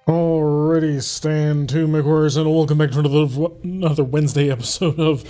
Alrighty, stand to McWhirrs, and welcome back to another Wednesday episode of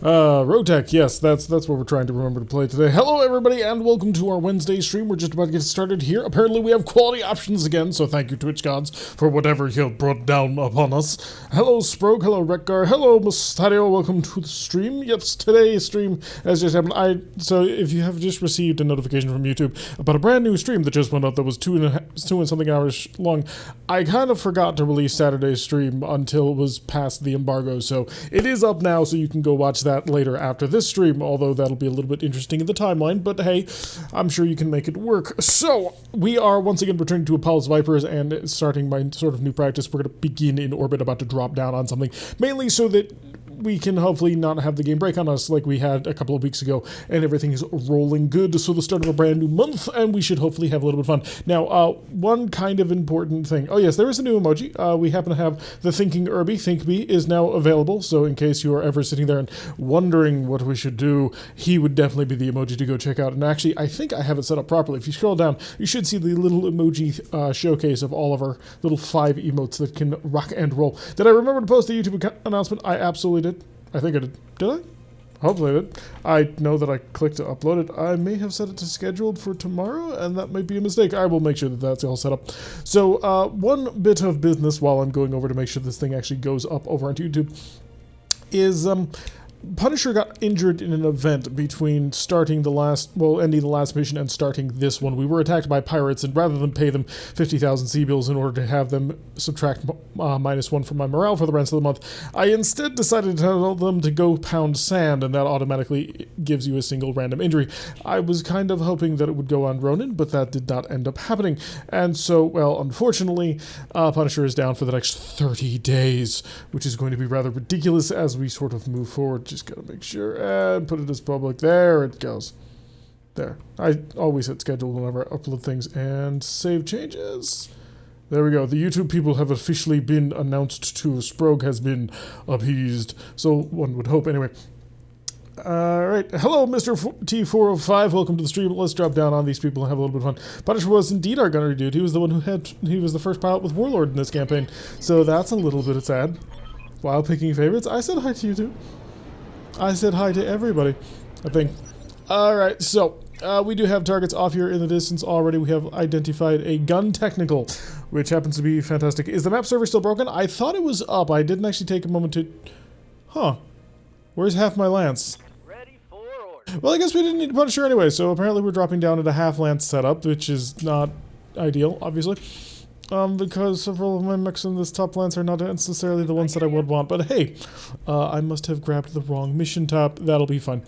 RogueTech. Yes, that's what we're trying to remember to play today. Hello, everybody, and welcome to our Wednesday stream. We're just about to get started here. Apparently, we have quality options again, so thank you, Twitch gods, for whatever you have brought down upon us. Hello, Sprogue. Hello, Rekgar. Hello, Mustadio. Welcome to the stream. Yes, today's stream has just happened. So if you have just received a notification from YouTube about a brand new stream that just went up that was two and something hours long, I kind of forgot to release Saturday's stream until it was past the embargo, so it is up now, so you can go watch that later after this stream, although that'll be a little bit interesting in the timeline, but hey, I'm sure you can make it work. So, we are once again returning to Apollo's Vipers and starting my sort of new practice. We're going to begin in orbit, about to drop down on something, mainly so that we can hopefully not have the game break on us like we had a couple of weeks ago, and everything is rolling good. So the start of a brand new month, and we should hopefully have a little bit of fun. Now, one kind of important thing. Oh yes, there is a new emoji. We happen to have the Thinking Irby. ThinkMe is now available, so in case you are ever sitting there and wondering what we should do, he would definitely be the emoji to go check out. And actually, I think I have it set up properly. If you scroll down, you should see the little emoji showcase of all of our little 5 emotes that can rock and roll. Did I remember to post the YouTube announcement? I absolutely did. I think I did. Did I? Hopefully I did. I know that I clicked to upload it. I may have set it to scheduled for tomorrow, and that might be a mistake. I will make sure that that's all set up. So, one bit of business while I'm going over to make sure this thing actually goes up over onto YouTube is, Punisher got injured in an event between ending the last mission and starting this one. We were attacked by pirates, and rather than pay them 50,000 C-bills in order to have them subtract -1 from my morale for the rest of the month, I instead decided to tell them to go pound sand, and that automatically gives you a single random injury. I was kind of hoping that it would go on Ronin, but that did not end up happening. And so, well, unfortunately, Punisher is down for the next 30 days, which is going to be rather ridiculous as we sort of move forward. Just gotta make sure and put it as public. There it goes. There. I always hit schedule whenever I upload things and save changes. There we go. The YouTube people have officially been announced to. Sprogue has been appeased. So one would hope. Anyway. Alright. Hello, Mr. T405. Welcome to the stream. Let's drop down on these people and have a little bit of fun. Punisher was indeed our gunnery dude. He was the one he was the first pilot with Warlord in this campaign. So that's a little bit sad. While picking favorites, I said hi to you too. I said hi to everybody, I think. Alright, so, we do have targets off here in the distance already. We have identified a gun technical, which happens to be fantastic. Is the map server still broken? I thought it was up. I didn't actually take a moment to... Huh. Where's half my lance? Ready for order. Well, I guess we didn't need to Punisher anyway, so apparently we're dropping down at a half lance setup, which is not ideal, obviously. Because several of my mechs in this top lance are not necessarily the ones that I would want, but hey, I must have grabbed the wrong mission top. That'll be fun.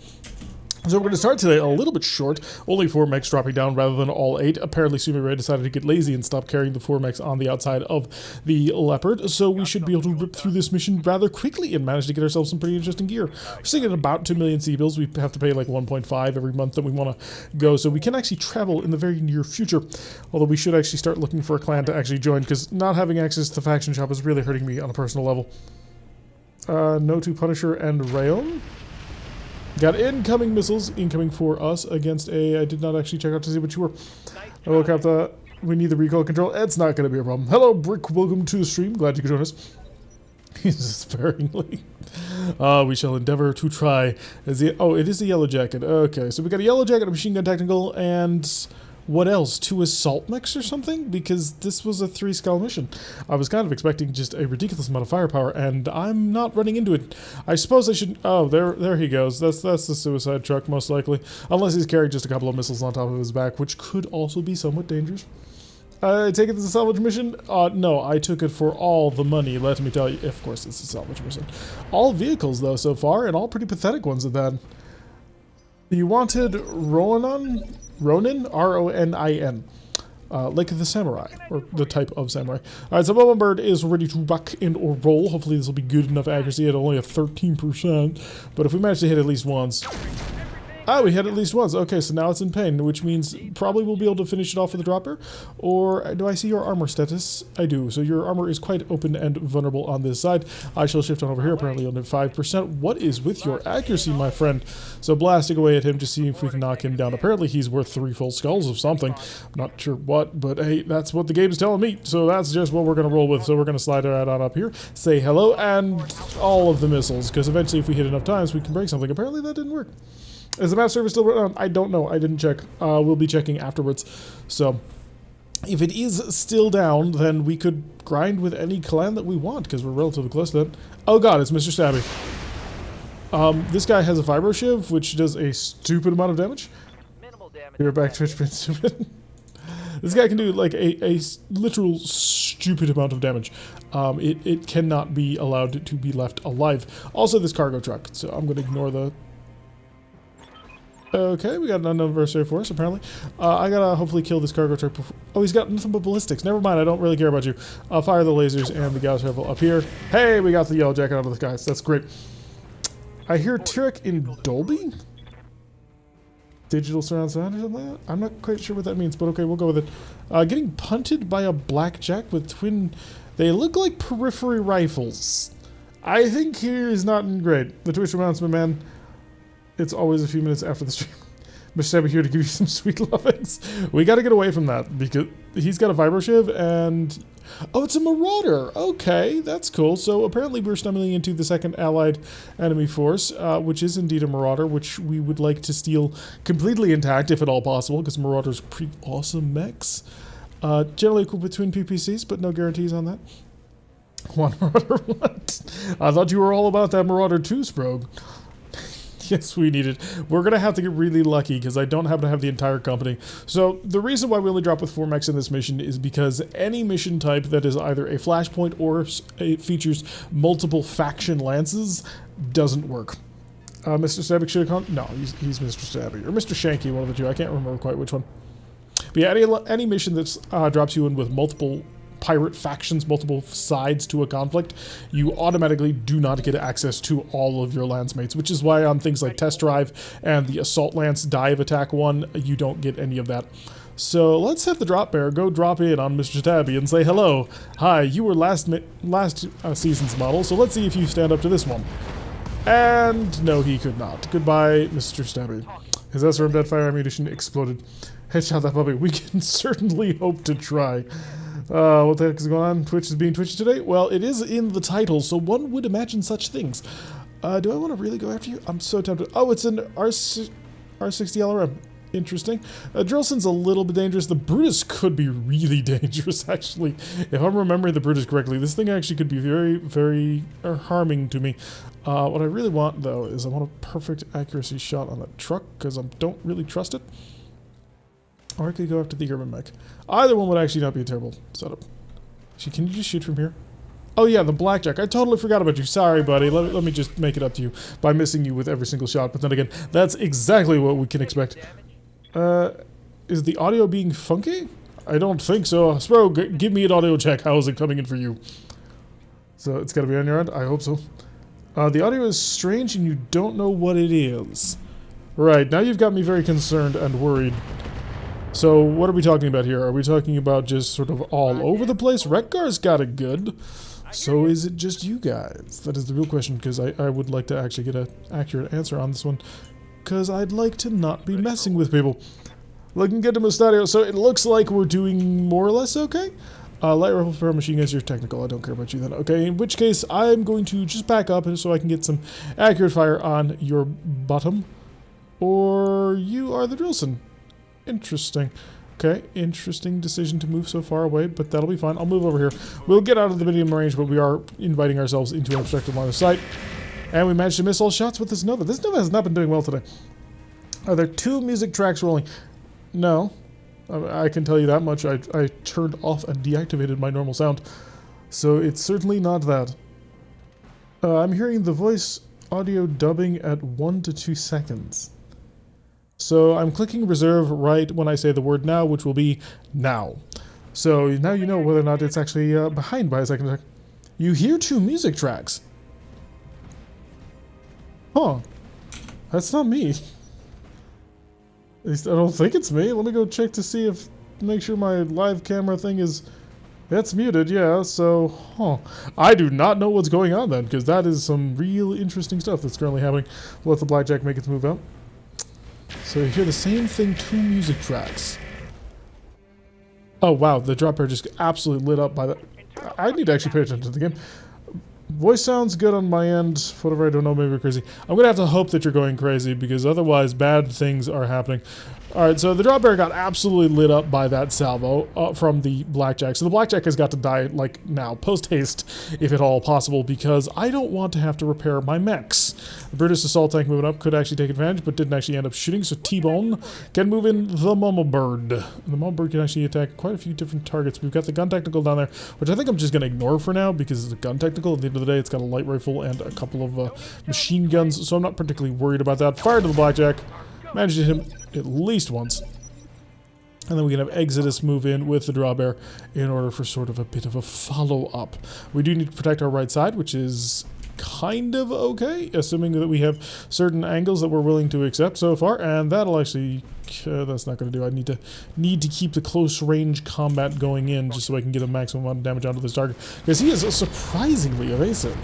So we're going to start today a little bit short, only 4 mechs dropping down rather than all 8. Apparently Sumirai decided to get lazy and stop carrying the 4 mechs on the outside of the Leopard, so we should be able to rip through this mission rather quickly and manage to get ourselves some pretty interesting gear. We're sitting at about 2 million C-bills. We have to pay like 1.5 every month that we want to go, so we can actually travel in the very near future, although we should actually start looking for a clan to actually join, because not having access to the faction shop is really hurting me on a personal level. No to Punisher and Rayon. Got incoming missiles, incoming for us against a... I did not actually check out to see what you were. I woke up the... We need the recoil control. It's not going to be a problem. Hello, Brick. Welcome to the stream. Glad you could join us. Sparingly. We shall endeavor to try. Oh, it is a yellow jacket. Okay, so we got a yellow jacket, a machine gun technical, and... What else? 2 assault mechs or something? Because this was a 3-skull mission. I was kind of expecting just a ridiculous amount of firepower, and I'm not running into it. I suppose I should... Oh, there he goes. That's the suicide truck, most likely. Unless he's carrying just a couple of missiles on top of his back, which could also be somewhat dangerous. I take it as a salvage mission? No, I took it for all the money, let me tell you. Of course, it's a salvage mission. All vehicles, though, so far, and all pretty pathetic ones at that. You wanted Ronin? R-O-N-I-N. Like the samurai, or the type of samurai. Alright, so Boba Bird is ready to rock and or roll. Hopefully this will be good enough accuracy at only a 13%. But if we manage to hit at least once... Ah, we hit at least once. Okay, so now it's in pain, which means probably we'll be able to finish it off with a dropper. Or do I see your armor status? I do. So your armor is quite open and vulnerable on this side. I shall shift on over here, apparently only 5%. What is with your accuracy, my friend? So blasting away at him to see if we can knock him down. Apparently he's worth 3 full skulls of something. I'm not sure what, but hey, that's what the game's telling me. So that's just what we're going to roll with. So we're going to slide right on up here, say hello, and all of the missiles. Because eventually if we hit enough times, we can break something. Apparently that didn't work. Is the map server still running? I don't know. I didn't check. We'll be checking afterwards. So, if it is still down, then we could grind with any clan that we want, because we're relatively close to that. Oh god, it's Mr. Stabby. This guy has a vibro shiv, which does a stupid amount of damage. You're back to Twitch being stupid. This guy can do like a literal stupid amount of damage. It cannot be allowed to be left alive. Also, this cargo truck. So I'm going to ignore the... Okay, we got an unknown adversary for us, apparently. I gotta hopefully kill this cargo truck before... Oh, he's got nothing but ballistics. Never mind, I don't really care about you. I'll fire the lasers and the Gauss rifle up here. Hey, we got the yellow jacket out of the skies. That's great. I hear Tyrek in Dolby? Digital surround sound or something like that? I'm not quite sure what that means, but okay, we'll go with it. Getting punted by a blackjack with twin... They look like periphery rifles. I think here is not great. The Twitch announcement, man. It's always a few minutes after the stream. Mr. Stabby here to give you some sweet lovings. We got to get away from that because he's got a vibro shiv and... Oh, it's a marauder. Okay, that's cool. So apparently we're stumbling into the second allied enemy force, which is indeed a marauder, which we would like to steal completely intact, if at all possible, because marauders are pretty awesome mechs. Generally equipped with twin PPCs, but no guarantees on that. One marauder, what? I thought you were all about that marauder too, Sprogue. Yes, we need it. We're going to have to get really lucky because I don't happen to have the entire company. So the reason why we only drop with 4 mechs in this mission is because any mission type that is either a flashpoint or it features multiple faction lances doesn't work. Mr. Stabby should have come? No, he's Mr. Stabby. Or Mr. Shanky, one of the two. I can't remember quite which one. But yeah, any mission that drops you in with multiple pirate factions, multiple sides to a conflict, you automatically do not get access to all of your lancemates, which is why on things like Test Drive and the Assault Lance Dive Attack one, you don't get any of that. So let's have the drop bear go drop in on Mr. Stabby and say hello. Hi, you were last season's model, so let's see if you stand up to this one. And no, he could not. Goodbye, Mr. Stabby. His SRM Deadfire ammunition exploded. Headshot that puppy. We can certainly hope to try. What the heck is going on? Twitch is being Twitched today? Well, it is in the title, so one would imagine such things. Do I want to really go after you? I'm so tempted. Oh, it's an R60 LRM. Interesting. Drillson's a little bit dangerous. The Brutus could be really dangerous, actually. If I'm remembering the Brutus correctly, this thing actually could be very, very harming to me. What I really want, though, is I want a perfect accuracy shot on that truck, because I don't really trust it. Or I could go after the Urban mech. Either one would actually not be a terrible setup. Actually, can you just shoot from here? Oh yeah, the blackjack. I totally forgot about you. Sorry, buddy. Let me just make it up to you by missing you with every single shot. But then again, that's exactly what we can expect. Is the audio being funky? I don't think so. Spro, give me an audio check. How is it coming in for you? So it's got to be on your end? I hope so. The audio is strange and you don't know what it is. Right, now you've got me very concerned and worried. So, what are we talking about here? Are we talking about just sort of all over the place? Rekgar's got it good. So is it just you guys? That is the real question, because I would like to actually get an accurate answer on this one. Because I'd like to not be messing with people. Looking good to Mustadio. So it looks like we're doing more or less okay. Light rifle for machine guns, you're technical. I don't care about you then. Okay, in which case I'm going to just back up so I can get some accurate fire on your bottom. Or you are the Drillson. Interesting. Okay, interesting decision to move so far away, but that'll be fine. I'll move over here. We'll get out of the medium range, but we are inviting ourselves into an obstructed line of sight. And we managed to miss all shots with this Nova. This Nova has not been doing well today. Are there 2 music tracks rolling? No. I can tell you that much. I turned off and deactivated my normal sound. So it's certainly not that. I'm hearing the voice audio dubbing at 1 to 2 seconds. So I'm clicking reserve right when I say the word now, which will be now. So now you know whether or not it's actually behind by a second. You hear 2 music tracks. Huh. That's not me. don't think it's me. Let me go check to see if, make sure my live camera thing is, that's muted, yeah, so, I do not know what's going on then, because that is some real interesting stuff that's currently happening. We'll let the blackjack make its move out. So you hear the same thing, 2 music tracks. Oh wow, the drop bear just absolutely lit up by that. I need to actually pay attention to the game. Voice sounds good on my end. Whatever, I don't know, maybe we're crazy. I'm gonna have to hope that you're going crazy, because otherwise bad things are happening. Alright, so the drop bear got absolutely lit up by that salvo from the blackjack. So the blackjack has got to die, like, now, post-haste, if at all possible, because I don't want to have to repair my mechs. The British assault tank moving up could actually take advantage, but didn't actually end up shooting, so T-Bone can move in the Mama Bird. The Mama Bird can actually attack quite a few different targets. We've got the gun technical down there, which I think I'm just going to ignore for now, because it's a gun technical. At the end of the day, it's got a light rifle and a couple of machine guns, so I'm not particularly worried about that. Fire to the blackjack. Managed to hit him at least once. And then we can have Exodus move in with the draw bear in order for sort of a bit of a follow-up. We do need to protect our right side, which is kind of okay, assuming that we have certain angles that we're willing to accept so far, and that'll actually, that's not going to do. I need to keep the close range combat going in just so I can get a maximum amount of damage onto this target, because he is surprisingly evasive.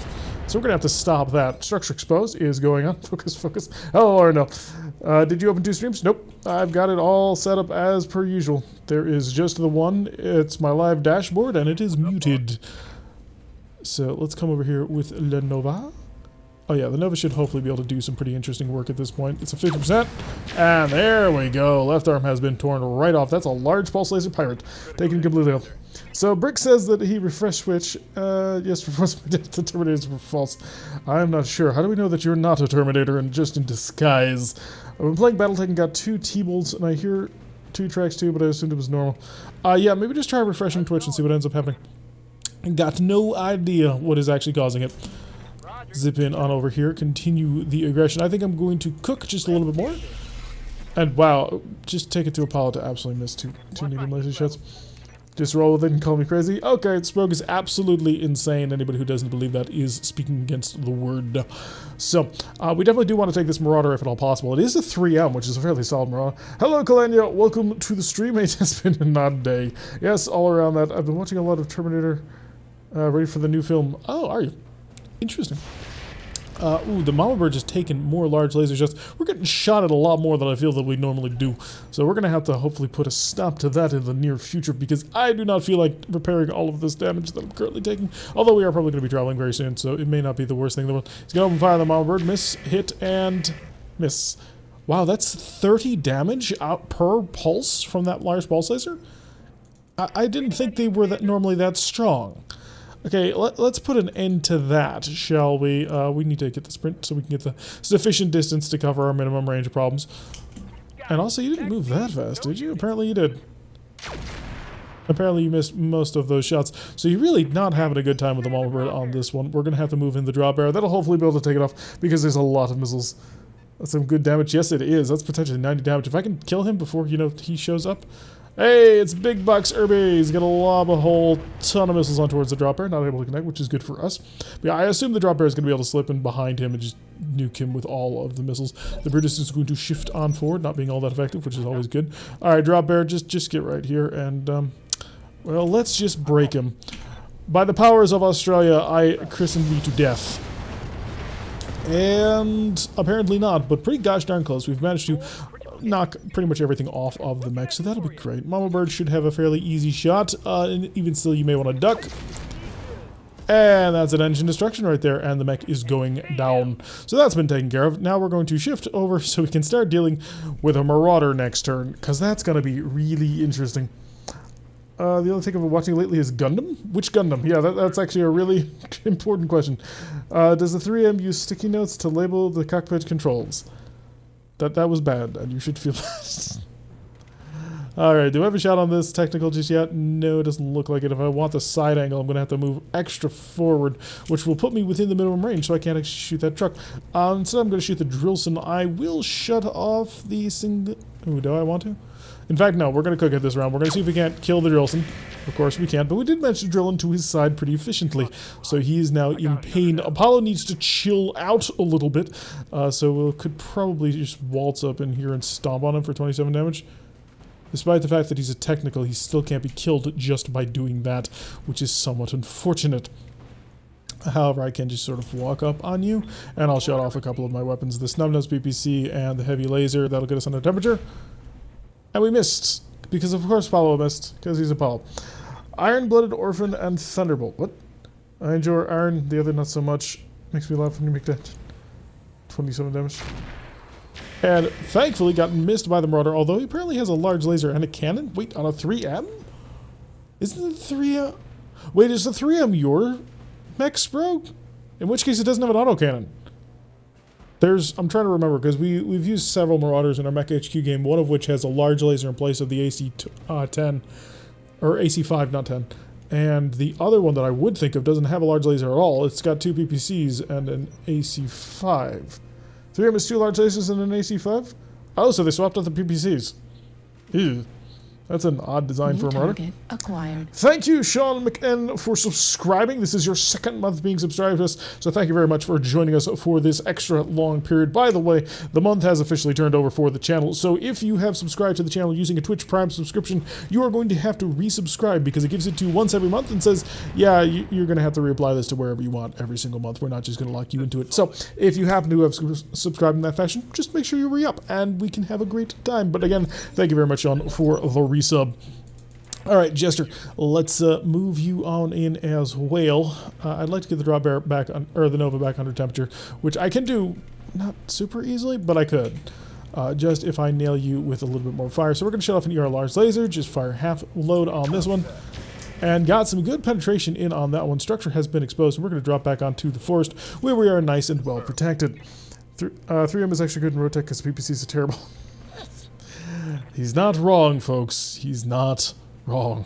So we're going to have to stop that. Structure exposed is going on. Focus, focus. Oh, or no. Did you open 2 streams? Nope. I've got it all set up as per usual. There is just the one. It's my live dashboard, and it is muted. So let's come over here with La Nova. Oh yeah, the Nova should hopefully be able to do some pretty interesting work at this point. It's a 50%. And there we go. Left arm has been torn right off. That's a large pulse laser pirate. Taken completely off. So Brick says that he refreshed switch. Yes, the Terminators were false. I'm not sure. How do we know that you're not a Terminator and just in disguise? I've been playing Battletech and got 2 T-bolts, and I hear 2 tracks too, but I assumed it was normal. Yeah, maybe just try refreshing Twitch and see what ends up happening. Got no idea what is actually causing it. Zip in on over here, continue the aggression. I think I'm going to cook just a little bit more. And wow, just take it to Apollo to absolutely miss two medium laser shots. Just roll with it and call me crazy. Okay, Spoke is absolutely insane. Anybody who doesn't believe that is speaking against the word. So, we definitely do want to take this Marauder if at all possible. It is a 3M, which is a fairly solid Marauder. Hello, Kalania. Welcome to the stream. It has been an odd day. Yes, all around that. I've been watching a lot of Terminator, ready for the new film. Oh, are you? Interesting. Ooh, the Mama Bird just taking more large laser shots. We're getting shot at a lot more than I feel that we normally do. So we're going to have to hopefully put a stop to that in the near future, because I do not feel like repairing all of this damage that I'm currently taking. Although we are probably going to be traveling very soon, so it may not be the worst thing in the world. He's going to open fire on the Mama Bird. Miss, hit, and miss. Wow, that's 30 damage out per pulse from that large pulse laser? I didn't think they were normally that strong. Okay, let's put an end to that, shall we? We need to get the sprint so we can get the sufficient distance to cover our minimum range of problems. And also, you didn't move that fast, did you? Apparently you did. Apparently you missed most of those shots. So you're really not having a good time with the Mama Bird on this one. We're going to have to move in the drop bear. That'll hopefully be able to take it off, because there's a lot of missiles. That's some good damage. Yes, it is. That's potentially 90 damage. If I can kill him before, you know, he shows up. Hey, it's Big Bucks Irby. He's gonna lob a whole ton of missiles on towards the drop bear. Not able to connect, which is good for us. But yeah, I assume the drop bear is gonna be able to slip in behind him and just nuke him with all of the missiles. The Brutus is going to shift on forward, not being all that effective, which is always good. All right, drop bear, just get right here and well, let's just break him. By the powers of Australia, I christen thee to death. And apparently not, but pretty gosh darn close. We've managed to knock pretty much everything off of the mech, so that'll be great. Mama Bird should have a fairly easy shot, and even still you may want to duck. And that's an engine destruction right there, and the mech is going down. So that's been taken care of. Now we're going to shift over so we can start dealing with a Marauder next turn, because that's going to be really interesting. The only thing I've been watching lately is Gundam? Which Gundam? Yeah, that's actually a really important question. Does the 3M use sticky notes to label the cockpit controls? That was bad, and you should feel bad. Alright, do I have a shot on this technical just yet? No, it doesn't look like it. If I want the side angle, I'm going to have to move extra forward, which will put me within the minimum range, so I can't actually shoot that truck. Instead, I'm going to shoot the Drillson. I will shut off the single... Ooh, do I want to? In fact, no, we're going to cook it this round. We're going to see if we can't kill the Drillson. Of course we can't, but we did manage to drill into his side pretty efficiently. So he is now in pain. Apollo needs to chill out a little bit. So we could probably just waltz up in here and stomp on him for 27 damage. Despite the fact that he's a technical, he still can't be killed just by doing that, which is somewhat unfortunate. However, I can just sort of walk up on you, and I'll shut off a couple of my weapons. The snub-nose PPC and the heavy laser. That'll get us under temperature. And we missed. Because of course Apollo missed. Because he's Apollo. Iron-Blooded Orphan and Thunderbolt. What? I enjoy iron, the other not so much. Makes me laugh when you make that. 27 damage. And thankfully got missed by the Marauder, although he apparently has a large laser and a cannon. Wait, on a 3M? Isn't the 3M... Wait, is the 3M your mech, bro? In which case it doesn't have an autocannon. I'm trying to remember, because we've used several Marauders in our Mech HQ game, one of which has a large laser in place of the AC-10, or AC-5, not 10. And the other one that I would think of doesn't have a large laser at all. It's got 2 PPCs and an AC-5. 3M has 2 large lasers and an AC-5? Oh, so they swapped out the PPCs. Ew. That's an odd design for a Marauder. Acquired. Thank you, Sean McN, for subscribing. This is your 2nd month being subscribed to us, so thank you very much for joining us for this extra long period. By the way, the month has officially turned over for the channel, so if you have subscribed to the channel using a Twitch Prime subscription, you are going to have to resubscribe, because it gives it to you once every month and says, yeah, you're going to have to reapply this to wherever you want every single month. We're not just going to lock you into it. So if you happen to have subscribed in that fashion, just make sure you re-up, and we can have a great time. But again, thank you very much, Sean, for the resub. All right, Jester, let's move you on in as well. I'd like to get the drop bear back on, or the Nova back under temperature, which I can do not super easily, but I could. Just if I nail you with a little bit more fire. So we're going to shut off an ER large laser, just fire half load on this one. And got some good penetration in on that one. Structure has been exposed, and we're going to drop back onto the forest, where we are nice and well protected. 3M is actually good in RogueTech because PPCs are terrible. He's not wrong, folks. He's not wrong.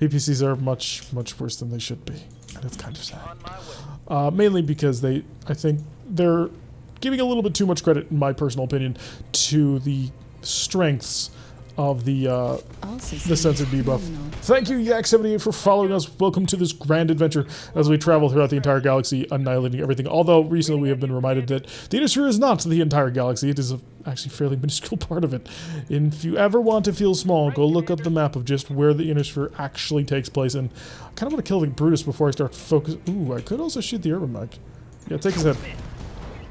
PPCs are much, much worse than they should be. And it's kind of sad. Mainly because I think they're giving a little bit too much credit, in my personal opinion, to the strengths of the censored debuff. Thank you, Yak78, for following us. Welcome to this grand adventure as we travel throughout the entire galaxy, annihilating everything. Although, recently we have been reminded that the Innosphere is not the entire galaxy. It is actually fairly minuscule part of it. And if you ever want to feel small, go look up the map of just where the Innosphere actually takes place. And I kind of want to kill the Brutus before I start focusing. Ooh, I could also shoot the Urban Mech. Yeah, take his head.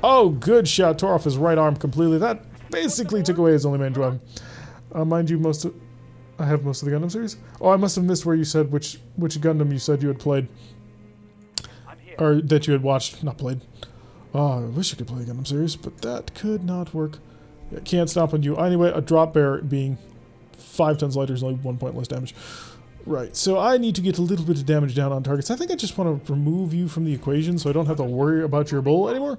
Oh, good shot. Tore off his right arm completely. That basically took away his only main weapon. Mind you, I have most of the Gundam series. Oh, I must have missed where you said which Gundam you said you had played. Or that you had watched, not played. Oh, I wish I could play the Gundam series, but that could not work. Yeah, can't stop on you. Anyway, a drop bear being 5 tons lighter is only 1 point less damage. Right, so I need to get a little bit of damage down on targets. I think I just want to remove you from the equation so I don't have to worry about your bull anymore.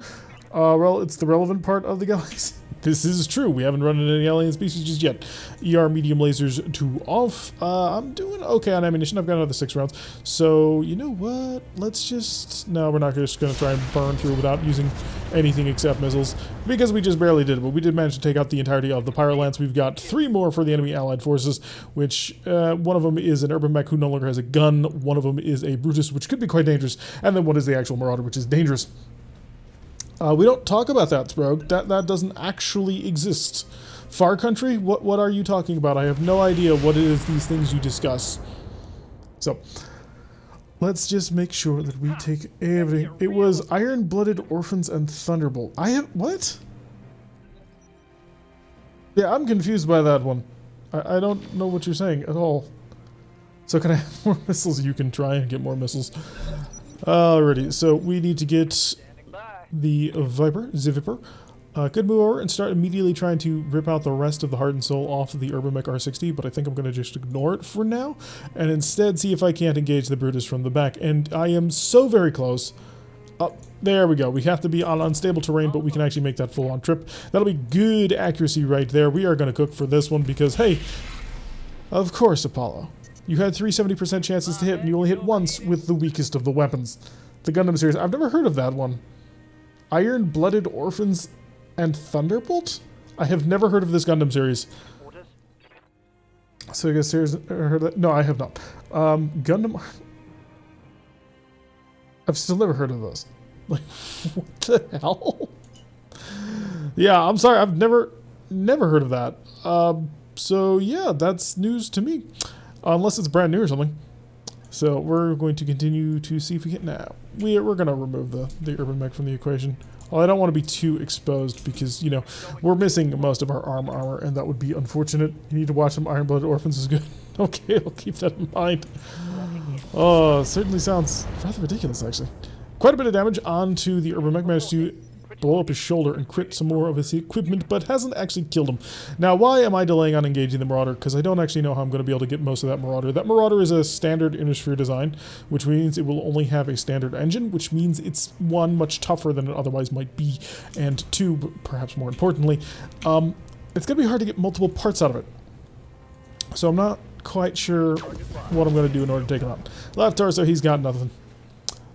Well, it's the relevant part of the galaxy. This is true. We haven't run into any alien species just yet. ER medium lasers 2 off. I'm doing okay on ammunition. I've got another 6 rounds. So, you know what? Let's just... No, we're not just going to try and burn through without using anything except missiles. Because we just barely did it. But we did manage to take out the entirety of the Pyro Lance. We've got 3 more for the enemy allied forces. Which, one of them is an Urban Mech who no longer has a gun. One of them is a Brutus, which could be quite dangerous. And then one is the actual Marauder, which is dangerous. We don't talk about that, Rogue. That doesn't actually exist. Far Country? What are you talking about? I have no idea what it is these things you discuss. So, let's just make sure that we take everything. It was Iron-Blooded Orphans and Thunderbolt. What? Yeah, I'm confused by that one. I don't know what you're saying at all. So can I have more missiles? You can try and get more missiles. Alrighty, so we need to get the Viper. Could move over and start immediately trying to rip out the rest of the heart and soul off of the Urban Mech R60, but I think I'm going to just ignore it for now, and instead see if I can't engage the Brutus from the back. And I am so very close. Oh, there we go. We have to be on unstable terrain, but we can actually make that full-on trip. That'll be good accuracy right there. We are going to cook for this one because, hey, of course, Apollo. You had 370% chances to hit, and you only hit once with the weakest of the weapons. The Gundam series. I've never heard of that one. Iron-Blooded Orphans and Thunderbolt? I have never heard of this Gundam series. So I guess here's heard that. No, I have not. Gundam. I've still never heard of those. Like, what the hell? Yeah, I'm sorry. I've never heard of that. So yeah, that's news to me, unless it's brand new or something. So we're going to continue to see if we can. Now we're going to remove the urban mech from the equation. Well, I don't want to be too exposed because, you know, we're missing most of our armor, and that would be unfortunate. You need to watch some Iron-Blooded Orphans is good. Okay, I'll keep that in mind. Oh, certainly sounds rather ridiculous, actually. Quite a bit of damage onto the urban mech. Managed to blow up his shoulder and crit some more of his equipment, but hasn't actually killed him. Now, why am I delaying on engaging the Marauder? Because I don't actually know how I'm going to be able to get most of that Marauder. That Marauder is a standard inner sphere design, which means it will only have a standard engine, which means it's, one, much tougher than it otherwise might be, and two, perhaps more importantly, it's going to be hard to get multiple parts out of it. So I'm not quite sure what I'm going to do in order to take him out. Left torso, he's got nothing.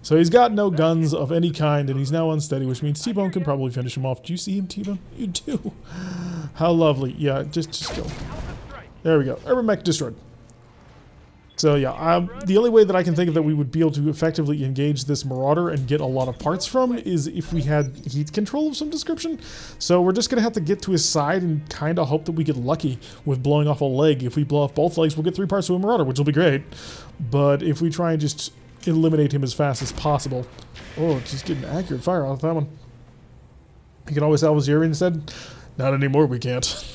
So he's got no guns of any kind, and he's now unsteady, which means T-Bone can probably finish him off. Do you see him, T-Bone? You do. How lovely. Yeah, just go. There we go. Urban mech destroyed. So yeah, the only way that I can think of that we would be able to effectively engage this Marauder and get a lot of parts from is if we had heat control of some description. So we're just going to have to get to his side and kind of hope that we get lucky with blowing off a leg. If we blow off both legs, we'll get 3 parts to a Marauder, which will be great. But if we try and just eliminate him as fast as possible. Oh, just getting accurate fire off that one. You can always salvage the Orion instead. Not anymore, we can't.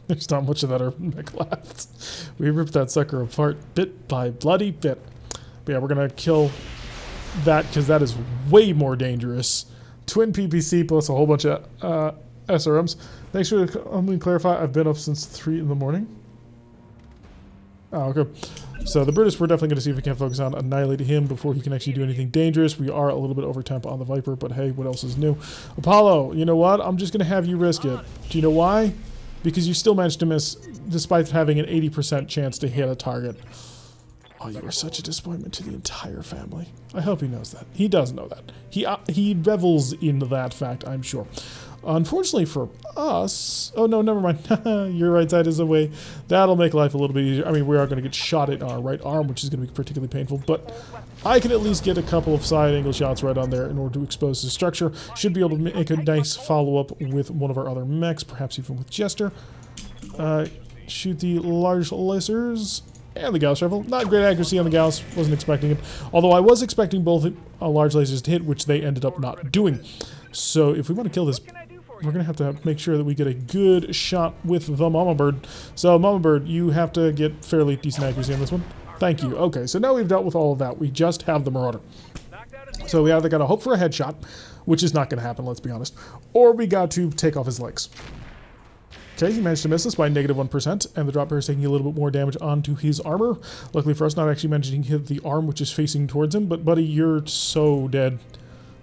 There's not much of that urban mech left. We ripped that sucker apart bit by bloody bit. But yeah, we're gonna kill that because that is way more dangerous. Twin PPC plus a whole bunch of SRMs. Thanks for letting me clarify. I've been up since 3 in the morning. Oh, okay. So the Brutus, we're definitely going to see if we can focus on annihilating him before he can actually do anything dangerous. We are a little bit over temp on the Viper, but hey, what else is new? Apollo, you know what? I'm just going to have you risk it. Do you know why? Because you still managed to miss, despite having an 80% chance to hit a target. Oh, you are such a disappointment to the entire family. I hope he knows that. He does know that. He revels in that fact, I'm sure. Unfortunately for us... Oh, no, never mind. Your right side is away. That'll make life a little bit easier. I mean, we are going to get shot at our right arm, which is going to be particularly painful, but I can at least get a couple of side angle shots right on there in order to expose the structure. Should be able to make a nice follow-up with one of our other mechs, perhaps even with Jester. Shoot the large lasers and the Gauss rifle. Not great accuracy on the Gauss. Wasn't expecting it. Although I was expecting both large lasers to hit, which they ended up not doing. So if we want to kill this, we're going to make sure that we get a good shot with the Mama Bird. So Mama Bird, you have to get fairly decent accuracy on this one. Thank you. Okay, so now we've dealt with all of that. We just have the Marauder. So we either got to hope for a headshot, which is not going to happen, let's be honest, or we got to take off his legs. Okay, he managed to miss us by -1%, and the drop bear is taking a little bit more damage onto his armor. Luckily for us, not actually managing to hit the arm, which is facing towards him, but buddy, you're so dead.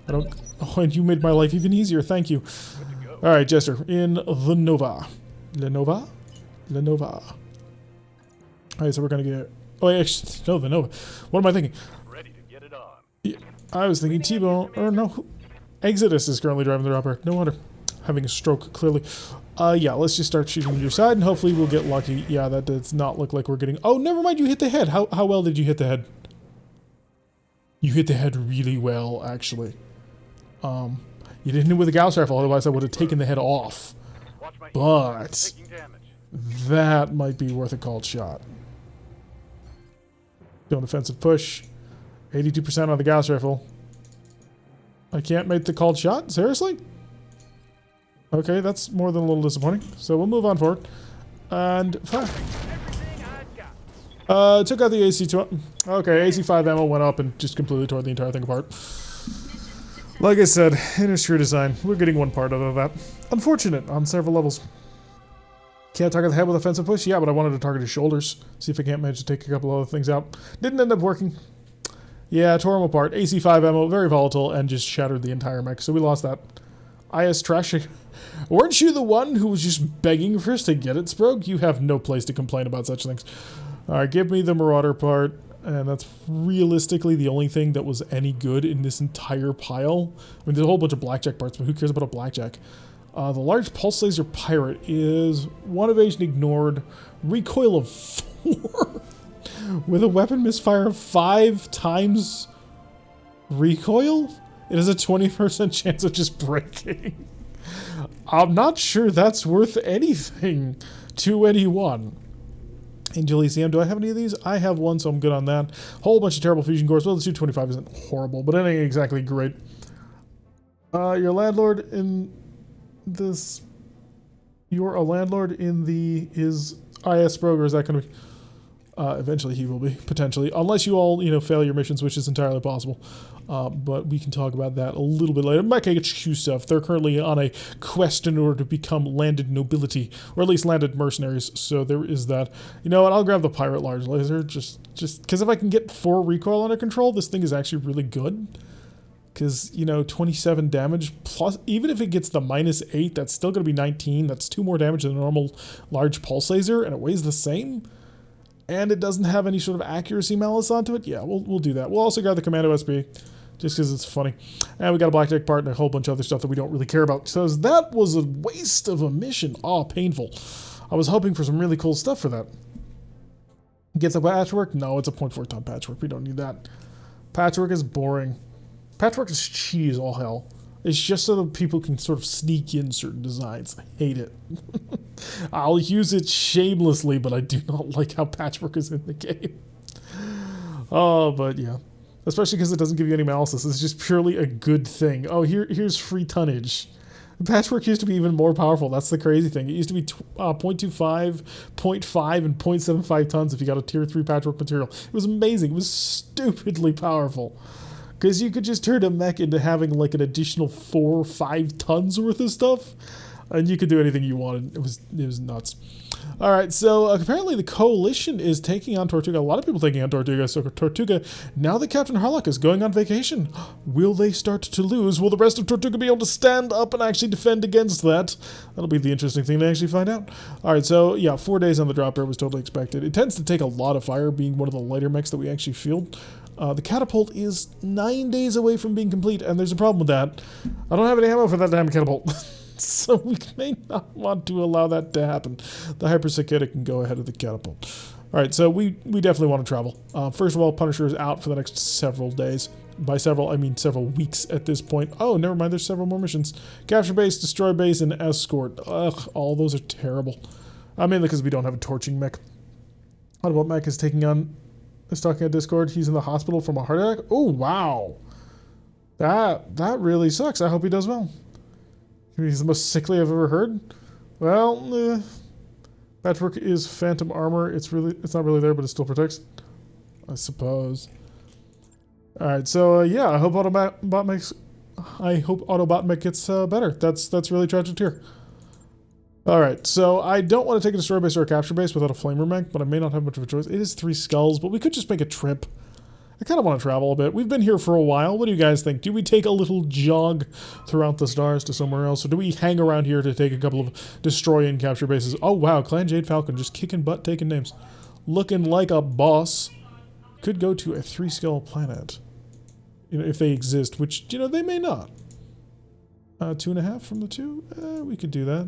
I don't... Oh, and you made my life even easier, thank you. Alright, Jester, in the Nova. Lenova? Lenova. Alright, so we're gonna get... Oh, actually, no, the Nova. What am I thinking? Ready to get it on. Yeah, I was thinking T-Bone, or no, Exodus is currently driving the dropper. No wonder. Having a stroke, clearly. Yeah, let's just start shooting your side, and hopefully we'll get lucky. Yeah, that does not look like we're getting... Oh, never mind, you hit the head. How well did you hit the head? You hit the head really well, actually. You didn't hit it with a Gauss rifle, otherwise I would have taken the head off. But that might be worth a called shot. Doing offensive push. 82% on the Gauss rifle. I can't make the called shot? Seriously? Okay, that's more than a little disappointing. So we'll move on forward. And fire. Took out the AC2. Okay, AC5 ammo went up and just completely tore the entire thing apart. Like I said, inner sphere design. We're getting one part out of that. Unfortunate on several levels. Can't target the head with offensive push? Yeah, but I wanted to target his shoulders. See if I can't manage to take a couple other things out. Didn't end up working. Yeah, tore him apart. AC5 ammo, very volatile, and just shattered the entire mech. So we lost that. IS trash. Weren't you the one who was just begging for us to get it, Sprogue? You have no place to complain about such things. Alright, give me the Marauder part. And that's realistically the only thing that was any good in this entire pile. I mean, there's a whole bunch of blackjack parts, but who cares about a blackjack? The large pulse laser pirate is 1 evasion ignored, recoil of 4, with a weapon misfire of 5 times recoil? It has a 20% chance of just breaking. I'm not sure that's worth anything to anyone. Angel ECM, do I have any of these? I have one, so I'm good on that. Whole bunch of terrible fusion cores. Well, the 225 isn't horrible, but it ain't exactly great. Your landlord in this... You're a landlord in the... Is IS Rogue, or is that going to be... eventually he will be, potentially. Unless you all, fail your missions, which is entirely possible. But we can talk about that a little bit later. Mech HQ stuff. They're currently on a quest in order to become landed nobility, or at least landed mercenaries. So there is that. You know what? I'll grab the pirate large laser just because if I can get 4 recoil under control, this thing is actually really good. Because 27 damage plus, even if it gets the -8, that's still going to be 19. That's 2 more damage than a normal large pulse laser, and it weighs the same. And it doesn't have any sort of accuracy malice onto it. Yeah, we'll do that. We'll also grab the Commando SB, just because it's funny. And we got a blackjack part and a whole bunch of other stuff that we don't really care about. So that was a waste of a mission. Oh, painful. I was hoping for some really cool stuff for that. Get the patchwork? No, it's a 0.4 ton patchwork. We don't need that. Patchwork is boring. Patchwork is cheesy as all hell. It's just so that people can sort of sneak in certain designs. I hate it. I'll use it shamelessly, but I do not like how patchwork is in the game. Oh, but yeah. Especially because it doesn't give you any analysis. It's just purely a good thing. Oh, here's free tonnage. Patchwork used to be even more powerful. That's the crazy thing. It used to be 0.25, 0.5, and 0.75 tons if you got a tier 3 patchwork material. It was amazing. It was stupidly powerful. Because you could just turn a mech into having like an additional 4 or 5 tons worth of stuff. And you could do anything you wanted. It was nuts. Alright, so apparently the Coalition is taking on Tortuga. A lot of people taking on Tortuga. So Tortuga, now that Captain Harlock is going on vacation, will they start to lose? Will the rest of Tortuga be able to stand up and actually defend against that? That'll be the interesting thing to actually find out. Alright, so yeah, 4 days on the drop bear was totally expected. It tends to take a lot of fire, being one of the lighter mechs that we actually field. The catapult is 9 days away from being complete, and there's a problem with that. I don't have any ammo for that damn catapult. So we may not want to allow that to happen. The Hypercicada can go ahead of the catapult. Alright, so we definitely want to travel. First of all, Punisher is out for the next several days. By several, I mean several weeks at this point. Oh, never mind, there's several more missions. Capture base, destroy base, and escort. Ugh, all those are terrible. Mainly because we don't have a torching mech. What about mech is talking on Discord. He's in the hospital from a heart attack. Oh, wow. That really sucks. I hope he does well. He's the most sickly I've ever heard. Well, patchwork is phantom armor. It's not really there, but it still protects, I suppose. All right, so yeah, I hope Autobot mech gets better. That's really tragic here. All right, so I don't want to take a destroy base or a capture base without a flamer mech, but I may not have much of a choice. It is 3 skulls, but we could just make a trip. I kind of want to travel a bit. We've been here for a while. What do you guys think? Do we take a little jog throughout the stars to somewhere else, or do we hang around here to take a couple of destroy and capture bases? Oh, wow, Clan Jade Falcon just kicking butt, taking names. Looking like a boss. Could go to a 3-skull planet. If they exist, which, they may not. 2.5 from the 2? We could do that.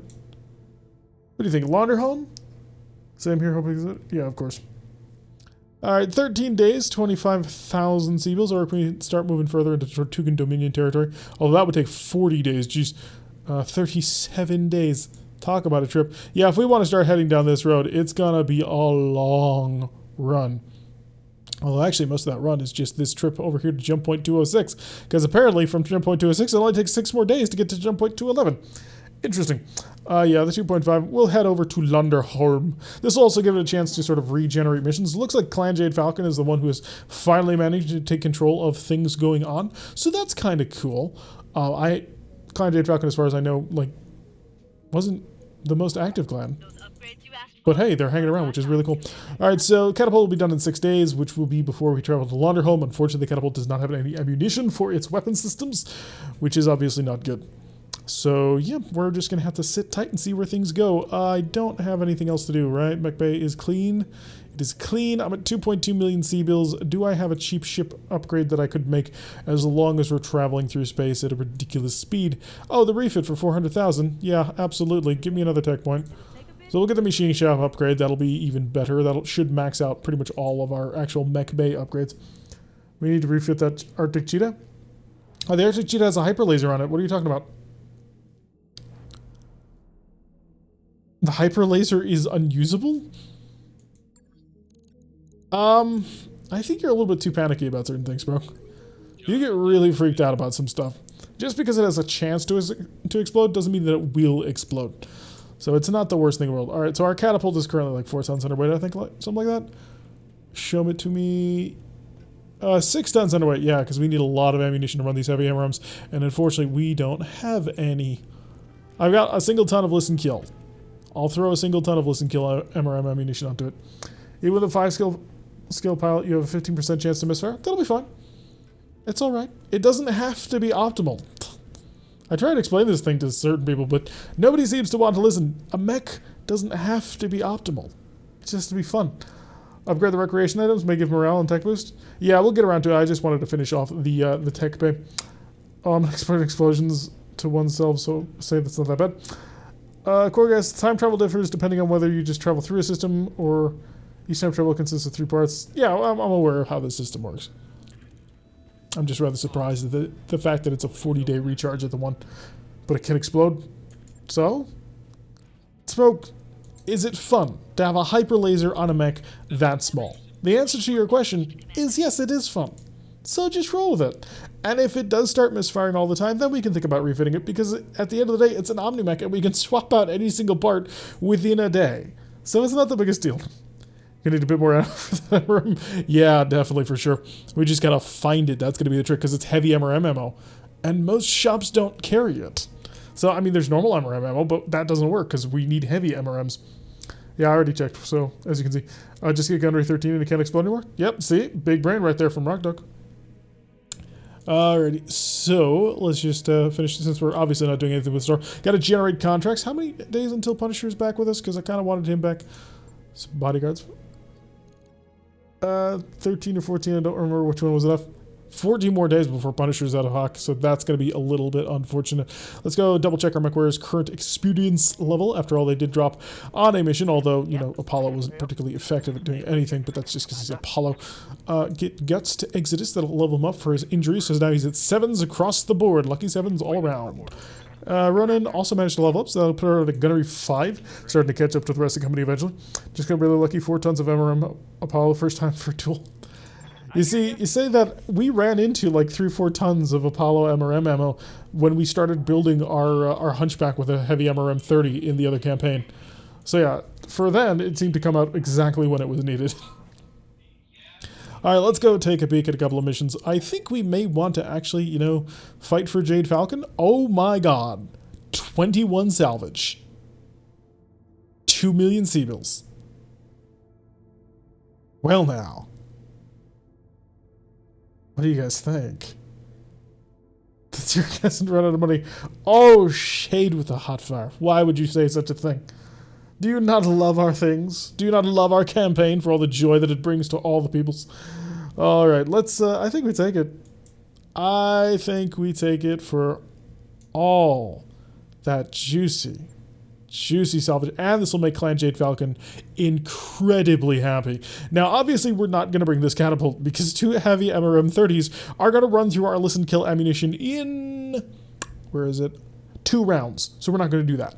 What do you think? Launderhome? Same here, hoping. Yeah, of course. Alright, 13 days, 25,000 Seabills, or can we start moving further into Tortugan Dominion territory? Although that would take 40 days, jeez. 37 days. Talk about a trip. Yeah, if we want to start heading down this road, it's gonna be a long run. Although actually most of that run is just this trip over here to jump point 206, because apparently from jump point 206 it only takes 6 more days to get to jump point 211. Interesting. Yeah, the 2.5, we'll head over to Lunderholm. This will also give it a chance to sort of regenerate missions. Looks like Clan Jade Falcon is the one who has finally managed to take control of things going on. So that's kind of cool. Clan Jade Falcon, as far as I know, wasn't the most active clan. But hey, they're hanging around, which is really cool. Alright, so Catapult will be done in 6 days, which will be before we travel to Lunderholm. Unfortunately, the Catapult does not have any ammunition for its weapon systems, which is obviously not good. So, yeah, we're just going to have to sit tight and see where things go. I don't have anything else to do, right? Mech Bay is clean. It is clean. I'm at 2.2 million C-bills. Do I have a cheap ship upgrade that I could make as long as we're traveling through space at a ridiculous speed? Oh, the refit for 400,000. Yeah, absolutely. Give me another tech point. So we'll get the machine shop upgrade. That'll be even better. That should max out pretty much all of our actual mech bay upgrades. We need to refit that Arctic Cheetah. Oh, the Arctic Cheetah has a hyper laser on it. What are you talking about? The hyper laser is unusable? I think you're a little bit too panicky about certain things, bro. You get really freaked out about some stuff. Just because it has a chance to explode doesn't mean that it will explode. So it's not the worst thing in the world. Alright, so our catapult is currently like 4 tons underweight, I think, something like that. Show it to me. 6 tons underweight, yeah, because we need a lot of ammunition to run these heavy MRMs, and unfortunately we don't have any. I've got a single ton of listen kill. I'll throw a single ton of listen kill MRM ammunition onto it. Even with a 5 skill pilot, you have a 15% chance to misfire. That'll be fine. It's alright. It doesn't have to be optimal. I try to explain this thing to certain people, but nobody seems to want to listen. A mech doesn't have to be optimal. It's just to be fun. Upgrade the recreation items, may give morale and tech boost. Yeah, we'll get around to it. I just wanted to finish off the tech bay. Exploding explosions to oneself, so say that's not that bad. Core gas, time travel differs depending on whether you just travel through a system or each time travel consists of 3 parts. Yeah, I'm aware of how the system works. I'm just rather surprised at the fact that it's a 40-day recharge at the one, but it can explode. So, Smoke, is it fun to have a hyper laser on a mech that small? The answer to your question is yes, it is fun. So just roll with it. And if it does start misfiring all the time, then we can think about refitting it, because at the end of the day, it's an Omni-Mech and we can swap out any single part within a day. So it's not the biggest deal. You need a bit more ammo for that room. Yeah, definitely, for sure. We just gotta find it. That's gonna be the trick, because it's heavy MRM ammo. And most shops don't carry it. So, I mean, there's normal MRM ammo, but that doesn't work, because we need heavy MRMs. Yeah, I already checked, so, as you can see. Just get Gunnery 13 and it can't explode anymore. Yep, see? Big brain right there from RogueTech. Alrighty, so let's just finish, since we're obviously not doing anything with the store. Gotta generate contracts. How many days until Punisher is back with us? Because I kind of wanted him back. Some bodyguards. 13 or 14, I don't remember which one was enough. 14 more days before Punisher's out of hock, so that's going to be a little bit unfortunate. Let's go double check our MechWare's current experience level. After all, they did drop on a mission, although, you know, Apollo wasn't particularly effective at doing anything, but that's just because he's Apollo. Get Guts to Exodus, that'll level him up for his injuries, so now he's at 7s across the board. Lucky 7s all around. Ronan also managed to level up, so that'll put her at a Gunnery 5, starting to catch up to the rest of the company eventually. Just got really lucky, 4 tons of MRM Apollo, first time for a duel. You see, you say that we ran into like 3-4 tons of Apollo MRM ammo when we started building our Hunchback with a heavy MRM 30 in the other campaign. So yeah, for then, it seemed to come out exactly when it was needed. Alright, let's go take a peek at a couple of missions. I think we may want to actually, you know, fight for Jade Falcon. Oh my god. 21 salvage. 2 million C-bills. Well now. What do you guys think? Does your guys run out of money? Oh, shade with a hot fire. Why would you say such a thing? Do you not love our things? Do you not love our campaign for all the joy that it brings to all the peoples? All right, let's, I think we take it. I think we take it for all that juicy salvage. And this will make Clan Jade Falcon incredibly happy. Now, obviously, we're not going to bring this catapult because 2 heavy MRM 30s are going to run through our listen kill ammunition in, where is it? 2 rounds. So we're not going to do that.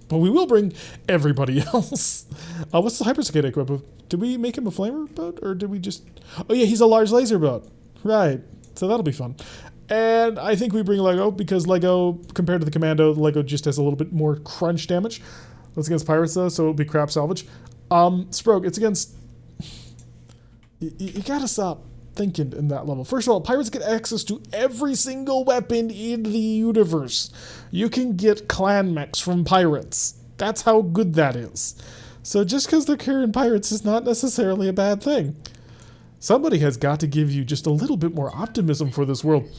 But we will bring everybody else. What's the Hyperscade equip with? Did we make him a flamer boat, or did we just... Oh yeah, he's a large laser boat. Right. So that'll be fun. And I think we bring Lego, because Lego, compared to the Commando, Lego just has a little bit more crunch damage. That's against pirates, though, so it'll be crap salvage. Sprogue, it's against... You gotta stop thinking in that level. First of all, pirates get access to every single weapon in the universe. You can get clan mechs from pirates. That's how good that is. So just because they're carrying pirates is not necessarily a bad thing. Somebody has got to give you just a little bit more optimism for this world.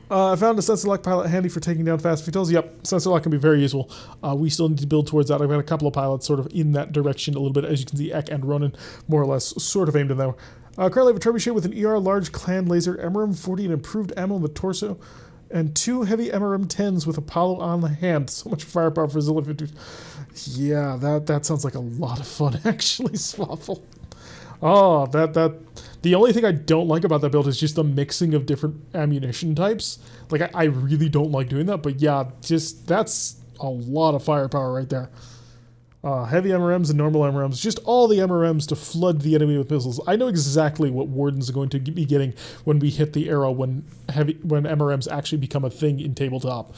I found a sensor lock pilot handy for taking down fast vehicles. Yep, sensor lock can be very useful. We still need to build towards that. I've got a couple of pilots sort of in that direction a little bit. As you can see, Ek and Ronan more or less sort of aimed in there. Currently I have a trebuchet with an ER large clan laser, MRM 40 and improved ammo in the torso, and 2 heavy MRM 10s with Apollo on the hand. So much firepower for Zilla 50. Yeah, that sounds like a lot of fun, actually, Swaffle. Oh, the only thing I don't like about that build is just the mixing of different ammunition types. Like, I really don't like doing that, but yeah, just, that's a lot of firepower right there. Heavy MRMs and normal MRMs, just all the MRMs to flood the enemy with missiles. I know exactly what Warden's going to be getting when we hit the arrow when MRMs actually become a thing in tabletop.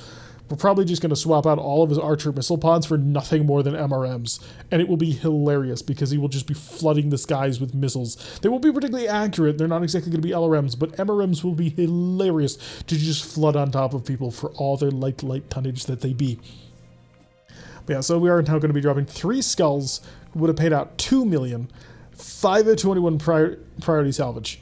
We're probably just going to swap out all of his archer missile pods for nothing more than MRMs. And it will be hilarious because he will just be flooding the skies with missiles. They won't be particularly accurate. They're not exactly going to be LRMs, but MRMs will be hilarious to just flood on top of people for all their light tonnage that they be. But yeah, so we are now going to be dropping 3 skulls. Would have paid out 2 million. 5 of 21 priority salvage.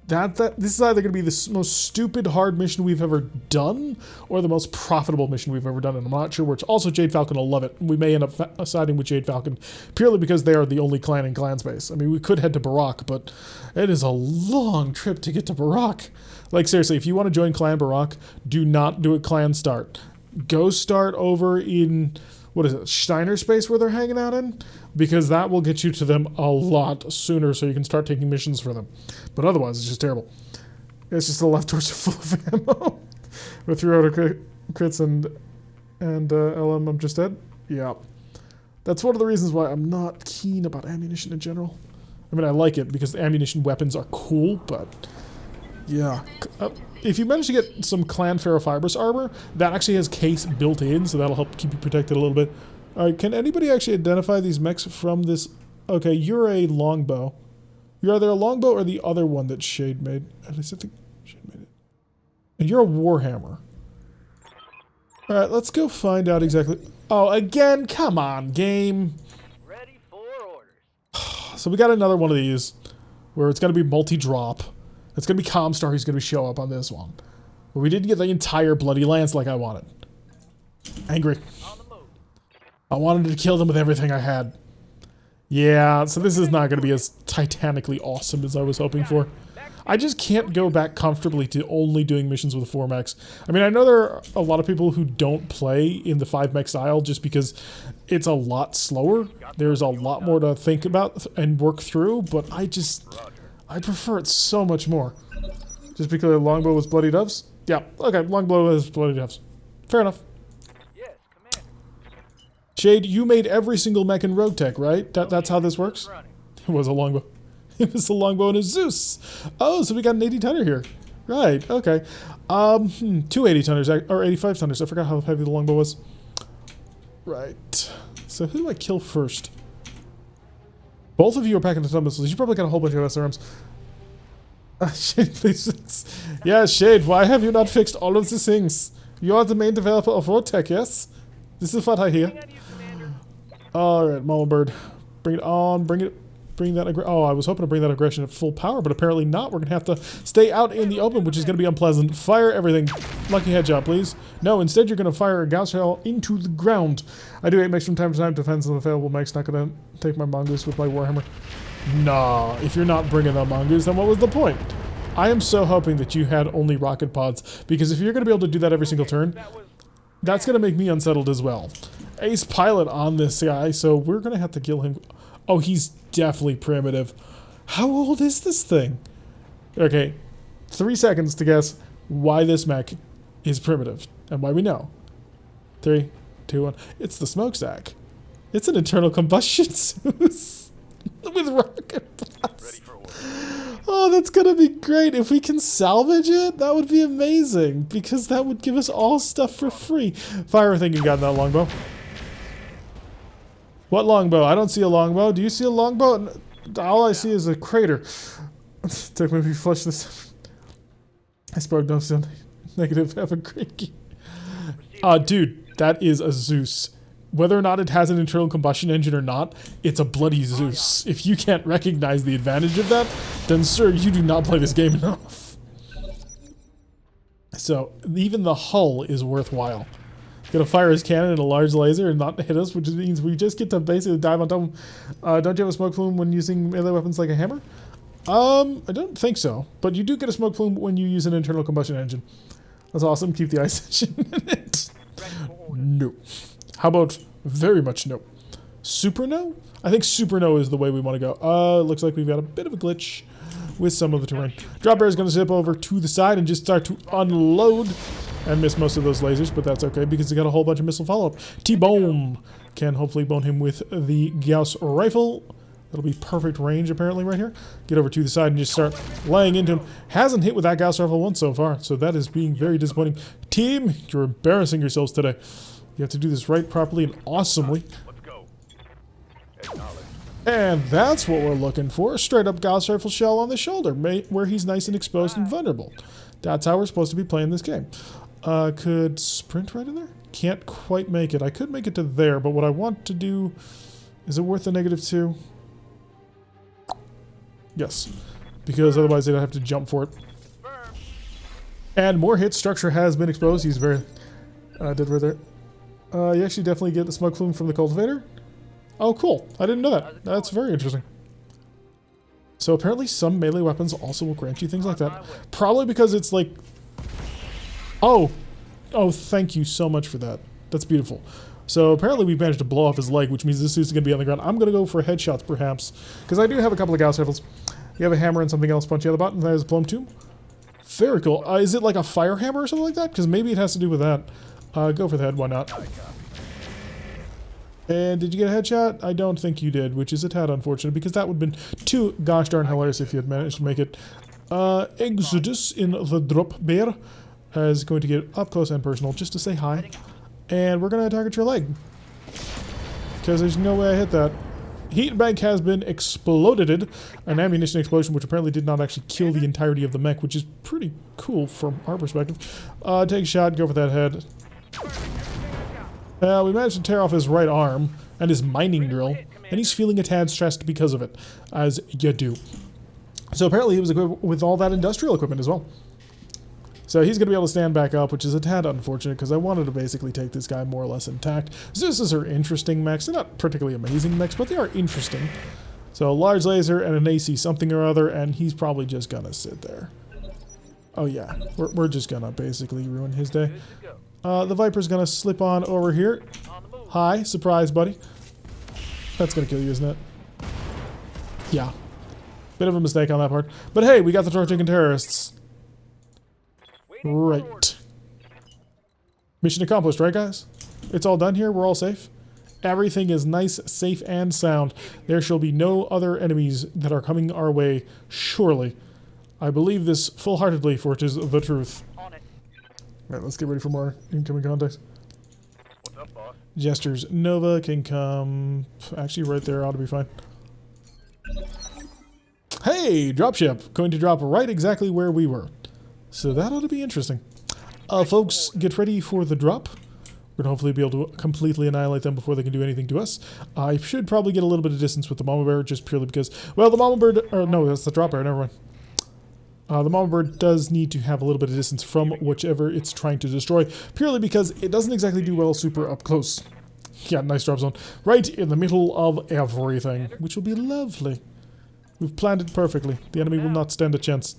This is either going to be the most stupid hard mission we've ever done, or the most profitable mission we've ever done, and I'm not sure which. Also, Jade Falcon will love it. We may end up siding with Jade Falcon, purely because they are the only clan in clan space. I mean, we could head to Barak, but it is a long trip to get to Barak. Like, seriously, if you want to join Clan Barak, do not do a clan start. Go start over in, what is it, Steiner space where they're hanging out in? Because that will get you to them a lot sooner so you can start taking missions for them. But otherwise, it's just terrible. It's just the left torso full of ammo. With 3 auto crits and LM, I'm just dead. Yeah. That's one of the reasons why I'm not keen about ammunition in general. I mean, I like it because the ammunition weapons are cool, but yeah. If you manage to get some Clan Ferrofibrous armor, that actually has case built in, so that'll help keep you protected a little bit. Alright, can anybody actually identify these mechs from this? Okay, you're a longbow. You're either a longbow or the other one that Shade made. At least I think Shade made it. And you're a warhammer. Alright, let's go find out exactly. Oh, again? Come on, game. Ready for orders. So we got another one of these where it's going to be multi-drop. It's going to be Comstar who's going to show up on this one. But we didn't get the entire bloody lance like I wanted. Angry. I wanted to kill them with everything I had. Yeah, so this is not going to be as titanically awesome as I was hoping for. I just can't go back comfortably to only doing missions with 4 mechs. I mean, I know there are a lot of people who don't play in the 5 mech style just because it's a lot slower. There's a lot more to think about and work through, but I prefer it so much more. Just because longbow was bloody doves? Yeah, okay, longbow is bloody doves. Fair enough. Shade, you made every single mech in RogueTech, right? That's how this works? It was a longbow. It was a longbow and a Zeus. Oh, so we got an 80-tonner here. Right, okay. 2 80-tonners, or 85-tonners. I forgot how heavy the longbow was. Right. So who do I kill first? Both of you are packing a ton of missiles. You probably got a whole bunch of SRMs. Shade, please. Yeah, Shade, why have you not fixed all of these things? You are the main developer of RogueTech, yes? This is what I hear. Alright, Mama Bird. Bring it on, bring that oh, I was hoping to bring that aggression at full power, but apparently not. We're going to have to stay out in the open, which is going to be unpleasant. Fire everything. Lucky headshot, please. No, instead you're going to fire a Gauss shell into the ground. I do 8 mechs from time to time. Defense of the available mechs. Not going to take my mongoose with my warhammer. Nah, if you're not bringing the mongoose, then what was the point? I am so hoping that you had only rocket pods, because if you're going to be able to do that every single turn, that's going to make me unsettled as well. Ace pilot on this guy, so we're going to have to kill him. Oh, he's definitely primitive. How old is this thing? Okay, 3 seconds to guess why this mech is primitive and why we know. 3, 2, 1. It's the smokestack. It's an internal combustion Zeus with rocket pods. Oh, that's gonna be great. If we can salvage it, that would be amazing, because that would give us all stuff for free. Fire everything you got in that longbow. What longbow? I don't see a longbow. Do you see a longbow? All I see is a crater. Took me to flush this. I spoke no sound. Negative. Have a great dude, that is a Zeus. Whether or not it has an internal combustion engine or not, it's a bloody Zeus. If you can't recognize the advantage of that, then sir, you do not play this game enough. So even the hull is worthwhile. Gonna fire his cannon and a large laser and not hit us, which means we just get to basically dive on top of him. Don't you have a smoke plume when using melee weapons like a hammer? I don't think so, but you do get a smoke plume when you use an internal combustion engine. That's awesome. Keep the ice engine in it. No. How about very much no? Super no? I think super no is the way we want to go. Looks like we've got a bit of a glitch with some of the terrain. Drop bear is going to zip over to the side and just start to unload and miss most of those lasers, but that's okay because he got a whole bunch of missile follow-up. T-bone can hopefully bone him with the Gauss rifle. That'll be perfect range apparently right here. Get over to the side and just start laying into him. Hasn't hit with that Gauss rifle once so far, so that is being very disappointing. Team, you're embarrassing yourselves today. You have to do this right, properly, and awesomely. Let's go. And that's what we're looking for. Straight up Gauss rifle shell on the shoulder, where he's nice and exposed and vulnerable. That's how we're supposed to be playing this game. Could sprint right in there? Can't quite make it. I could make it to there, but what I want to do... Is it worth the -2? Yes. Because otherwise they'd have to jump for it. And more hit structure has been exposed. He's very... dead right there. You actually definitely get the smoke plume from the cultivator. Oh, cool. I didn't know that. That's very interesting. So apparently some melee weapons also will grant you things like that. Probably because it's like... Oh, thank you so much for that. That's beautiful. So apparently we managed to blow off his leg, which means this suit's going to be on the ground. I'm going to go for headshots, perhaps, because I do have a couple of Gauss rifles. You have a hammer and something else punch you on the button. There's a plum tube. Very cool. Is it like a fire hammer or something like that? Because maybe it has to do with that. Go for the head. Why not? And did you get a headshot? I don't think you did, which is a tad unfortunate, because that would have been too gosh darn hilarious if you had managed to make it. Exodus in the drop bear is going to get up close and personal just to say hi. And we're going to target your leg. Because there's no way I hit that. Heat bank has been exploded. An ammunition explosion, which apparently did not actually kill the entirety of the mech, which is pretty cool from our perspective. Take a shot, go for that head. We managed to tear off his right arm and his mining drill. And he's feeling a tad stressed because of it. As you do. So apparently he was equipped with all that industrial equipment as well. So he's going to be able to stand back up, which is a tad unfortunate because I wanted to basically take this guy more or less intact. Zeus's are interesting mechs. They're not particularly amazing mechs, but they are interesting. So a large laser and an AC something or other, and he's probably just going to sit there. Oh yeah, we're just going to basically ruin his day. The Viper's going to slip on over here. Hi, surprise, buddy. That's going to kill you, isn't it? Yeah. Bit of a mistake on that part. But hey, we got the torch-taking terrorists. Right. Mission accomplished, right guys? It's all done here, we're all safe. Everything is nice, safe, and sound. There shall be no other enemies that are coming our way, surely. I believe this full-heartedly, for it is the truth. Alright, let's get ready for more incoming contacts. What's up, boss? Gestures. Nova can come... Actually, right there ought to be fine. Hey! Dropship! Going to drop right exactly where we were. So that ought to be interesting. Folks, get ready for the drop. We're going to hopefully be able to completely annihilate them before they can do anything to us. I should probably get a little bit of distance with the mama bear, just purely because... Well, the mama bird... Or no, that's the drop bear, never mind. The mama bird does need to have a little bit of distance from whichever it's trying to destroy, purely because it doesn't exactly do well super up close. Yeah, nice drop zone. Right in the middle of everything, which will be lovely. We've planned it perfectly. The enemy will not stand a chance.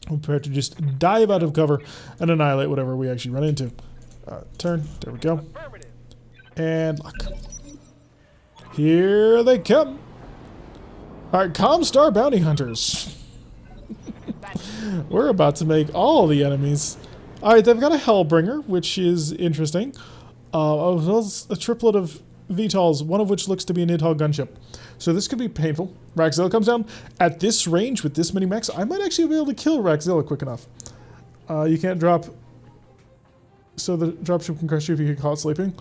We're prepared to just dive out of cover and annihilate whatever we actually run into. Turn. There we go. And lock. Here they come. Alright, Comstar Bounty Hunters. We're about to make all the enemies. Alright, they've got a Hellbringer, which is interesting. As well as a triplet of VTOLs, one of which looks to be a Nidhogg gunship. So this could be painful. Raxzilla comes down. At this range, with this many mechs, I might actually be able to kill Raxzilla quick enough. You can't drop... So the dropship can crush you if you get caught sleeping.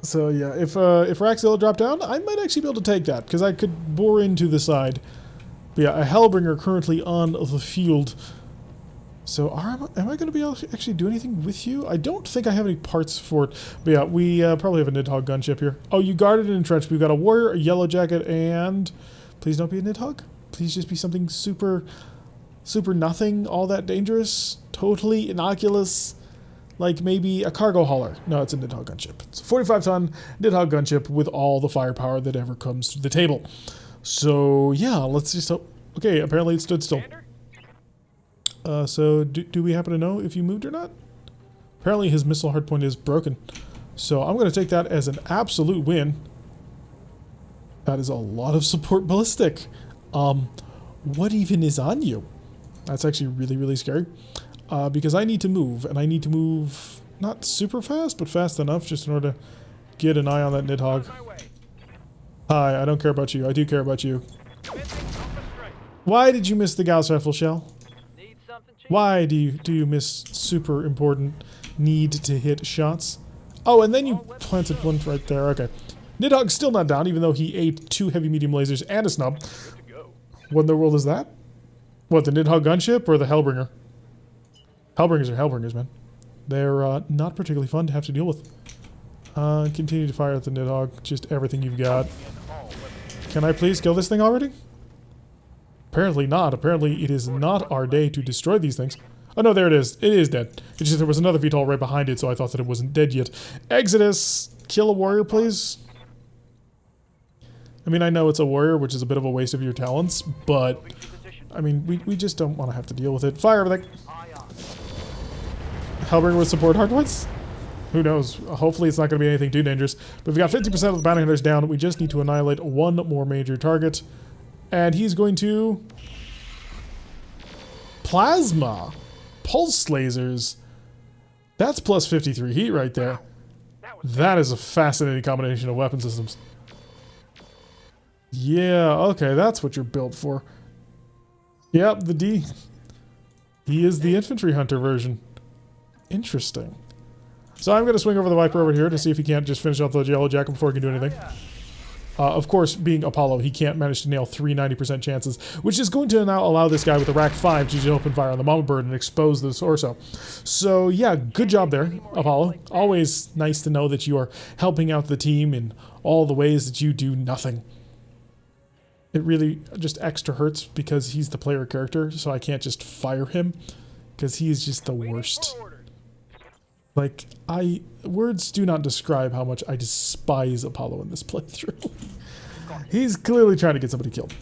So yeah, if Raxzilla dropped down, I might actually be able to take that, because I could bore into the side. But yeah, a Hellbringer currently on the field. So am I going to be able to actually do anything with you? I don't think I have any parts for it. But yeah, we probably have a Nidhogg gunship here. Oh, you guarded and entrenched. We've got a warrior, a yellow jacket, and... Please don't be a Nidhogg. Please just be something super nothing, all that dangerous, totally innocuous, like maybe a cargo hauler. No, it's a Nidhogg gunship. It's a 45-ton Nidhogg gunship with all the firepower that ever comes to the table. So yeah, let's just hope. Okay, apparently it stood still. So do we happen to know if you moved or not? Apparently his missile hardpoint is broken. So I'm going to take that as an absolute win. That is a lot of support ballistic. What even is on you? That's actually really scary. Because I need to move, and I need to move not super fast, but fast enough just in order to get an eye on that Nidhogg. Hi, I don't care about you. I do care about you. Why did you miss the Gauss rifle shell? Why do you miss super important need to hit shots? Oh, and then you planted one right there. Okay. Nidhogg's still not down, even though he ate 2 heavy medium lasers and a snub. What in the world is that? What, the Nidhogg gunship or the Hellbringer? Hellbringers are Hellbringers, man. They're not particularly fun to have to deal with. Continue to fire at the Nidhogg. Just everything you've got. Can I please kill this thing already? Apparently not. Apparently it is not our day to destroy these things. Oh no, there it is. It is dead. It's just there was another VTOL right behind it, so I thought that it wasn't dead yet. Exodus! Kill a warrior, please. I mean, I know it's a warrior, which is a bit of a waste of your talents, but I mean, we just don't want to have to deal with it. Fire everything! Hellbringer with support hardpoints? Who knows? Hopefully it's not going to be anything too dangerous. But we've got 50% of the bounty hunters down. We just need to annihilate one more major target. And he's going to... Plasma! Pulse lasers! That's plus 53 heat right there. That is a fascinating combination of weapon systems. Yeah, okay, that's what you're built for. Yep, the D. He is the infantry hunter version. Interesting. So I'm going to swing over the Viper over here to see if he can't just finish off the Yellow Jacket before he can do anything. Of course, being Apollo, he can't manage to nail 3 90% chances, which is going to now allow this guy with the Rack 5 to just open fire on the Mama Bird and expose the torso. So yeah, good job there, Apollo. Always nice to know that you are helping out the team in all the ways that you do nothing. It really just extra hurts because he's the player character, so I can't just fire him because he is just the worst. Like, words do not describe how much I despise Apollo in this playthrough. He's clearly trying to get somebody killed.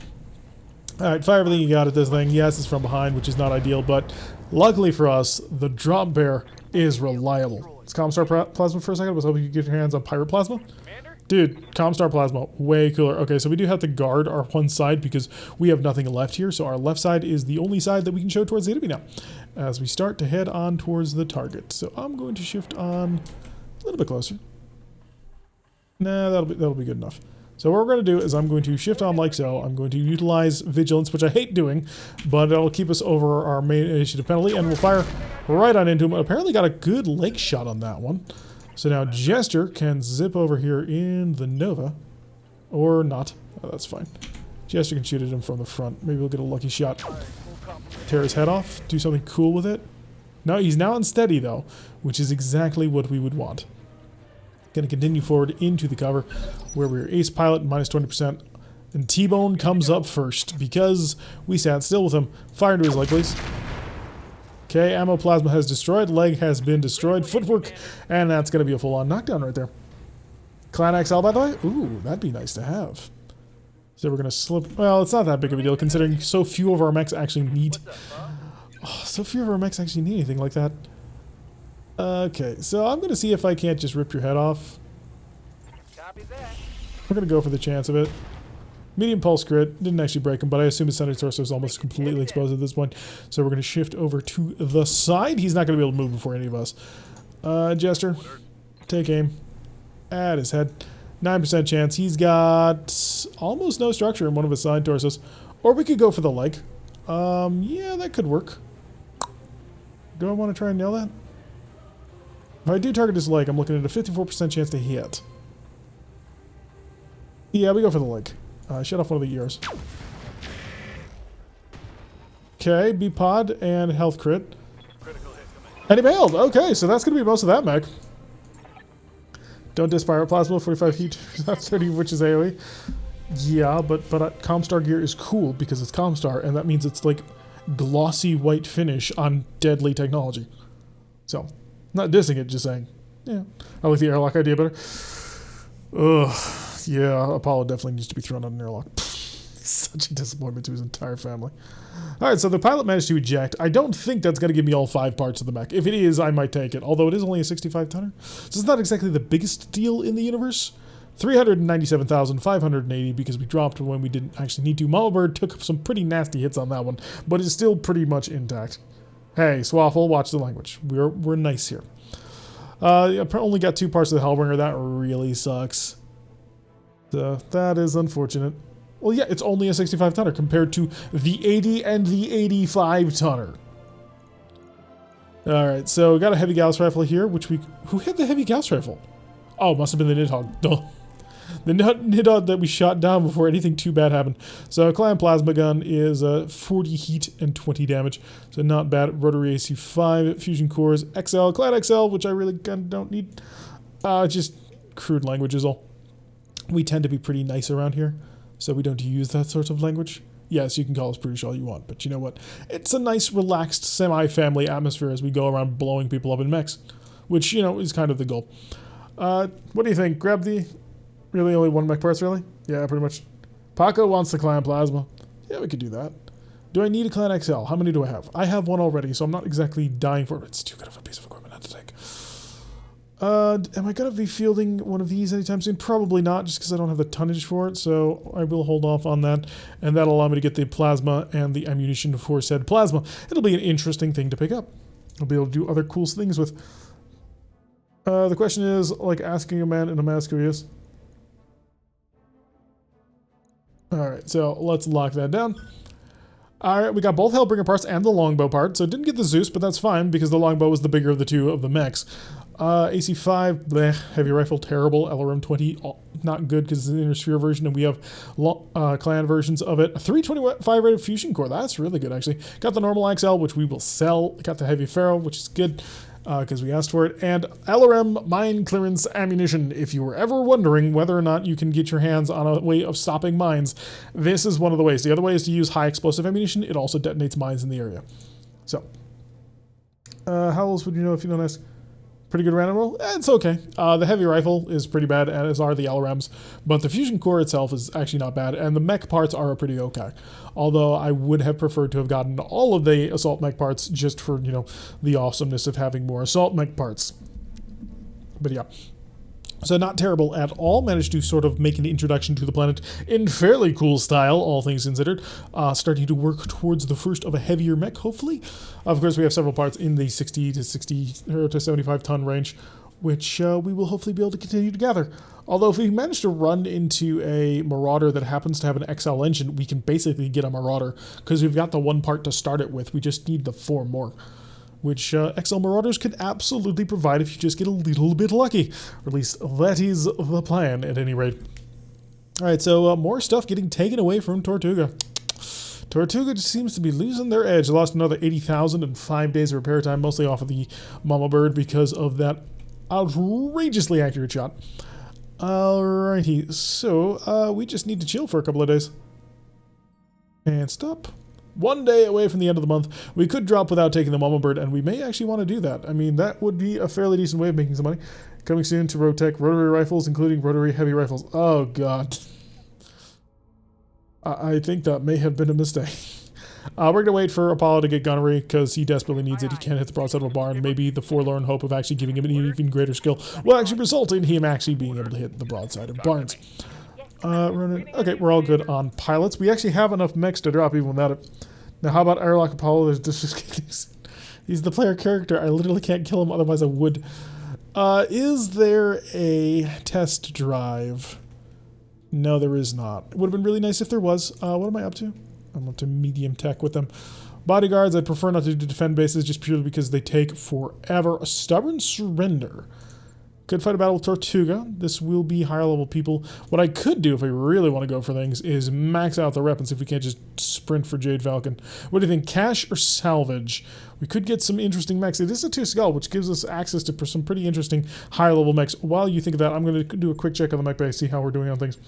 Alright, fire everything you got at this thing. Yes, it's from behind, which is not ideal, but luckily for us, the drop bear is reliable. It's Comstar Plasma for a second. I was hoping you could get your hands on Pirate Plasma. Dude, Comstar Plasma, way cooler. Okay, so we do have to guard our one side because we have nothing left here, so our left side is the only side that we can show towards the enemy now as we start to head on towards the target. So I'm going to shift on a little bit closer. Nah, that'll be good enough. So what we're going to do is I'm going to shift on like so. I'm going to utilize Vigilance, which I hate doing, but it'll keep us over our main initiative penalty, and we'll fire right on into him. Apparently got a good leg shot on that one. So now Jester can zip over here in the Nova, or not. Oh, that's fine. Jester can shoot at him from the front. Maybe we'll get a lucky shot. Tear his head off, do something cool with it. No, he's now unsteady though, which is exactly what we would want. Gonna continue forward into the cover where we're ace pilot minus 20%. And T-Bone comes up first because we sat still with him. Fire into his leg, please. Okay, ammo plasma has destroyed, leg has been destroyed, footwork, and that's going to be a full-on knockdown right there. Clan XL, by the way? Ooh, that'd be nice to have. So we're going to slip... Well, it's not that big of a deal, considering so few of our mechs actually need... Oh, so few of our mechs actually need anything like that. Okay, so I'm going to see if I can't just rip your head off. We're going to go for the chance of it. Medium pulse crit, didn't actually break him, but I assume his center torso is almost completely exposed at this point. So we're going to shift over to the side. He's not going to be able to move before any of us. Jester, take aim at his head. 9% chance. He's got almost no structure in one of his side torsos. Or we could go for the leg. Yeah, that could work. Do I want to try and nail that? If I do target his leg, I'm looking at a 54% chance to hit. Yeah, we go for the leg. Shut off one of the ears. Okay, B-Pod and health crit. And he bailed! Okay, so that's going to be most of that mech. Don't dispire plasma, 45 heat, that's 30, which is AoE. Yeah, but Comstar gear is cool because it's Comstar, and that means it's like glossy white finish on deadly technology. So, not dissing it, just saying, yeah, I like the airlock idea better. Ugh, yeah, Apollo definitely needs to be thrown on an airlock. Such a disappointment to his entire family. Alright, so the pilot managed to eject. I don't think that's going to give me all 5 parts of the mech. If it is, I might take it, although it is only a 65-tonner. So it's not exactly the biggest deal in the universe. 397,580 because we dropped when we didn't actually need to. Mama Bird took some pretty nasty hits on that one, but it's still pretty much intact. Hey, Swaffle, watch the language. We're nice here. I only got 2 parts of the Hellbringer. That really sucks. So that is unfortunate. Well, yeah, it's only a 65-tonner compared to the 80 and the 85-tonner. All right, so we got a heavy Gauss rifle here, which we... Who hit the heavy Gauss rifle? Oh, must have been the Nidhogg. Duh. The Nidhogg that we shot down before anything too bad happened. So Clan Plasma Gun is 40 heat and 20 damage. So not bad. Rotary AC5, Fusion Cores, XL, Clan XL, which I really don't need. Just crude language is all. We tend to be pretty nice around here, so we don't use that sort of language. Yes, you can call us British all you want, but you know what? It's a nice, relaxed, semi-family atmosphere as we go around blowing people up in mechs, which, you know, is kind of the goal. What do you think? Grab the... Really only 1 mech parts, really? Yeah, pretty much. Paco wants the Clan Plasma. Yeah, we could do that. Do I need a Clan XL? How many do I have? I have 1 already, so I'm not exactly dying for it. It's too good of a piece of equipment not to take. Am I going to be fielding one of these anytime soon? Probably not, just because I don't have the tonnage for it, so I will hold off on that, and that'll allow me to get the plasma and the ammunition for said plasma. It'll be an interesting thing to pick up. I'll be able to do other cool things with. The question is, like asking a man in a mask who he is. Alright, so let's lock that down. Alright, we got both Hellbringer parts and the longbow part, so didn't get the Zeus, but that's fine, because the longbow was the bigger of the 2 of the mechs. AC5, bleh, heavy rifle, terrible. LRM 20, not good because it's an inner sphere version, and we have clan versions of it. A 325 rated fusion core, that's really good actually. Got the normal XL, which we will sell. Got the heavy Pharaoh, which is good because we asked for it. And LRM mine clearance ammunition. If you were ever wondering whether or not you can get your hands on a way of stopping mines, this is one of the ways. The other way is to use high explosive ammunition. It also detonates mines in the area. So, how else would you know if you don't ask? Pretty good random roll? It's okay. The heavy rifle is pretty bad, as are the LRMs, but the fusion core itself is actually not bad, and the mech parts are pretty okay. Although I would have preferred to have gotten all of the assault mech parts just for, you know, the awesomeness of having more assault mech parts. But yeah. So not terrible at all. Managed to sort of make an introduction to the planet in fairly cool style, all things considered. Starting to work towards the first of a heavier mech, hopefully. Of course, we have several parts in the 60 to 75 ton range, which we will hopefully be able to continue to gather. Although if we manage to run into a Marauder that happens to have an XL engine, we can basically get a Marauder, because we've got the 1 part to start it with. We just need the 4 more. Which XL Marauders could absolutely provide if you just get a little bit lucky. Or at least that is the plan, at any rate. Alright, so more stuff getting taken away from Tortuga. Tortuga just seems to be losing their edge. They lost another 80,000 in 5 days of repair time, mostly off of the Mama Bird because of that outrageously accurate shot. Alrighty, so we just need to chill for a couple of days. And stop. 1 day away from the end of the month. We could drop without taking the Mama Bird, and we may actually want to do that. I mean, that would be a fairly decent way of making some money. Coming soon to RogueTech rotary rifles, including rotary heavy rifles. Oh, God. I think that may have been a mistake. We're going to wait for Apollo to get gunnery, because he desperately needs it. He can't hit the broadside of a barn. Maybe the forlorn hope of actually giving him an even greater skill will actually result in him actually being able to hit the broadside of barns. Okay, we're all good on pilots. We actually have enough mechs to drop even without it. Now, how about Airlock Apollo? He's the player character. I literally can't kill him, otherwise I would. Is there a test drive? No, there is not. It would have been really nice if there was. What am I up to? I'm up to medium tech with them. Bodyguards, I prefer not to defend bases just purely because they take forever. A stubborn surrender. Could fight a battle with Tortuga. This will be higher level people. What I could do if I really want to go for things is max out the rep and see if we can't just sprint for Jade Falcon. What do you think? Cash or salvage? We could get some interesting mechs. It is a 2 skull, which gives us access to some pretty interesting higher level mechs. While you think of that, I'm going to do a quick check on the mech bay, see how we're doing on things.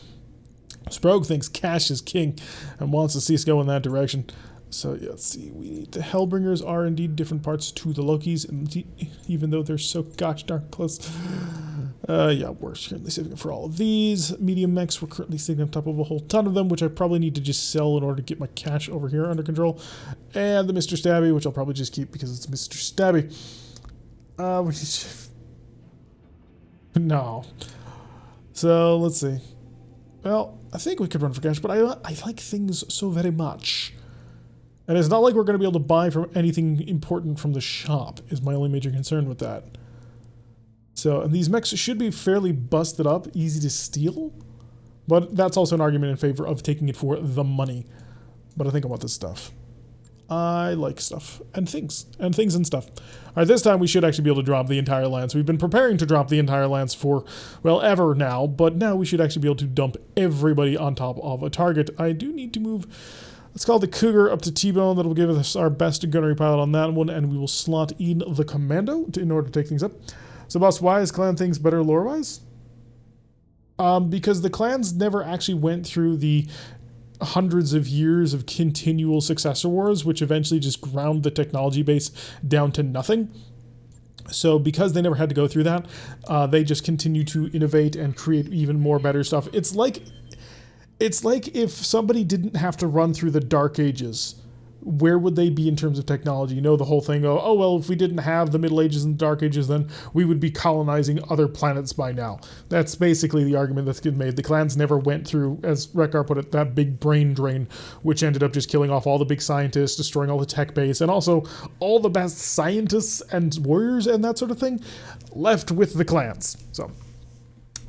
Sprogue thinks cash is king and wants to see us go in that direction. So yeah, let's see. The Hellbringers are indeed different parts to the Lokis, and even though they're so gosh darn close. Yeah, we're currently saving up for all of these. Medium mechs, we're currently sitting on top of a whole ton of them, which I probably need to just sell in order to get my cash over here under control. And the Mr. Stabby, which I'll probably just keep because it's Mr. Stabby. No. So, let's see. Well, I think we could run for cash, but I like things so very much. And it's not like we're going to be able to buy from anything important from the shop, is my only major concern with that. So, and these mechs should be fairly busted up, easy to steal. But that's also an argument in favor of taking it for the money. But I think I want this stuff. I like stuff. And things. And things and stuff. Alright, this time we should actually be able to drop the entire lance. We've been preparing to drop the entire lance for, well, ever now. But now we should actually be able to dump everybody on top of a target. I do need to move, let's call the Cougar up to T-Bone. That'll give us our best gunnery pilot on that one. And we will slot in the Commando in order to take things up. So, boss, why is clan things better lore-wise? Because the clans never actually went through the hundreds of years of continual successor wars, which eventually just ground the technology base down to nothing. So because they never had to go through that, they just continue to innovate and create even more better stuff. It's like if somebody didn't have to run through the Dark Ages, where would they be in terms of technology? You know, the whole thing, oh well, if we didn't have the Middle Ages and the Dark Ages, then we would be colonizing other planets by now. That's basically the argument that's getting made. The clans never went through, as Rekar put it, that big brain drain, which ended up just killing off all the big scientists, destroying all the tech base, and also all the best scientists and warriors and that sort of thing left with the clans. So,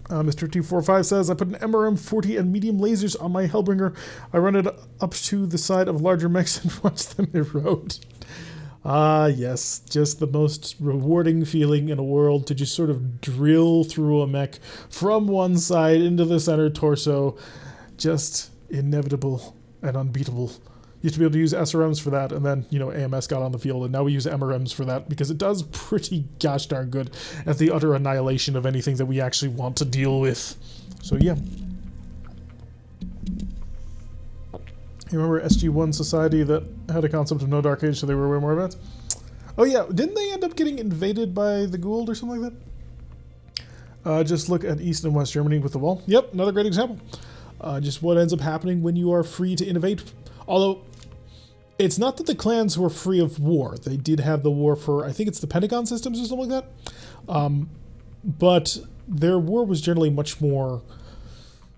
Mr. 245 says, I put an MRM-40 and medium lasers on my Hellbringer. I run it up to the side of larger mechs and watch them erode. Ah, yes. Just the most rewarding feeling in a world to just sort of drill through a mech from one side into the center torso. Just inevitable and unbeatable. Used to be able to use SRMs for that, and then, you know, AMS got on the field, and now we use MRMs for that, because it does pretty gosh darn good at the utter annihilation of anything that we actually want to deal with. So, yeah. You remember SG-1 Society that had a concept of no Dark Age, so they were way more advanced? Oh, yeah. Didn't they end up getting invaded by the Gould or something like that? Just look at East and West Germany with the wall. Yep, another great example. Just what ends up happening when you are free to innovate. Although, it's not that the clans were free of war. They did have the war for, I think it's the Pentagon systems or something like that. But their war was generally much more,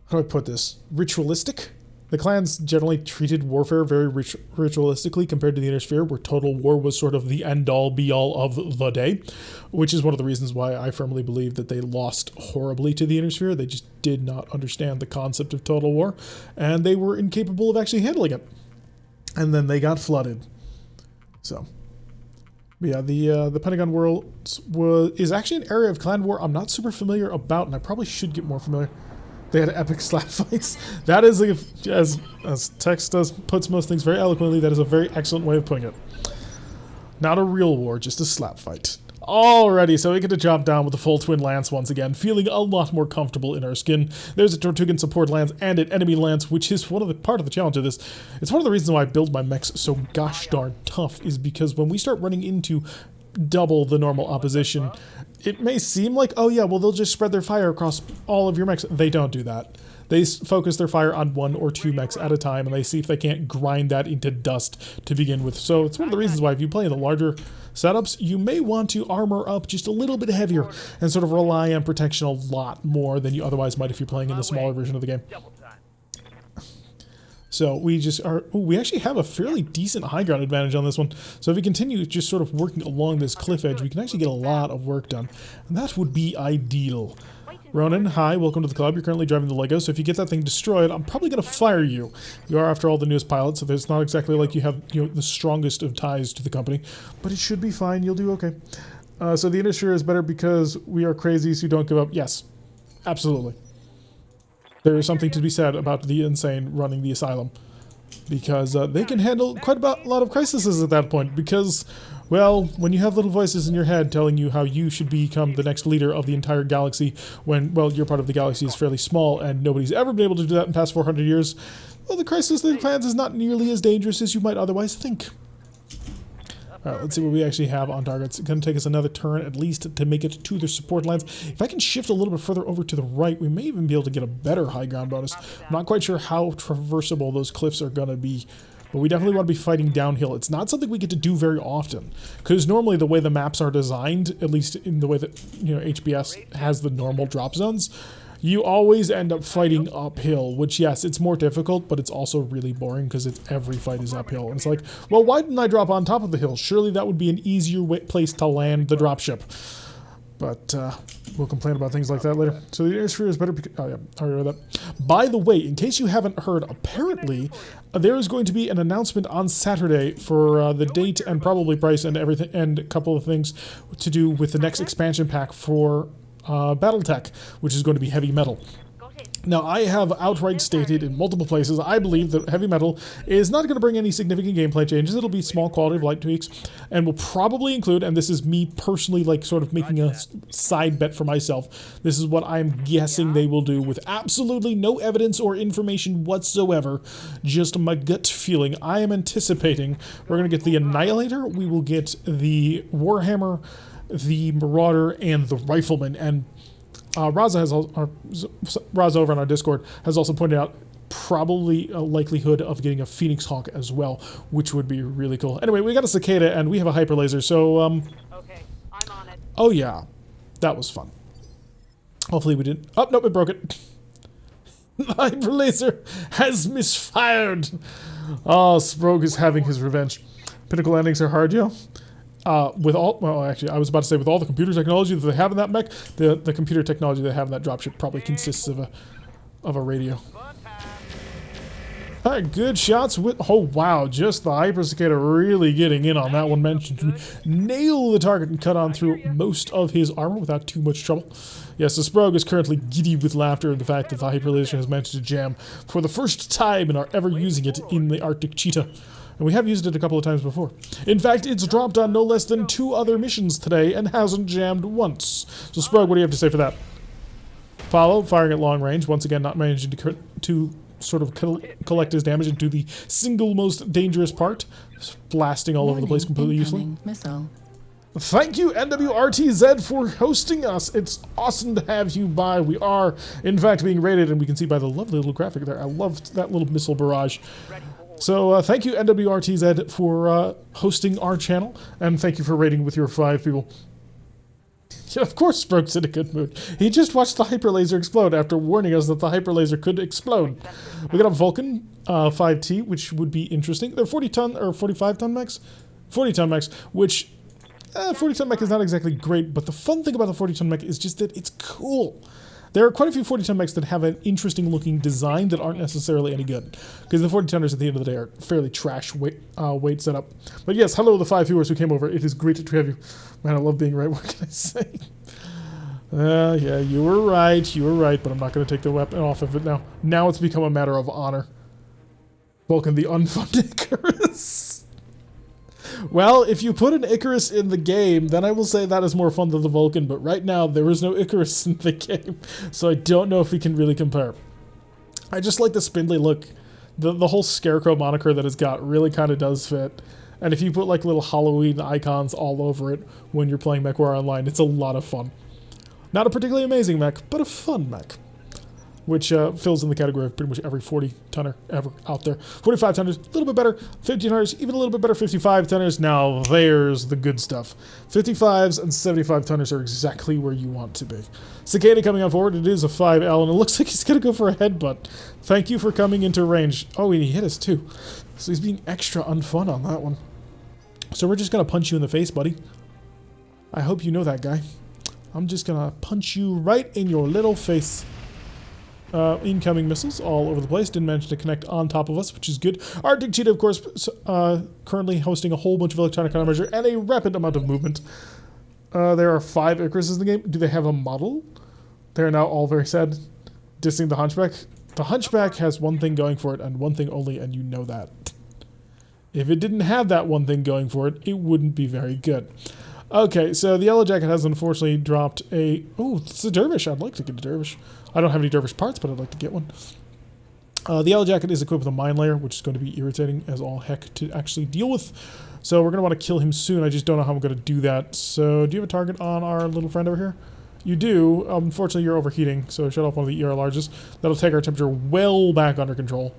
how do I put this, ritualistic. The clans generally treated warfare very ritualistically compared to the Inner Sphere, where total war was sort of the end-all, be-all of the day, which is one of the reasons why I firmly believe that they lost horribly to the Inner Sphere. They just did not understand the concept of total war, and they were incapable of actually handling it. And then they got flooded. So, yeah, the Pentagon world is actually an area of clan war I'm not super familiar about, and I probably should get more familiar. They had epic slap fights. That is, as text puts most things very eloquently, that is a very excellent way of putting it. Not a real war, just a slap fight. Alrighty, so we get to jump down with the full twin lance once again, feeling a lot more comfortable in our skin. There's a Tortugan support lance and an enemy lance, which is part of the challenge of this. It's one of the reasons why I build my mechs so gosh darn tough, is because when we start running into double the normal opposition, it may seem like, oh yeah, well they'll just spread their fire across all of your mechs. They don't do that. They focus their fire on 1 or 2 mechs at a time, and they see if they can't grind that into dust to begin with. So it's one of the reasons why if you play in the larger setups, you may want to armor up just a little bit heavier and sort of rely on protection a lot more than you otherwise might if you're playing in the smaller version of the game. So we we actually have a fairly decent high ground advantage on this one. So if we continue just sort of working along this cliff edge, we can actually get a lot of work done. And that would be ideal. Ronan, hi, welcome to the club. You're currently driving the Lego, so if you get that thing destroyed, I'm probably going to fire you. You are, after all, the newest pilot, so it's not exactly like you have, you know, the strongest of ties to the company. But it should be fine. You'll do okay. So the Inner Sphere is better because we are crazy, so you don't give up. Yes, absolutely. There is something to be said about the insane running the asylum, because they can handle quite a lot of crises at that point, because Well, when you have little voices in your head telling you how you should become the next leader of the entire galaxy, when, well, your part of the galaxy is fairly small and nobody's ever been able to do that in the past 400 years, well, the crisis that plans is not nearly as dangerous as you might otherwise think. Alright, let's see what we actually have on target. It's going to take us another turn at least to make it to the support lines. If I can shift a little bit further over to the right, we may even be able to get a better high ground bonus. I'm not quite sure how traversable those cliffs are going to be, but we definitely want to be fighting downhill. It's not something we get to do very often, because normally the way the maps are designed, at least in the way that, you know, HBS has the normal drop zones, you always end up fighting uphill, which, yes, it's more difficult, but it's also really boring because every fight is uphill. And it's like, well, why didn't I drop on top of the hill? Surely that would be an easier place to land the dropship. But we'll complain about things like that later. So the airsphere is better. Oh, yeah, I already read that. By the way, in case you haven't heard, apparently there is going to be an announcement on Saturday for the date and probably price and everything, and a couple of things to do with the next expansion pack for BattleTech, which is going to be heavy metal. Now, I have outright stated in multiple places, I believe that heavy metal is not going to bring any significant gameplay changes. It'll be small quality of life tweaks, and will probably include, and this is me personally, like, sort of making a side bet for myself, this is what I'm guessing they will do with absolutely no evidence or information whatsoever, just my gut feeling. I am anticipating we're going to get the Annihilator, we will get the Warhammer, the Marauder, and the Rifleman. And Raza over on our Discord has also pointed out probably a likelihood of getting a Phoenix Hawk as well, which would be really cool. Anyway, we got a Cicada and we have a Hyper Laser, so okay, I'm on it. Oh yeah, that was fun. Hopefully we didn't. Oh nope, it broke it. The Hyper Laser has misfired. Oh, Sprogue is having his revenge. Pinnacle landings are hard, yo. With all, well, actually, I was about to say with all the computer technology that they have in that mech, the computer technology they have in that dropship probably consists of a radio. All right, good shots with, oh wow, just the Hyper Cicada really getting in on that one. Mentioned to nail the target and cut on through most of his armor without too much trouble. Yes, the Sprogue is currently giddy with laughter at the fact that the Hyper Laser has managed to jam for the first time in our ever using it in the Arctic Cheetah. And we have used it a couple of times before. In fact, it's dropped on no less than 2 other missions today and hasn't jammed once. So Sprogue, what do you have to say for that? Follow, firing at long range, once again not managing to sort of collect his damage into the single most dangerous part, blasting all over the place completely useless. Missile. Thank you, NWRTZ, for hosting us. It's awesome to have you by. We are, in fact, being rated, and we can see by the lovely little graphic there. I loved that little missile barrage. So thank you, NWRTZ, for hosting our channel, and thank you for rating with your 5 people. Yeah, of course Sproke's in a good mood. He just watched the Hyper Laser explode after warning us that the Hyper Laser could explode. We got a Vulcan 5T, which would be interesting. They're 40-ton or 45-ton mechs? 40-ton mechs, which 40-ton mech is not exactly great, but the fun thing about the 40-ton mech is just that it's cool. There are quite a few 40-ton mechs that have an interesting-looking design that aren't necessarily any good, because the 40-tonners at the end of the day are fairly trash weight setup. But yes, hello the 5 viewers who came over. It is great to have you. Man, I love being right. What can I say? Yeah, you were right, but I'm not going to take the weapon off of it now. Now it's become a matter of honor. Vulcan the unfunded Icarus. Well, if you put an Icarus in the game, then I will say that is more fun than the Vulcan, but right now there is no Icarus in the game, so I don't know if we can really compare. I just like the spindly look. The whole Scarecrow moniker that it's got really kind of does fit, and if you put like little Halloween icons all over it when you're playing MechWarrior Online, it's a lot of fun. Not a particularly amazing mech, but a fun mech, which fills in the category of pretty much every 40-tonner ever out there. 45-tonners, a little bit better. 50-tonners, even a little bit better. 55-tonners, now there's the good stuff. 55s and 75-tonners are exactly where you want to be. Cicada coming on forward, it is a 5L, and it looks like he's going to go for a headbutt. Thank you for coming into range. Oh, and he hit us too. So he's being extra unfun on that one. So we're just going to punch you in the face, buddy. I hope you know that, guy. I'm just going to punch you right in your little face. Incoming missiles all over the place. Didn't manage to connect on top of us, which is good. Arctic Cheetah, of course, currently hosting a whole bunch of electronic countermeasure and a rapid amount of movement. There are 5 Icaruses in the game. Do they have a model? They're now all very sad, dissing the Hunchback. The Hunchback has one thing going for it, and one thing only, and you know that. If it didn't have that one thing going for it, it wouldn't be very good. Okay, so the Yellow Jacket has unfortunately dropped a... Oh, it's a Dervish. I'd like to get a Dervish. I don't have any Dervish parts, but I'd like to get one. The Yellow Jacket is equipped with a mine layer, which is going to be irritating as all heck to actually deal with. So we're going to want to kill him soon. I just don't know how I'm going to do that. So do you have a target on our little friend over here? You do. Unfortunately, you're overheating, so shut off one of the ER larges. That'll take our temperature well back under control.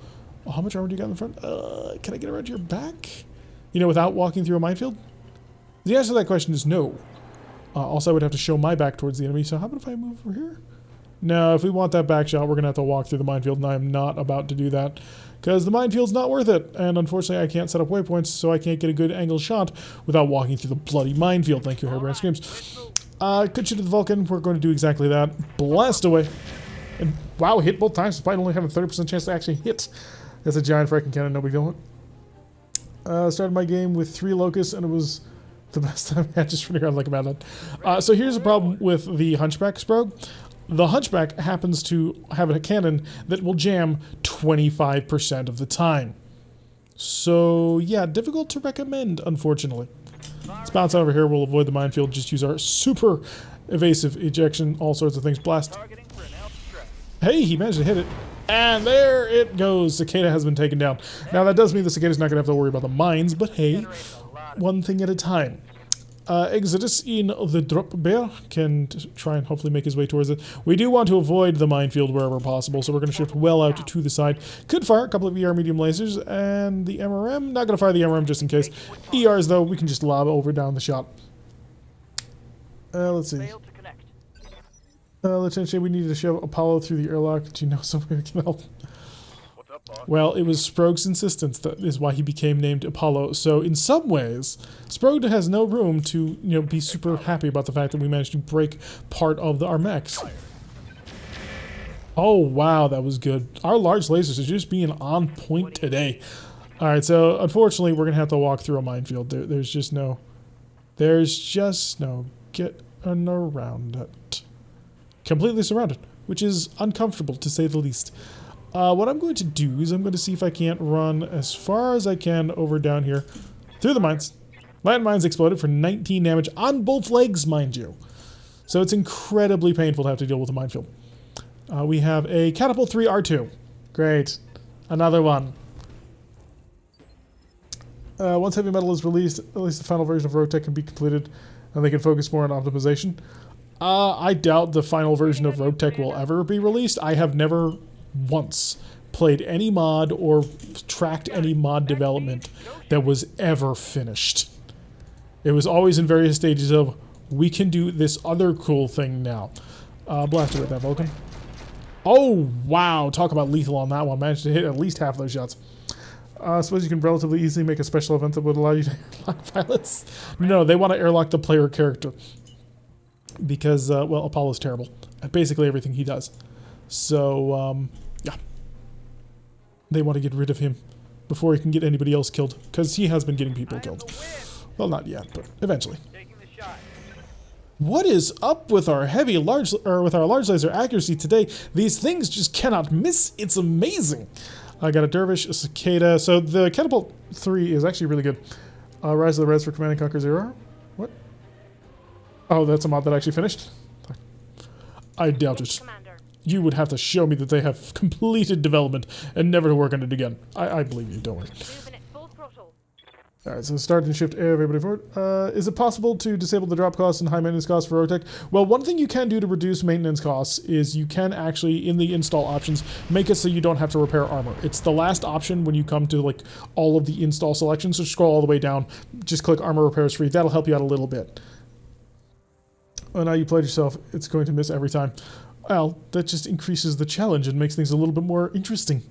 Oh, how much armor do you got in the front? Can I get around to your back? You know, without walking through a minefield? The answer to that question is no. Also, I would have to show my back towards the enemy, so how about if I move over here? No, if we want that back shot, we're going to have to walk through the minefield, and I am not about to do that. Because the minefield's not worth it, and unfortunately I can't set up waypoints, so I can't get a good angle shot without walking through the bloody minefield. Thank you, Hairbrand Screams. Good shit to the Vulcan. We're going to do exactly that. Blast away. And wow, hit both times despite only having a 30% chance to actually hit. That's a giant frickin' cannon, no big deal. Started my game with 3 locusts, and it was the best time I had just running around like a madman. So here's the problem with the Hunchback Sprog. The Hunchback happens to have a cannon that will jam 25% of the time. So yeah, difficult to recommend, unfortunately. Let's bounce over here, we'll avoid the minefield, just use our super evasive ejection, all sorts of things. Blast. Hey, he managed to hit it. And there it goes. Cicada has been taken down. Now that does mean the Cicada's not going to have to worry about the mines, but hey, one thing at a time. Exodus in the drop bear can try and hopefully make his way towards it. We do want to avoid the minefield wherever possible, so we're going to shift well out to the side. Could fire a couple of ER medium lasers, and the MRM, not going to fire the MRM just in case. ERs, though, we can just lob over down the shot. Let's see. Lieutenant Shea, we needed to shove Apollo through the airlock. Do you know somebody that can help? Well, it was Sprog's insistence that is why he became named Apollo. So in some ways, Sprog has no room to, be super happy about the fact that we managed to break part of our mechs. Oh wow, that was good. Our large lasers are just being on point today. All right, so unfortunately, we're gonna have to walk through a minefield. There's just no getting around it. Completely surrounded, which is uncomfortable to say the least. What I'm going to do is I'm going to see if I can't run as far as I can over down here through the mines. Landmines exploded for 19 damage on both legs, mind you. So it's incredibly painful to have to deal with a minefield. We have a Catapult 3 R2. Great. Another one. Once heavy metal is released, at least the final version of RogueTech can be completed, and they can focus more on optimization. I doubt the final version of RogueTech will ever be released. I have never once played any mod or tracked any mod development that was ever finished. It was always in various stages of, we can do this other cool thing now. Blast it with that Vulcan. Oh, wow. Talk about lethal on that one. Managed to hit at least half of those shots. I suppose you can relatively easily make a special event that would allow you to airlock pilots. No, they want to airlock the player character. Because, well, Apollo's terrible at basically everything he does. So, yeah. They want to get rid of him before he can get anybody else killed. Because he has been getting people killed. Well, not yet, but eventually. What is up with our large laser accuracy today? These things just cannot miss. It's amazing. I got a Dervish, a Cicada. So the Catapult 3 is actually really good. Rise of the Reds for Command & Conquer 0. What? Oh, that's a mod that actually finished? I doubt it. You would have to show me that they have completed development and never to work on it again. I believe you, don't worry. Alright, so start and shift everybody forward. Is it possible to disable the drop costs and high maintenance costs for RogueTech? Well, one thing you can do to reduce maintenance costs is you can actually, in the install options, make it so you don't have to repair armor. It's the last option when you come to like all of the install selections, so scroll all the way down, just click armor repairs free. That'll help you out a little bit. Oh, now you played yourself. It's going to miss every time. Well, that just increases the challenge and makes things a little bit more interesting.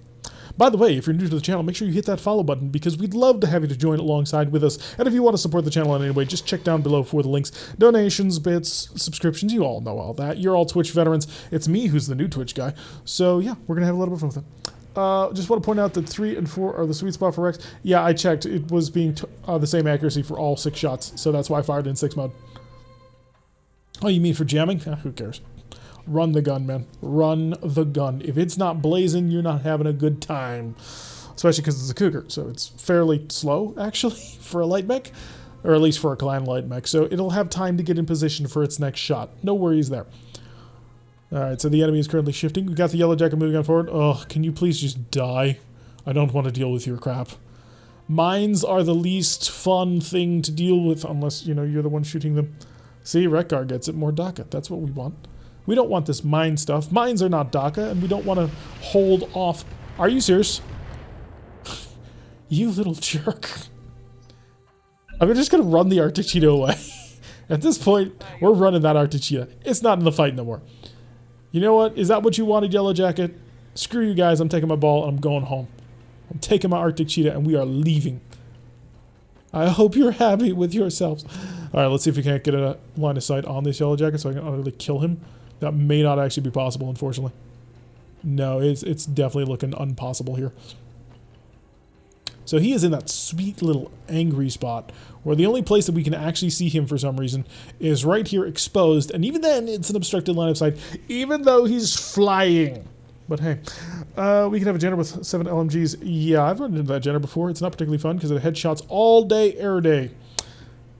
By the way, if you're new to the channel, make sure you hit that follow button because we'd love to have you to join alongside with us. And if you want to support the channel in any way, just check down below for the links. Donations, bits, subscriptions, you all know all that. You're all Twitch veterans. It's me who's the new Twitch guy. So yeah, we're going to have a little bit of fun with it. Just want to point out that 3 and 4 are the sweet spot for Rex. Yeah, I checked. It was being the same accuracy for all 6 shots. So that's why I fired in 6 mode. Oh, you mean for jamming? Who cares? Run the gun, man. Run the gun. If it's not blazing, you're not having a good time. especially because it's a Cougar, so it's fairly slow, actually, for a light mech, or at least for a clan light mech, so it'll have time to get in position for its next shot. No worries there. Alright, so the enemy is currently shifting. We've got the Yellow Jacket moving on forward. Oh, can you please just die? I don't want to deal with your crap. Mines are the least fun thing to deal with, unless, you know, you're the one shooting them. See, Rekgar gets it, more DACA. That's what we want. We don't want this mine stuff. Mines are not DACA, and we don't want to hold off. Are you serious? You little jerk. I'm just going to run the Arctic Cheetah away. At this point, we're running that Arctic Cheetah. It's not in the fight no more. You know what? Is that what you wanted, Yellow Jacket? Screw you guys. I'm taking my ball and I'm going home. I'm taking my Arctic Cheetah and we are leaving. I hope you're happy with yourselves. Alright, let's see if we can't get a line of sight on this Yellow Jacket so I can utterly kill him. That may not actually be possible, unfortunately. No, it's definitely looking impossible here. So he is in that sweet little angry spot where the only place that we can actually see him for some reason is right here exposed, and even then it's an obstructed line of sight, even though he's flying. But hey, we can have a Jenner with 7 LMGs. Yeah, I've run into that Jenner before. It's not particularly fun because it headshots all day, air day.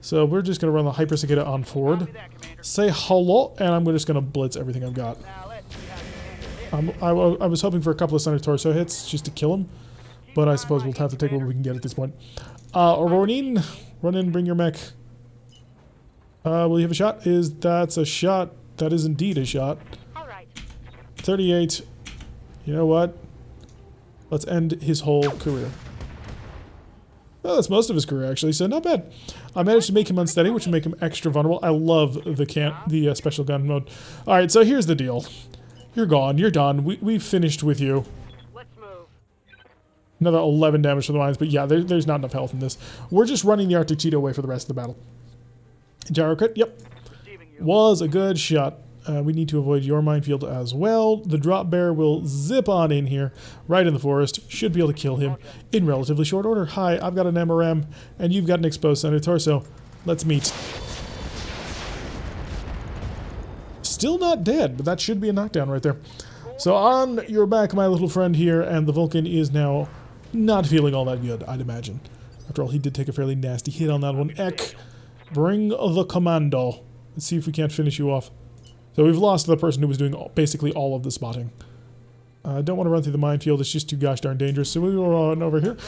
So we're just going to run the Hyper Cicada on forward. Say hello, and I'm just going to blitz everything I've got. I was hoping for a couple of center torso hits just to kill him, but I suppose we'll have to take what we can get at this point. Ronin, run in, bring your mech. Will you have a shot? That's a shot. That is indeed a shot. 38. You know what? Let's end his whole career. Well, that's most of his career, actually, so not bad. I managed to make him unsteady, which will make him extra vulnerable. I love the special gun mode. Alright, so here's the deal. You're gone. You're done. We've finished with you. Let's move. Another 11 damage for the mines, but yeah, there's not enough health in this. We're just running the Arctic Cheetah away for the rest of the battle. Gyro crit, yep. Was a good shot. We need to avoid your minefield as well. The drop bear will zip on in here, right in the forest. Should be able to kill him in relatively short order. Hi, I've got an MRM, and you've got an exposed center torso. Let's meet. Still not dead, but that should be a knockdown right there. So on your back, my little friend here, and the Vulcan is now not feeling all that good, I'd imagine. After all, he did take a fairly nasty hit on that one. Ek, bring the commando. Let's see if we can't finish you off. So we've lost the person who was doing basically all of the spotting. I don't want to run through the minefield, it's just too gosh darn dangerous, so we will run over here.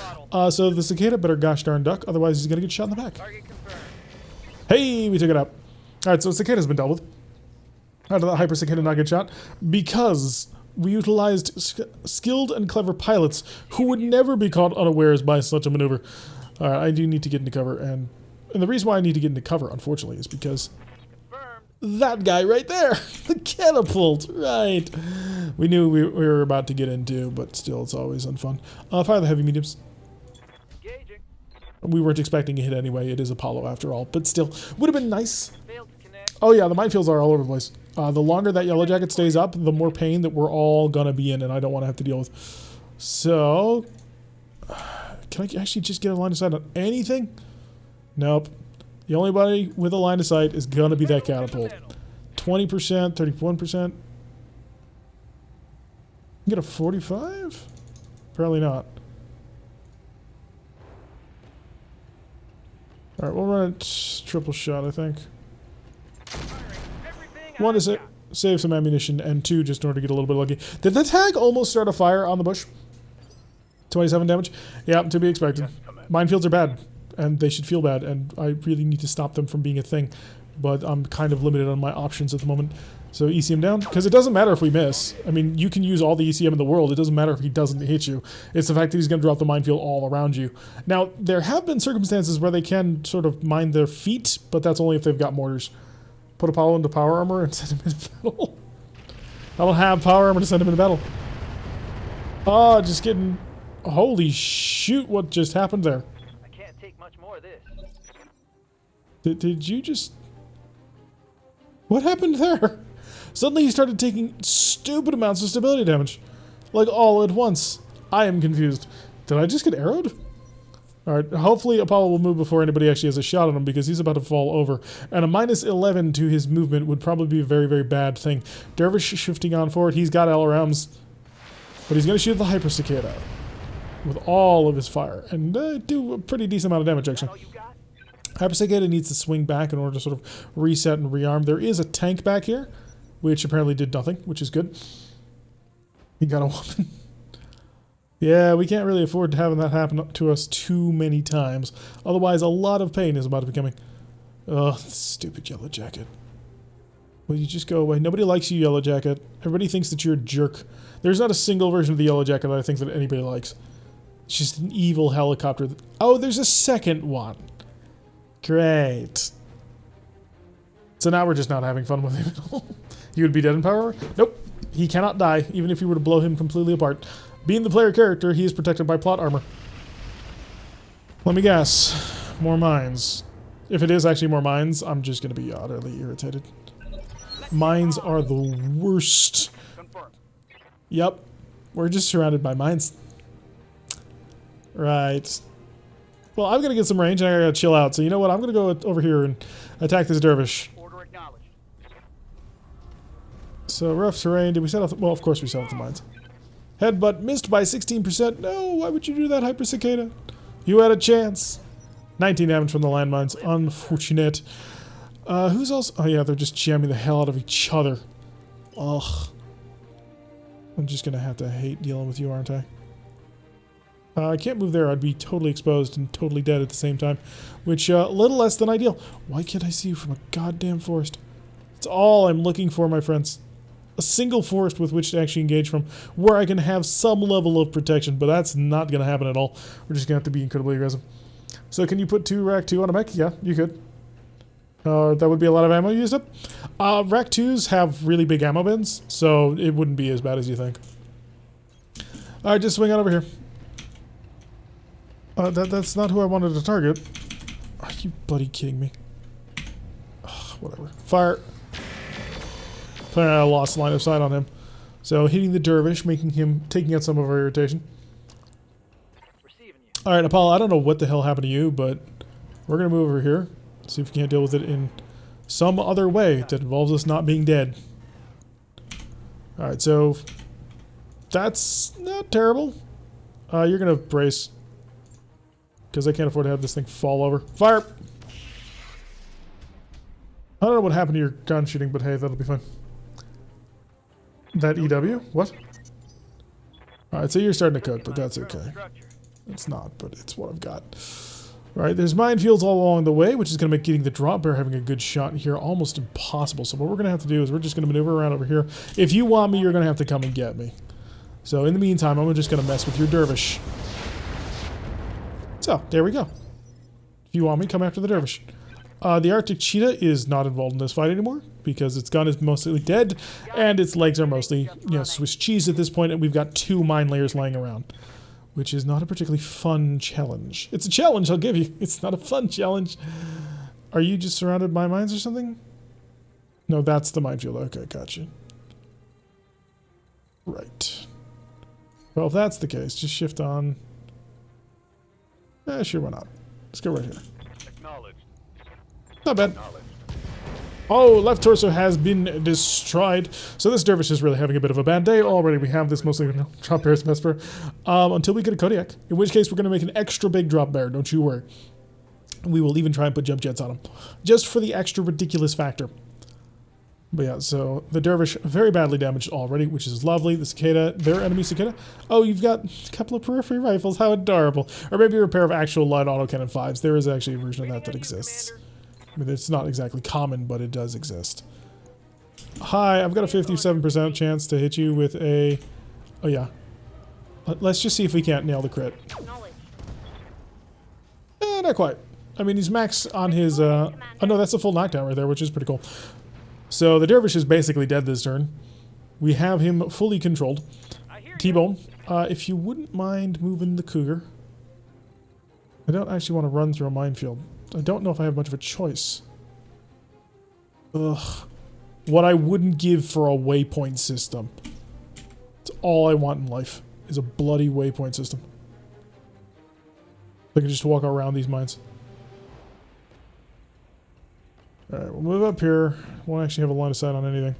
So the Cicada better gosh darn duck, otherwise he's going to get shot in the back. Hey, we took it out. Alright, so Cicada's been dealt with. How did that Hyper Cicada not get shot? Because we utilized skilled and clever pilots who would never be caught unawares by such a maneuver. Alright, I do need to get into cover, and the reason why I need to get into cover, unfortunately, is because that guy right there, the catapult, right. We knew we were about to get into, but still, it's always unfun. Fire the heavy mediums. We weren't expecting a hit anyway. It is Apollo after all, but still, would have been nice. Oh yeah, the minefields are all over the place. The longer that Yellow Jacket stays up, the more pain that we're all gonna be in, and I don't want to have to deal with. So, can I actually just get a line of sight on anything? Nope. The only body with a line of sight is gonna be that catapult. 20%, 31%. Get a 45? Probably not. Alright, we'll run a triple shot, I think. One is save some ammunition, and two, just in order to get a little bit lucky. Did the tag almost start a fire on the bush? 27 damage? Yeah, to be expected. Minefields are bad, and they should feel bad, and I really need to stop them from being a thing. But I'm kind of limited on my options at the moment. So ECM down, because it doesn't matter if we miss. I mean, you can use all the ECM in the world. It doesn't matter if he doesn't hit you. It's the fact that he's going to drop the minefield all around you. Now, there have been circumstances where they can sort of mine their feet, but that's only if they've got mortars. Put Apollo into power armor and send him into battle. I don't have power armor to send him into battle. Oh, just getting... Holy shoot, what just happened there? I can't take much more of this. Did you just... What happened there? Suddenly he started taking stupid amounts of stability damage. Like all at once. I am confused. Did I just get arrowed? Alright, hopefully Apollo will move before anybody actually has a shot on him because he's about to fall over. And a minus 11 to his movement would probably be a very, very bad thing. Dervish shifting on forward. He's got LRMs. But he's going to shoot the Hyper Cicada. with all of his fire and do a pretty decent amount of damage, actually. All you got? Hyper Cicada needs to swing back in order to sort of reset and rearm. There is a tank back here, which apparently did nothing, which is good. He got a weapon. Yeah, we can't really afford to having that happen to us too many times. Otherwise, a lot of pain is about to be coming. Ugh, stupid Yellow Jacket. Will you just go away? Nobody likes you, Yellow Jacket. Everybody thinks that you're a jerk. There's not a single version of the Yellow Jacket that I think that anybody likes. It's just an evil helicopter. Oh, there's a second one. Great. So now we're just not having fun with him at all. He would be dead in power? Nope. He cannot die, even if you were to blow him completely apart. Being the player character, he is protected by plot armor. Let me guess. More mines. If it is actually more mines, I'm just going to be utterly irritated. Mines are the worst. Confirmed. Yep. We're just surrounded by mines. Right. Well, I'm going to get some range and I got to chill out. So you know what? I'm going to go over here and attack this dervish. Order acknowledged. So rough terrain. Did we set off? Well, of course we set off the mines. Headbutt missed by 16%. No, why would you do that, Hyper Cicada? You had a chance. 19 damage from the landmines. Unfortunate. Who's else? Oh yeah, they're just jamming the hell out of each other. Ugh. I'm just gonna have to hate dealing with you, aren't I? I can't move there. I'd be totally exposed and totally dead at the same time. Which, a little less than ideal. Why can't I see you from a goddamn forest? It's all I'm looking for, my friends. A single forest with which to actually engage from, where I can have some level of protection, but that's not going to happen at all. We're just going to have to be incredibly aggressive. So can you put 2 Rack 2 on a mech? Yeah, you could. That would be a lot of ammo used up. Rack 2s have really big ammo bins, so it wouldn't be as bad as you think. Alright, just swing on over here. That's not who I wanted to target. Are you bloody kidding me? Ugh, whatever. Fire. Apparently I lost line of sight on him. So hitting the dervish, taking out some of our irritation. Receiving you. Alright, Apollo, I don't know what the hell happened to you, but we're going to move over here. See if we can't deal with it in some other way that involves us not being dead. Alright, so that's not terrible. You're going to brace. Because I can't afford to have this thing fall over. Fire! I don't know what happened to your gun shooting, but hey, that'll be fine. That EW? What? Alright, so you're starting to cook, but that's okay. It's not, but it's what I've got. Alright, there's minefields all along the way, which is going to make getting the drop bear having a good shot here almost impossible. So what we're going to have to do is we're just going to maneuver around over here. If you want me, you're going to have to come and get me. So in the meantime, I'm just going to mess with your dervish. So, there we go. If you want me, come after the dervish. The Arctic cheetah is not involved in this fight anymore because its gun is mostly dead and its legs are mostly, Swiss cheese at this point, and we've got 2 mine layers laying around, which is not a particularly fun challenge. It's a challenge, I'll give you. It's not a fun challenge. Are you just surrounded by mines or something? No, that's the minefield. Okay, gotcha. Right. Well, if that's the case, just shift on. Sure, why not? Let's go right here. Acknowledged. Not bad. Oh, left torso has been destroyed. So this dervish is really having a bit of a bad day. Already we have this mostly drop bear's Vesper. Until we get a Kodiak. In which case we're going to make an extra big drop bear. Don't you worry. We will even try and put jump jets on him. Just for the extra ridiculous factor. But yeah, so the dervish very badly damaged already, which is lovely. The cicada, their enemy cicada. Oh, you've got a couple of periphery rifles. How adorable. Or maybe a pair of actual light autocannon 5s. There is actually a version of that exists. I mean, it's not exactly common, but it does exist. Hi, I've got a 57% chance to hit you with a... Oh, yeah. Let's just see if we can't nail the crit. Not quite. I mean, he's max on his... Oh, no, that's a full knockdown right there, which is pretty cool. So the dervish is basically dead this turn. We have him fully controlled. T-Bone, if you wouldn't mind moving the cougar. I don't actually want to run through a minefield. I don't know if I have much of a choice. Ugh. What I wouldn't give for a waypoint system. It's all I want in life, is a bloody waypoint system. I can just walk around these mines. Alright, we'll move up here. Won't actually have a line of sight on anything.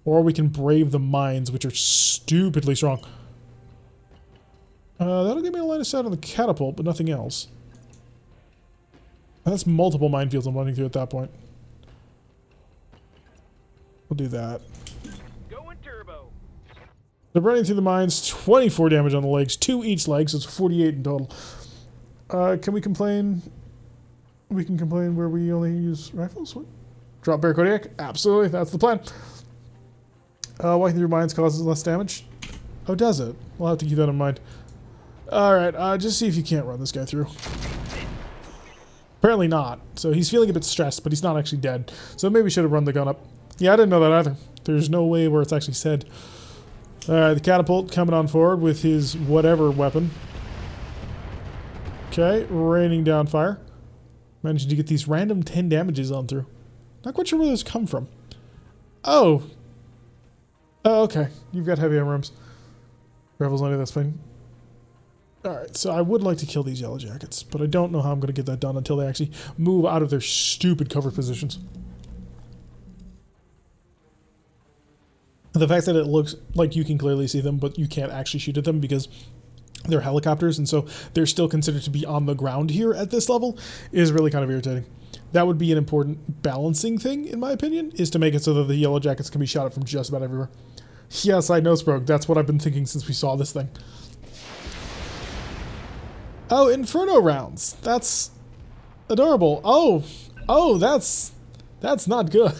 Or we can brave the mines, which are stupidly strong. That'll give me a line of sight on the catapult, but nothing else. That's multiple minefields I'm running through at that point. We'll do that. Going turbo. They're running through the mines, 24 damage on the legs, 2 each leg, so it's 48 in total. Can we complain? We can complain where we only use rifles? What? Drop Bear Kodiak? Absolutely, that's the plan. Walking through mines causes less damage. Oh, does it? We'll have to keep that in mind. Alright, just see if you can't run this guy through. Apparently not. So he's feeling a bit stressed, but he's not actually dead. So maybe we should have run the gun up. Yeah, I didn't know that either. There's no way where it's actually said. Alright, the catapult coming on forward with his whatever weapon. Okay, raining down fire. Managing to get these random 10 damages on through. Not quite sure where those come from. Oh. Oh, okay. You've got heavy arms. Rebels only that's fine. Alright, so I would like to kill these yellow jackets, but I don't know how I'm going to get that done until they actually move out of their stupid cover positions. The fact that it looks like you can clearly see them, but you can't actually shoot at them because they're helicopters, and so they're still considered to be on the ground here at this level, is really kind of irritating. That would be an important balancing thing, in my opinion, is to make it so that the yellow jackets can be shot at from just about everywhere. Yes, I know, Sprogue. That's what I've been thinking since we saw this thing. Oh, Inferno rounds. That's adorable. Oh, that's not good.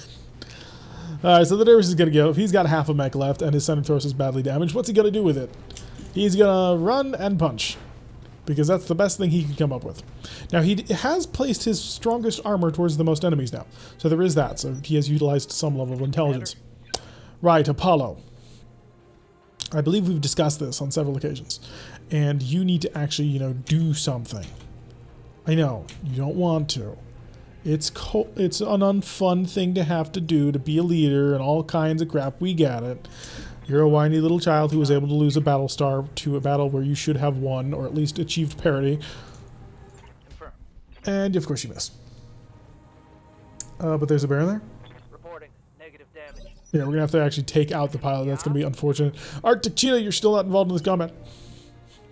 Alright, so the Dervish is going to go. If he's got half a mech left and his center torso is badly damaged, what's he going to do with it? He's going to run and punch. Because that's the best thing he could come up with. Now, he has placed his strongest armor towards the most enemies now. So there is that. So he has utilized some level of intelligence. Right, Apollo. I believe we've discussed this on several occasions. And you need to actually, do something. I know, you don't want to. It's an unfun thing to have to do, to be a leader and all kinds of crap. We get it. You're a whiny little child who was able to lose a battle star to a battle where you should have won, or at least achieved parity. Confirm. And of course you miss. But there's a bear in there? Reporting. Negative damage. Yeah, we're going to have to actually take out the pilot. That's going to be unfortunate. Arctic Cheetah, you're still not involved in this combat.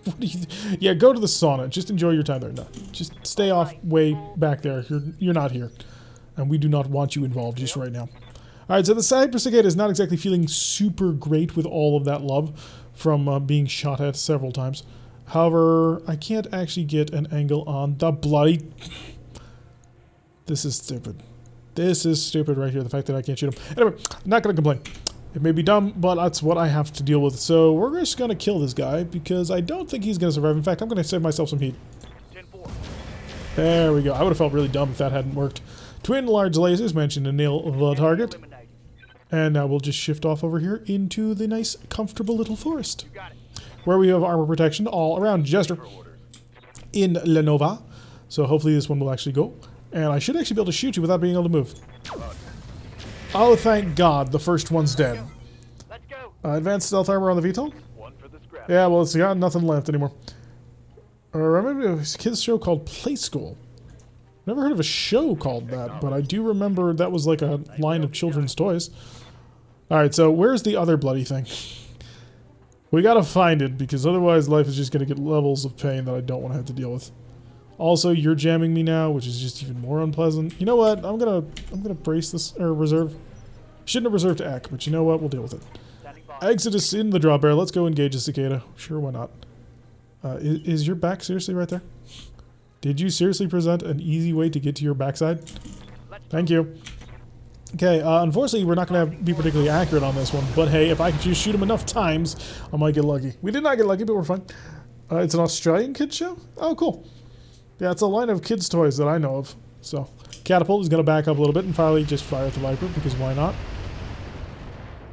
What do you yeah, go to the sauna. Just enjoy your time there. No, just stay off way back there. You're not here. And we do not want you involved just right now. Alright, so the Cypress Cicada is not exactly feeling super great with all of that love from being shot at several times. However, I can't actually get an angle on the bloody... This is stupid. This is stupid right here, the fact that I can't shoot him. Anyway, I'm not going to complain. It may be dumb, but that's what I have to deal with. So we're just going to kill this guy because I don't think he's going to survive. In fact, I'm going to save myself some heat. 10-4. There we go. I would have felt really dumb if that hadn't worked. Twin large lasers mentioned to nail the target. And now we'll just shift off over here into the nice, comfortable little forest. You got it. Where we have armor protection all around Jester in Lenova. So hopefully this one will actually go. And I should actually be able to shoot you without being able to move. Oh, thank God, the first one's dead. Let's go. Advanced stealth armor on the VTOL? One for the scrap. Yeah, well, it's got nothing left anymore. I remember a kids show called Play School. Never heard of a show called that, but I do remember that was like a line of children's toys. Alright, so where's the other bloody thing? We gotta find it, because otherwise life is just gonna get levels of pain that I don't want to have to deal with. Also, you're jamming me now, which is just even more unpleasant. You know what? I'm gonna brace this, or reserve. Shouldn't have reserved to Eck, but you know what? We'll deal with it. Exodus in the draw bear. Let's go engage the cicada. Sure, why not? Is your back seriously right there? Did you seriously present an easy way to get to your backside? Thank you. Okay, unfortunately, we're not going to be particularly accurate on this one, but hey, if I can just shoot him enough times, I might get lucky. We did not get lucky, but we're fine. It's an Australian kids show? Oh, cool. Yeah, it's a line of kids' toys that I know of. So, Catapult is going to back up a little bit and finally just fire at the Viper, because why not?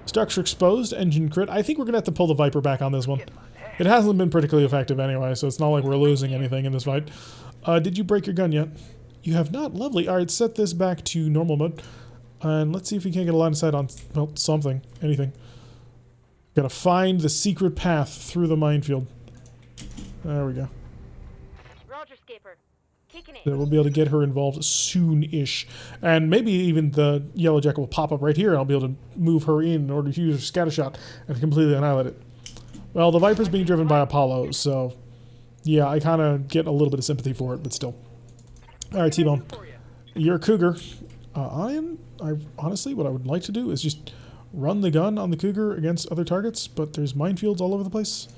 Structure exposed, engine crit. I think we're going to have to pull the Viper back on this one. It hasn't been particularly effective anyway, so it's not like we're losing anything in this fight. Did you break your gun yet? You have not. Lovely. Alright, set this back to normal mode. And let's see if we can't get a line of sight on, well, something. Anything. Gotta find the secret path through the minefield. There we go. Roger, Skipper. Kicking it. Then we'll be able to get her involved soon-ish. And maybe even the yellow jacket will pop up right here and I'll be able to move her in order to use her scatter shot and completely annihilate it. Well, the Viper's being driven by Apollo, so Yeah, I kind of get a little bit of sympathy for it, but still. All right, T-Bone. For you. You're a cougar. Honestly, what I would like to do is just run the gun on the cougar against other targets, but there's minefields all over the place.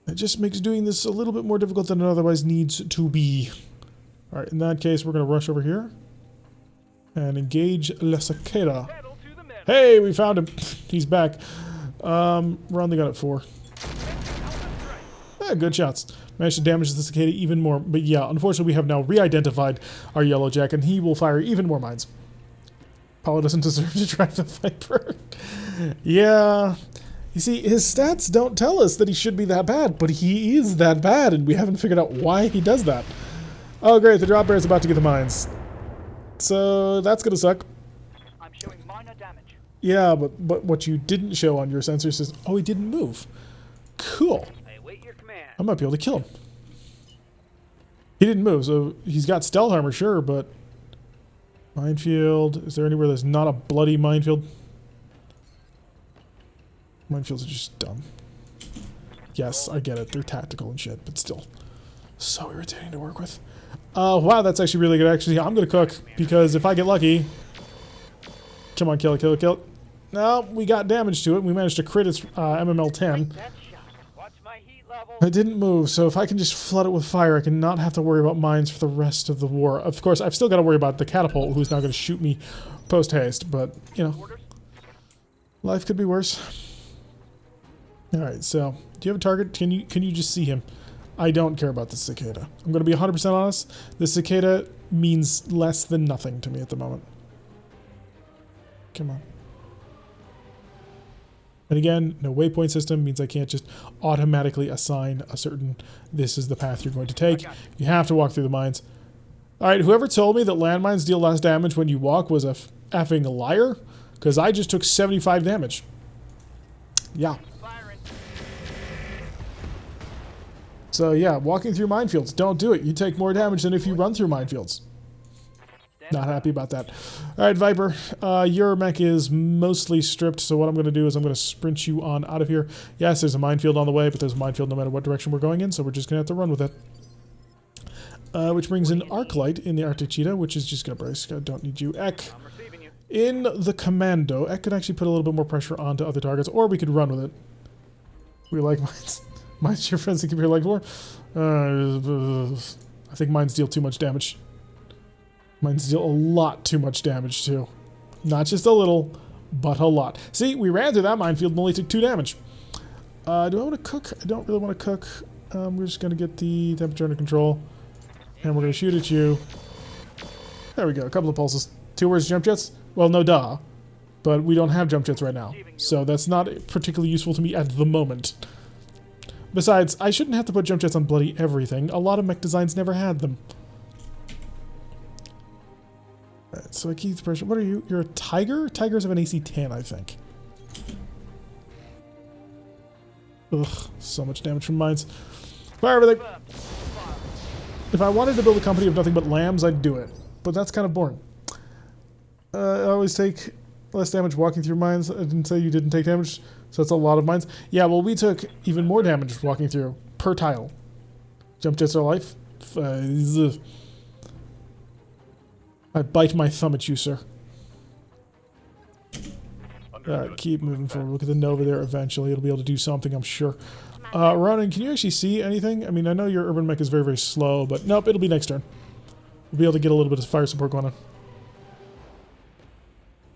It just makes doing this a little bit more difficult than it otherwise needs to be. All right, in that case, we're going to rush over here and engage La Cicada. Pedal to the metal. Hey, we found him. He's back. We're on the gun at 4. Yeah, good shots. Managed to damage the cicada even more. But yeah, unfortunately, we have now re-identified our yellow jack, and he will fire even more mines. Apollo doesn't deserve to drive the Viper. Yeah. You see, his stats don't tell us that he should be that bad, but he is that bad, and we haven't figured out why he does that. Oh, great. The drop bear is about to get the mines. So that's going to suck. I'm showing minor damage. Yeah, but what you didn't show on your sensor says, oh, he didn't move. Cool. I await your command. I might be able to kill him. He didn't move, so he's got stealth armor, sure, but... Minefield. Is there anywhere there's not a bloody minefield? Minefields are just dumb. Yes, I get it. They're tactical and shit, but still. So irritating to work with. Wow, that's actually really good. Actually, I'm going to cook, because if I get lucky... Come on, kill it, kill it, kill it. No, we got damage to it. We managed to crit its MML 10. That shot. Watch my heat level. It didn't move, so if I can just flood it with fire, I can not have to worry about mines for the rest of the war. Of course, I've still got to worry about the catapult, who's now going to shoot me post-haste, but, you know, life could be worse. Alright, so, do you have a target? Can you just see him? I don't care about the cicada. I'm going to be 100% honest. The cicada means less than nothing to me at the moment. Come on. And again, no waypoint system means I can't just automatically assign a certain, this is the path you're going to take. You have to walk through the mines. Alright, whoever told me that landmines deal less damage when you walk was a effing liar, because I just took 75 damage. Yeah. So yeah, walking through minefields, don't do it. You take more damage than if you run through minefields. Not happy about that. Alright, Viper, your mech is mostly stripped, so what I'm going to do is I'm going to sprint you on out of here. Yes, there's a minefield on the way, but there's a minefield no matter what direction we're going in, so we're just going to have to run with it. Which brings in Arclight in the Arctic Cheetah, which is just going to brace. I don't need you. Ek. I'm receiving you. In the Commando, Ek could actually put a little bit more pressure onto other targets, or we could run with it. We like mines. Mines, your friends think you're like more. I think mines deal too much damage. Mines deal a lot too much damage, too. Not just a little, but a lot. See, we ran through that minefield and only took 2 damage. Do I want to cook? I don't really want to cook. We're just going to get the temperature under control. And we're going to shoot at you. There we go, a couple of pulses. 2 words jump jets? Well, no duh. But we don't have jump jets right now. So that's not particularly useful to me at the moment. Besides, I shouldn't have to put jump jets on bloody everything. A lot of mech designs never had them. Alright, so I keep the pressure. What are you? You're a tiger? Tigers have an AC 10, I think. Ugh, so much damage from mines. Fire everything! If I wanted to build a company of nothing but lambs, I'd do it. But that's kind of boring. I always take less damage walking through mines. I didn't say you didn't take damage, so that's a lot of mines. Yeah, well, we took even more damage walking through per tile. Jump jets are life. I bite my thumb at you, sir. Alright, keep moving forward. Look at the Nova there eventually. It'll be able to do something, I'm sure. Ronan, can you actually see anything? I mean, I know your urban mech is very, very slow, but nope, it'll be next turn. We'll be able to get a little bit of fire support going on.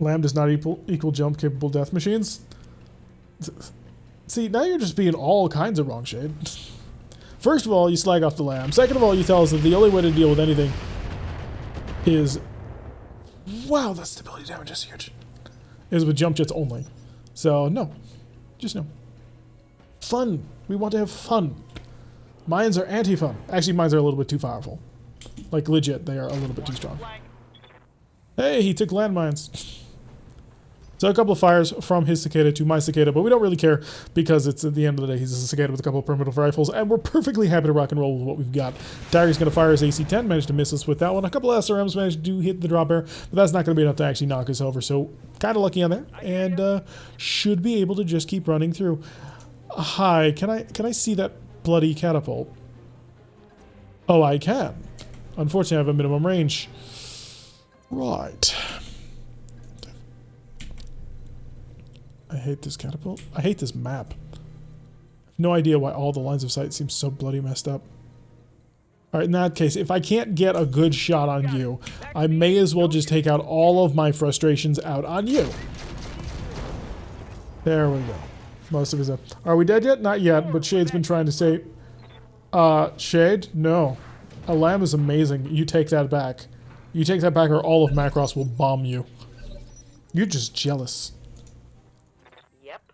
Lamb does not equal jump capable death machines. See, now you're just being all kinds of wrong, Shade. First of all, you slag off the Lamb. Second of all, you tell us that the only way to deal with anything is... Wow, that stability damage is huge. Is with jump jets only. So, no. Just no. Fun. We want to have fun. Mines are anti-fun. Actually, mines are a little bit too powerful. Like, legit, they are a little bit too strong. Hey, he took landmines. So a couple of fires from his cicada to my cicada, but we don't really care because it's at the end of the day, he's a cicada with a couple of primitive rifles, and we're perfectly happy to rock and roll with what we've got. Tiger's going to fire his AC-10, managed to miss us with that one. A couple of SRMs managed to hit the drop bear, but that's not going to be enough to actually knock us over, so kind of lucky on there, and should be able to just keep running through. Hi, can I see that bloody catapult? Oh, I can. Unfortunately, I have a minimum range. Right. I hate this catapult. I hate this map. No idea why all the lines of sight seem so bloody messed up. Alright, in that case, if I can't get a good shot on you, I may as well just take out all of my frustrations out on you. There we go. Most of his up. Are we dead yet? Not yet, but Shade's been trying to say... Shade? No. A lamb is amazing. You take that back. You take that back or all of Macross will bomb you. You're just jealous. Yep.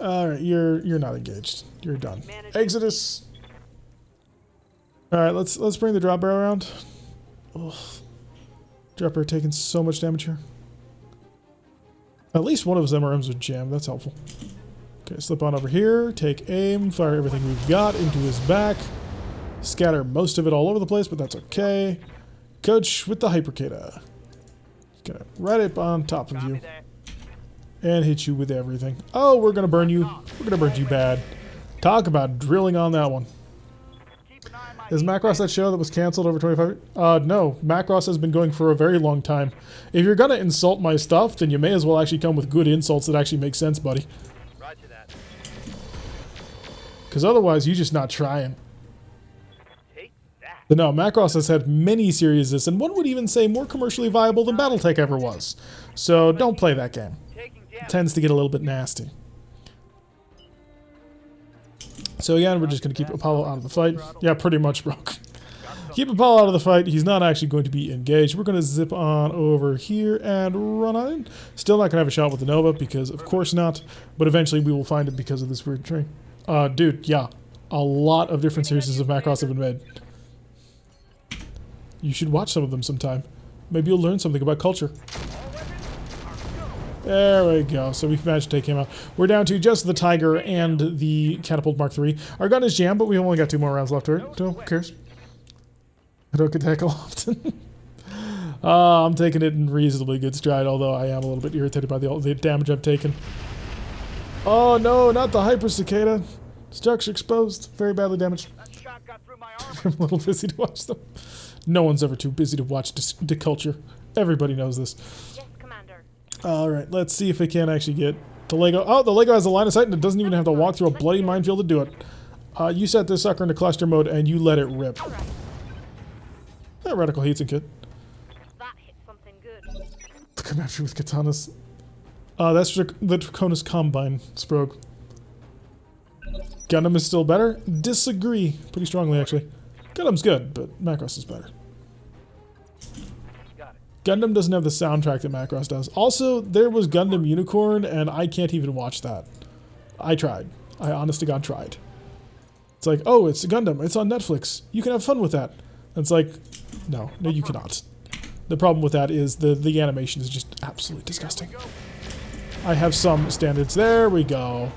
Alright, you're not engaged. You're done. Exodus. Alright, let's bring the drop barrel around. Ugh. Dropper taking so much damage here. At least one of his MRMs are jammed. That's helpful. Okay, slip on over here. Take aim. Fire everything we've got into his back. Scatter most of it all over the place, but that's okay. Coach with the Hypercada. Gonna right up on top of you. And hit you with everything. Oh, we're gonna burn you. We're gonna burn you bad. Talk about drilling on that one. Is Macross that show that was canceled over 25? No. Macross has been going for a very long time. If you're gonna insult my stuff, then you may as well actually come with good insults that actually make sense, buddy. Roger that. Because otherwise, you're just not trying. Take that. But no, Macross has had many series this, and one would even say more commercially viable than BattleTech ever was. So don't play that game. Taking It damage. tends to get a little bit nasty. So again, we're just going to keep Apollo out of the fight. Yeah, pretty much, Rogue. Keep Apollo out of the fight. He's not actually going to be engaged. We're going to zip on over here and run on in. Still not going to have a shot with the Nova because, of course not. But eventually we will find it because of this weird train. Dude, yeah. A lot of different series of Macross have been made. You should watch some of them sometime. Maybe you'll learn something about culture. There we go. So we've managed to take him out. We're down to just the Tiger and the Catapult Mark III. Our gun is jammed, but we only got 2 more rounds left to it. So who cares? RogueTech often. I'm taking it in reasonably good stride, although I am a little bit irritated by the damage I've taken. Oh no, not the Hyper Cicada. Structure exposed. Very badly damaged. That shot got through my armor. I'm a little busy to watch them. No one's ever too busy to watch culture. Everybody knows this. Yes, Commander. Alright, let's see if we can actually get the Lego. Oh, the Lego has a line of sight and it doesn't even have to walk through a bloody minefield to do it. You set this sucker into cluster mode and you let it rip. All right. That reticle heats and kit. That hit something good. Come after you with katanas. That's the Draconis Combine, Sprog. Gundam is still better? Disagree. Pretty strongly, actually. Gundam's good, but Macross is better. Got it. Gundam doesn't have the soundtrack that Macross does. Also, there was Gundam Unicorn, and I can't even watch that. I tried. I honest to God tried. It's like, oh, it's Gundam. It's on Netflix. You can have fun with that. And it's like, no, you cannot. The problem with that is the animation is just absolutely disgusting. I have some standards. There we go.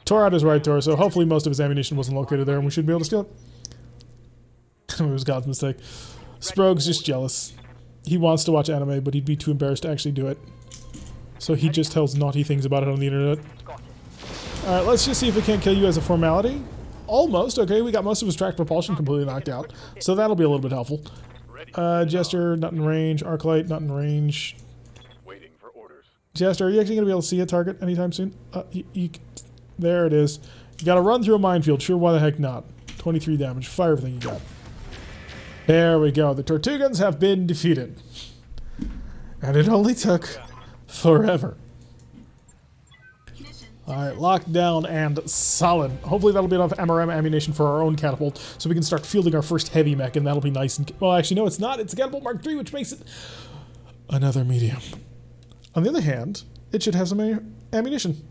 Tore out his right torso. Hopefully most of his ammunition wasn't located there and we should be able to steal it. It was God's mistake. Sprog's just jealous. He wants to watch anime, but he'd be too embarrassed to actually do it. So he just tells naughty things about it on the internet. Alright, let's just see if we can't kill you as a formality. Almost. Okay, we got most of his tracked propulsion completely knocked out. So that'll be a little bit helpful. Jester, not in range. Arclight, not in range. Waiting for orders. Jester, are you actually going to be able to see a target anytime soon? There it is. You got to run through a minefield. Sure, why the heck not? 23 damage. Fire everything you got. There we go. The Tortugans have been defeated. And it only took forever. Alright, locked down and solid. Hopefully that'll be enough MRM ammunition for our own catapult so we can start fielding our first heavy mech and that'll be nice and... Well, actually, no, it's not. It's a Catapult Mark III, which makes it another medium. On the other hand, it should have some ammunition.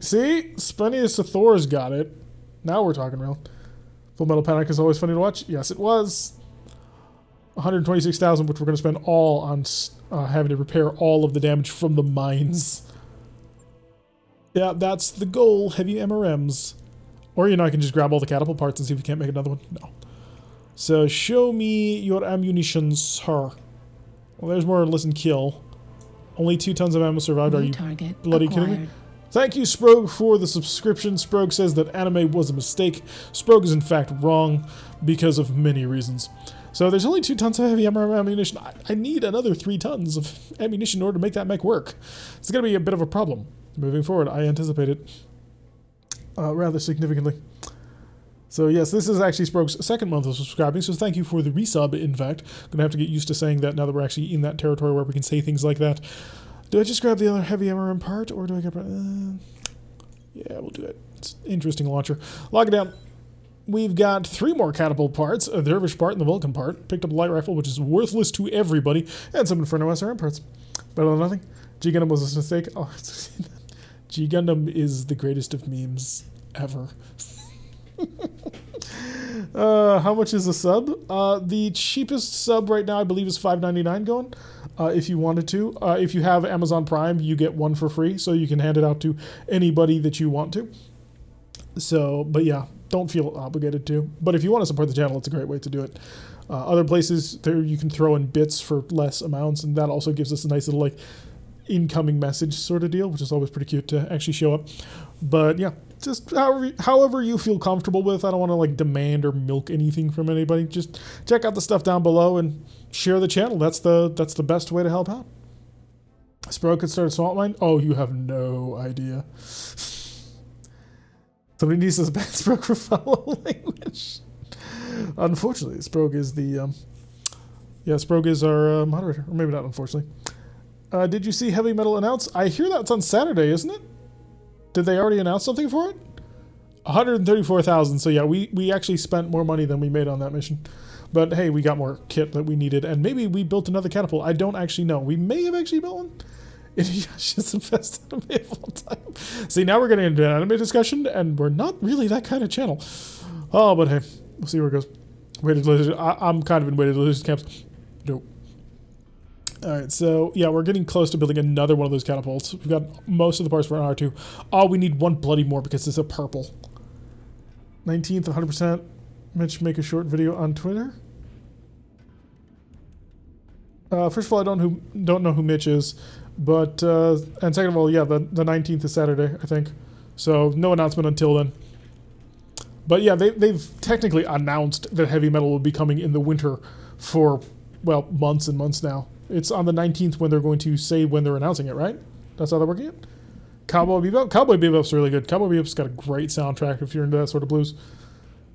See? Splenius Thor's got it. Now we're talking real. Full Metal Panic is always funny to watch. Yes, it was. 126,000, which we're going to spend all on having to repair all of the damage from the mines. Yeah, that's the goal. Heavy MRMs. Or, you know, I can just grab all the catapult parts and see if we can't make another one. No. So, show me your ammunition, sir. Well, there's more listen kill. Only 2 tons of ammo survived. Are you bloody kidding me? Thank you, Sprogue, for the subscription. Sprogue says that anime was a mistake. Sprogue is in fact wrong because of many reasons. So there's only 2 tons of heavy ammunition. I need another 3 tons of ammunition in order to make that mech work. It's going to be a bit of a problem. Moving forward, I anticipate it rather significantly. So yes, this is actually Sprogue's second month of subscribing, so thank you for the resub, in fact. I'm going to have to get used to saying that now that we're actually in that territory where we can say things like that. Do I just grab the other heavy MRM part, or do I grab... yeah, we'll do it. It's an interesting launcher. Lock it down. We've got 3 more catapult parts, a Dervish part and the Vulcan part. Picked up a light rifle, which is worthless to everybody, and some Inferno SRM parts. Better than nothing. G-Gundam was a mistake. Oh, G-Gundam is the greatest of memes ever. How much is a sub? The cheapest sub right now, I believe, is $5.99 going. If you wanted to. If you have Amazon Prime, you get 1 for free, so you can hand it out to anybody that you want to. So, but yeah, don't feel obligated to. But if you want to support the channel, it's a great way to do it. Other places, there you can throw in bits for less amounts, and that also gives us a nice little, like, incoming message sort of deal, which is always pretty cute to actually show up. But yeah, just however you feel comfortable with. I don't want to like demand or milk anything from anybody. Just check out the stuff down below and share the channel. That's the best way to help out. Sprogue could start a salt mine. Oh, you have no idea. Somebody needs to ban Sprogue for foul language. Unfortunately, Sprogue is the Sprogue is our moderator, or maybe not. Unfortunately. Did you see Heavy Metal announce? I hear that's on Saturday, isn't it? Did they already announce something for it? 134,000. So yeah, we actually spent more money than we made on that mission. But hey, we got more kit that we needed, and maybe we built another catapult. I don't actually know. We may have actually built one. It's just the best anime of all time. See, now we're getting into an anime discussion, and we're not really that kind of channel. Oh, but hey, we'll see where it goes. Weighted lizard. I'm kind of in weighted lizard camps. Nope. Alright, so yeah, we're getting close to building another one of those catapults. We've got most of the parts for an R2. Oh, we need 1 bloody more because it's a purple. 19th, 100%. Mitch, make a short video on Twitter. First of all, I don't know who Mitch is, but and second of all, yeah, the 19th is Saturday, I think. So no announcement until then. But yeah, they've technically announced that Heavy Metal will be coming in the winter for, well, months and months now. It's on the 19th when they're going to say when they're announcing it, right? That's how they're working it? Cowboy Bebop? Cowboy Bebop's really good. Cowboy Bebop's got a great soundtrack if you're into that sort of blues.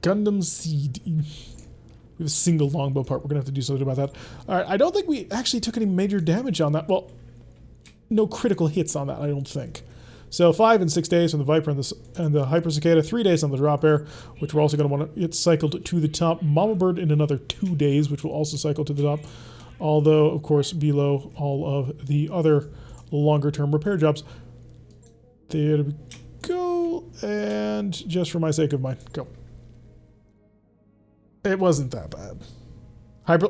Gundam Seed. We have a single longbow part. We're going to have to do something about that. Alright, I don't think we actually took any major damage on that. Well, no critical hits on that, I don't think. So 5 and 6 days from the Viper and the Hyper Cicada, 3 days on the Drop Air, which we're also going to want to get cycled to the top. Mama Bird in another 2 days, which will also cycle to the top. Although, of course, below all of the other longer-term repair jobs. There we go. And just for my sake of mine, go. It wasn't that bad.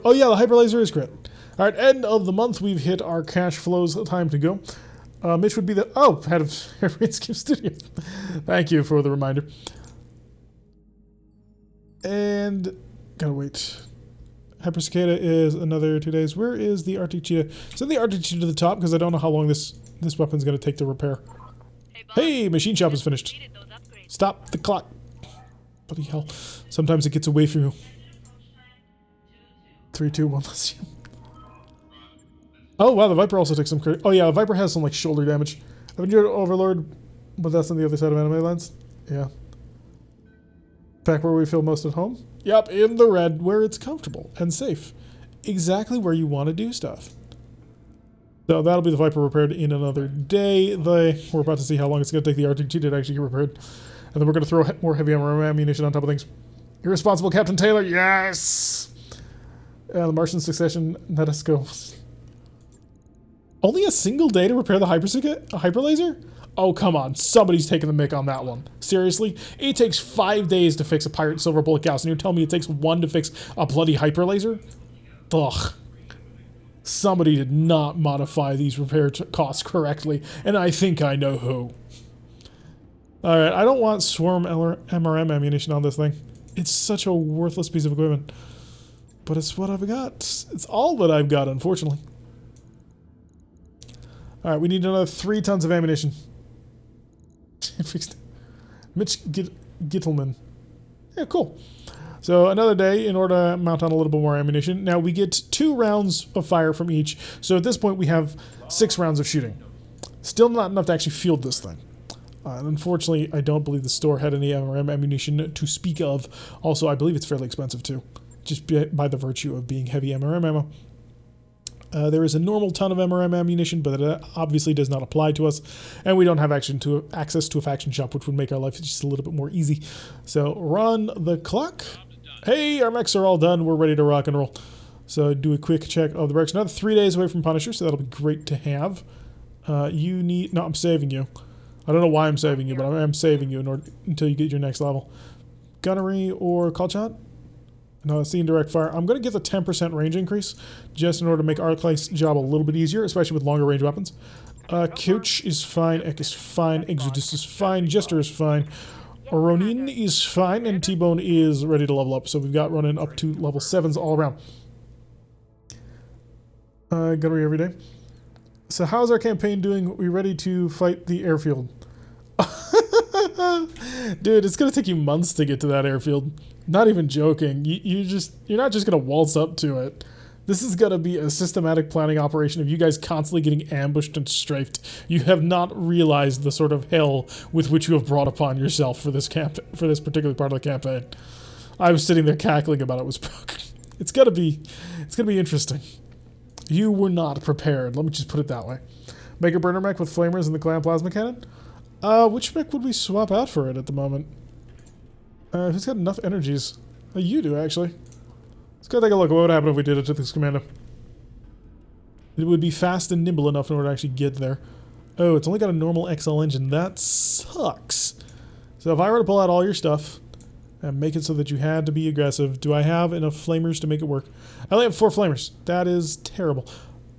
Oh yeah, the Hyper Laser is crit. All right, end of the month. We've hit our cash flows. Time to go. Mitch would be the... Oh, head of Skip Studio. Thank you for the reminder. And... Gotta wait. Hyper Cicada is another 2 days. Where is the Arctic Cheetah? Send the Arctic Cheetah to the top because I don't know how long this weapon's going to take to repair. Hey, machine shop is finished. Stop the clock. Bloody hell. Sometimes it gets away from you. 3, 2, 1, let's see. Oh, wow, the Viper also takes some credit. Oh, yeah, the Viper has some, like, shoulder damage. I've enjoyed Overlord, but that's on the other side of anime lens. Yeah. Back where we feel most at home? Yep, in the red, where it's comfortable and safe. Exactly where you want to do stuff. So that'll be the Viper repaired in another day. We're about to see how long it's going to take the Arctic Cheetah to actually get repaired. And then we're going to throw more heavy ammunition on top of things. Irresponsible Captain Taylor, yes! The Martian Succession, let us go. Only a single day to repair the Hyper Laser? Oh, come on. Somebody's taking the mick on that one. Seriously? It takes 5 days to fix a Pirate Silver Bullet Gauss, and you're telling me it takes 1 to fix a bloody Hyper Laser? Ugh. Somebody did not modify these repair costs correctly, and I think I know who. Alright, I don't want Swarm MRM ammunition on this thing. It's such a worthless piece of equipment. But it's what I've got. It's all that I've got, unfortunately. Alright, we need another 3 tons of ammunition. Gittelman. Yeah, cool. So another day in order to mount on a little bit more ammunition. Now we get 2 rounds of fire from each. So at this point we have 6 rounds of shooting. Still not enough to actually field this thing. And unfortunately, I don't believe the store had any MRM ammunition to speak of. Also, I believe it's fairly expensive too, just by the virtue of being heavy MRM ammo. There is a normal ton of MRM ammunition, but it obviously does not apply to us, and we don't have access to a faction shop, which would make our life just a little bit more easy. So run the clock. Hey, our mechs are all done. We're ready to rock and roll. So do a quick check of the barracks. Another 3 days away from Punisher, so that'll be great to have. You need... No, I'm saving you. I don't know why I'm saving you, but I'm saving you until you get your next level. Gunnery or call shot? No, it's the indirect fire. I'm going to get the 10% range increase, just in order to make our class job a little bit easier, especially with longer range weapons. Couch is fine, Ek is fine, Exodus is fine, Jester is fine, Ronin is fine, and T-Bone is ready to level up. So we've got running up to level 7s all around. Gunnery every day. So how's our campaign doing? Are we ready to fight the airfield? Dude, it's going to take you months to get to that airfield. Not even joking. You're not just going to waltz up to it. This is going to be a systematic planning operation of you guys constantly getting ambushed and strafed. You have not realized the sort of hell with which you have brought upon yourself for this particular part of the campaign. I was sitting there cackling about it. It's going to be interesting. You were not prepared. Let me just put it that way. Make a burner mech with flamers and the clan plasma cannon. Which mech would we swap out for it at the moment? Who's got enough energies? You do, actually. Let's go take a look at what would happen if we did it to this commando. It would be fast and nimble enough in order to actually get there. Oh, it's only got a normal XL engine. That sucks. So if I were to pull out all your stuff and make it so that you had to be aggressive, do I have enough flamers to make it work? I only have 4 flamers. That is terrible.